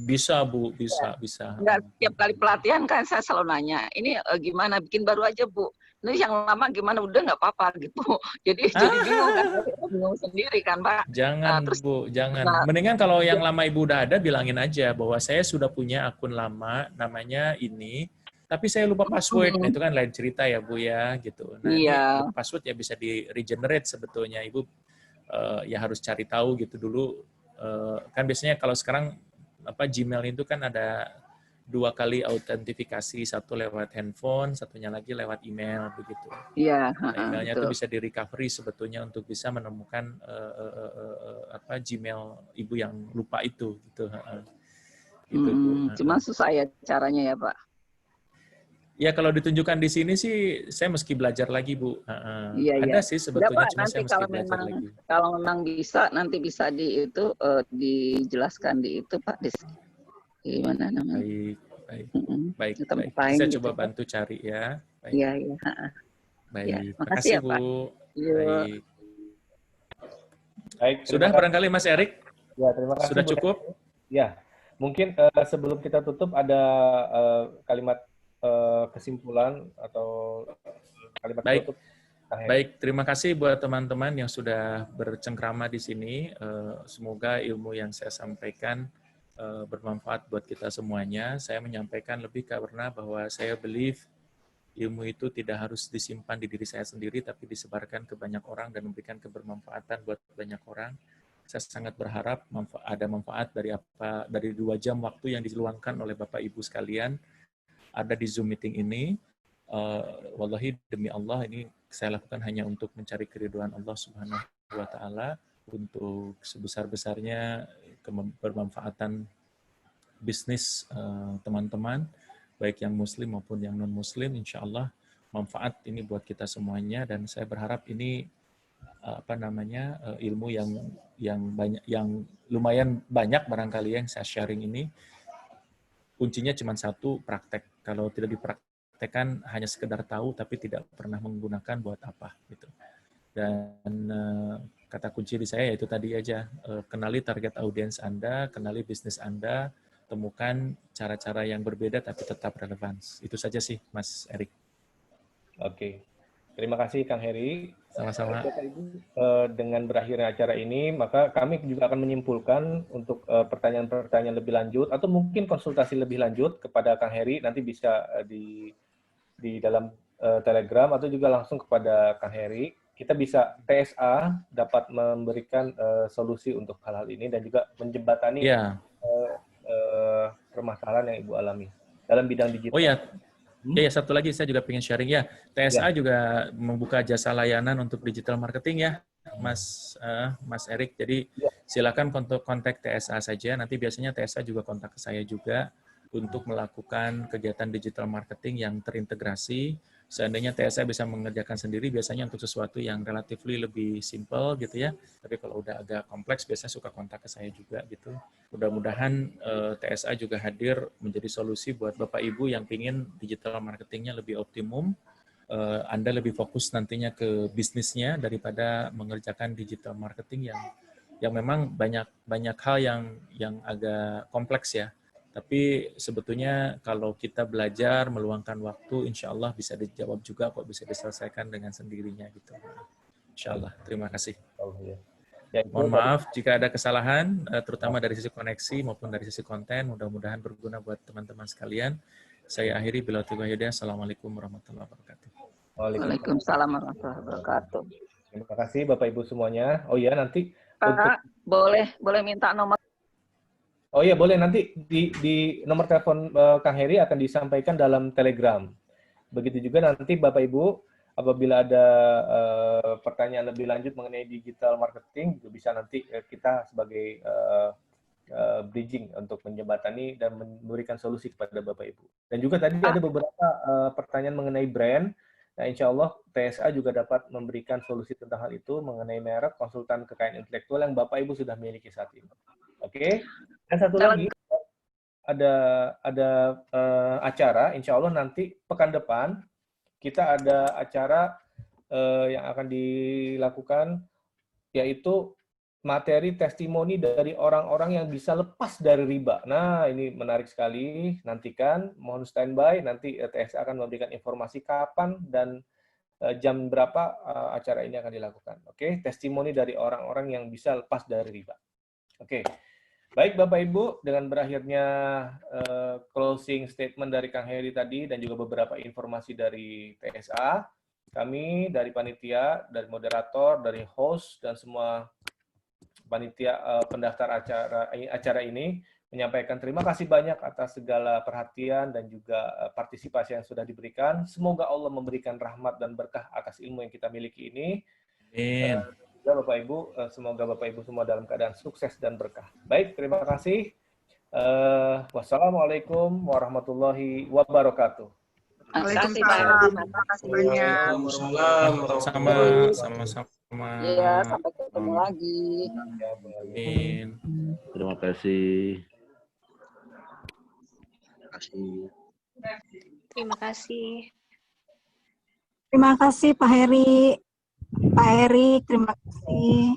Bisa Bu, bisa. Enggak, setiap kali pelatihan kan saya selalu nanya, ini gimana bikin baru aja Bu. Ini yang lama gimana udah nggak apa-apa gitu. Jadi bingung kan, bingung sendiri kan Pak. Jangan Bu, jangan. Mendingan kalau yang lama Ibu udah ada bilangin aja bahwa saya sudah punya akun lama namanya ini, tapi saya lupa password. Nah, itu kan lain cerita ya Bu ya gitu. Nah ini password ya bisa di regenerate sebetulnya. Ibu ya harus cari tahu gitu dulu. Kan biasanya kalau sekarang Gmail itu kan ada 2 kali autentifikasi, satu lewat handphone, satunya lagi lewat email begitu. Iya. Nah, emailnya itu bisa di recovery sebetulnya untuk bisa menemukan Gmail Ibu yang lupa itu gitu. Gitu Bu. Cuma susah ya caranya ya Pak. Ya kalau ditunjukkan di sini sih saya mesti belajar lagi Bu. Ada sih sebetulnya, cuma saya mesti belajar lagi. Kalau memang bisa nanti bisa dijelaskan di itu Pak. Gimana namanya? Baik. Saya coba bantu cari ya. Iya. Baik. Makasih ya, Bu. Pak. Baik. Sudah barangkali Mas Erik? Ya, terima kasih. Sudah cukup? Ya. Mungkin sebelum kita tutup ada kalimat kesimpulan atau kalimat tutup. Baik, terima kasih buat teman-teman yang sudah bercengkrama di sini. Semoga ilmu yang saya sampaikan bermanfaat buat kita semuanya. Saya menyampaikan lebih karena bahwa saya believe ilmu itu tidak harus disimpan di diri saya sendiri, tapi disebarkan ke banyak orang dan memberikan kebermanfaatan buat banyak orang. Saya sangat berharap ada manfaat dari 2 jam waktu yang diluangkan oleh Bapak Ibu sekalian ada di Zoom meeting ini. Wallahi demi Allah ini saya lakukan hanya untuk mencari keridhaan Allah Subhanahu wa Ta'ala, untuk sebesar-besarnya kebermanfaatan bisnis teman-teman, baik yang muslim maupun yang non-muslim, insya Allah manfaat ini buat kita semuanya, dan saya berharap ini ilmu yang banyak, yang lumayan banyak barangkali yang saya sharing ini kuncinya cuma satu, praktek. Kalau tidak dipraktekkan hanya sekedar tahu tapi tidak pernah menggunakan buat apa gitu. Dan kata kunci di saya yaitu tadi aja, kenali target audiens Anda, kenali bisnis Anda, temukan cara-cara yang berbeda tapi tetap relevan. Itu saja sih Mas Erik. Oke. Terima kasih Kang Heri. Sama-sama. Bapak Ibu, dengan berakhirnya acara ini, maka kami juga akan menyimpulkan untuk pertanyaan-pertanyaan lebih lanjut atau mungkin konsultasi lebih lanjut kepada Kang Heri, nanti bisa di dalam Telegram atau juga langsung kepada Kang Heri. Kita bisa TSA dapat memberikan solusi untuk hal-hal ini dan juga menjembatani permasalahan yang Ibu alami dalam bidang digital. Oh ya, ya satu lagi saya juga pengen sharing ya. TSA juga membuka jasa layanan untuk digital marketing ya, Mas Erik. Jadi silakan kontak TSA saja. Nanti biasanya TSA juga kontak ke saya juga untuk melakukan kegiatan digital marketing yang terintegrasi. Seandainya TSA bisa mengerjakan sendiri, biasanya untuk sesuatu yang relatively lebih simple gitu ya. Tapi kalau udah agak kompleks, biasanya suka kontak ke saya juga gitu. Mudah-mudahan TSA juga hadir menjadi solusi buat Bapak Ibu yang pingin digital marketingnya lebih optimum. Anda lebih fokus nantinya ke bisnisnya daripada mengerjakan digital marketing yang memang banyak hal yang agak kompleks ya. Tapi sebetulnya kalau kita belajar, meluangkan waktu, insya Allah bisa dijawab juga kok, bisa diselesaikan dengan sendirinya gitu. Insya Allah. Terima kasih. Mohon maaf jika ada kesalahan, terutama dari sisi koneksi maupun dari sisi konten. Mudah-mudahan berguna buat teman-teman sekalian. Saya akhiri bila taufiq hidayah. Assalamualaikum warahmatullahi wabarakatuh. Waalaikumsalam warahmatullahi wabarakatuh. Terima kasih Bapak Ibu semuanya. Oh iya, nanti Pak, boleh minta nomor. Oh iya, boleh, nanti di nomor telepon Kang Heri akan disampaikan dalam Telegram. Begitu juga nanti Bapak Ibu, apabila ada pertanyaan lebih lanjut mengenai digital marketing, juga bisa nanti kita sebagai bridging untuk menjembatani dan memberikan solusi kepada Bapak Ibu. Dan juga tadi ada beberapa pertanyaan mengenai brand. Nah, insya Allah TSA juga dapat memberikan solusi tentang hal itu mengenai merek, konsultan kekayaan intelektual yang Bapak Ibu sudah miliki saat ini. Oke. Dan satu lagi, ada acara, insya Allah nanti pekan depan kita ada acara yang akan dilakukan, yaitu materi testimoni dari orang-orang yang bisa lepas dari riba. Nah, ini menarik sekali. Nantikan, mohon standby. Nanti TSA akan memberikan informasi kapan dan jam berapa acara ini akan dilakukan. Oke, testimoni dari orang-orang yang bisa lepas dari riba. Oke. Baik Bapak Ibu, dengan berakhirnya closing statement dari Kang Heri tadi dan juga beberapa informasi dari TSA, kami dari panitia, dari moderator, dari host, dan semua panitia pendaftar acara ini menyampaikan terima kasih banyak atas segala perhatian dan juga partisipasi yang sudah diberikan. Semoga Allah memberikan rahmat dan berkah atas ilmu yang kita miliki ini. Amin. Bapak Ibu, semoga Bapak Ibu semua dalam keadaan sukses dan berkah. Baik, terima kasih. Wassalamualaikum warahmatullahi wabarakatuh. Waalaikumsalam. Terima kasih banyak. Sama-sama. Iya, sampai ketemu lagi. Amin. Terima kasih. Terima kasih. Terima kasih Pak Heri. Pak Erik, terima kasih.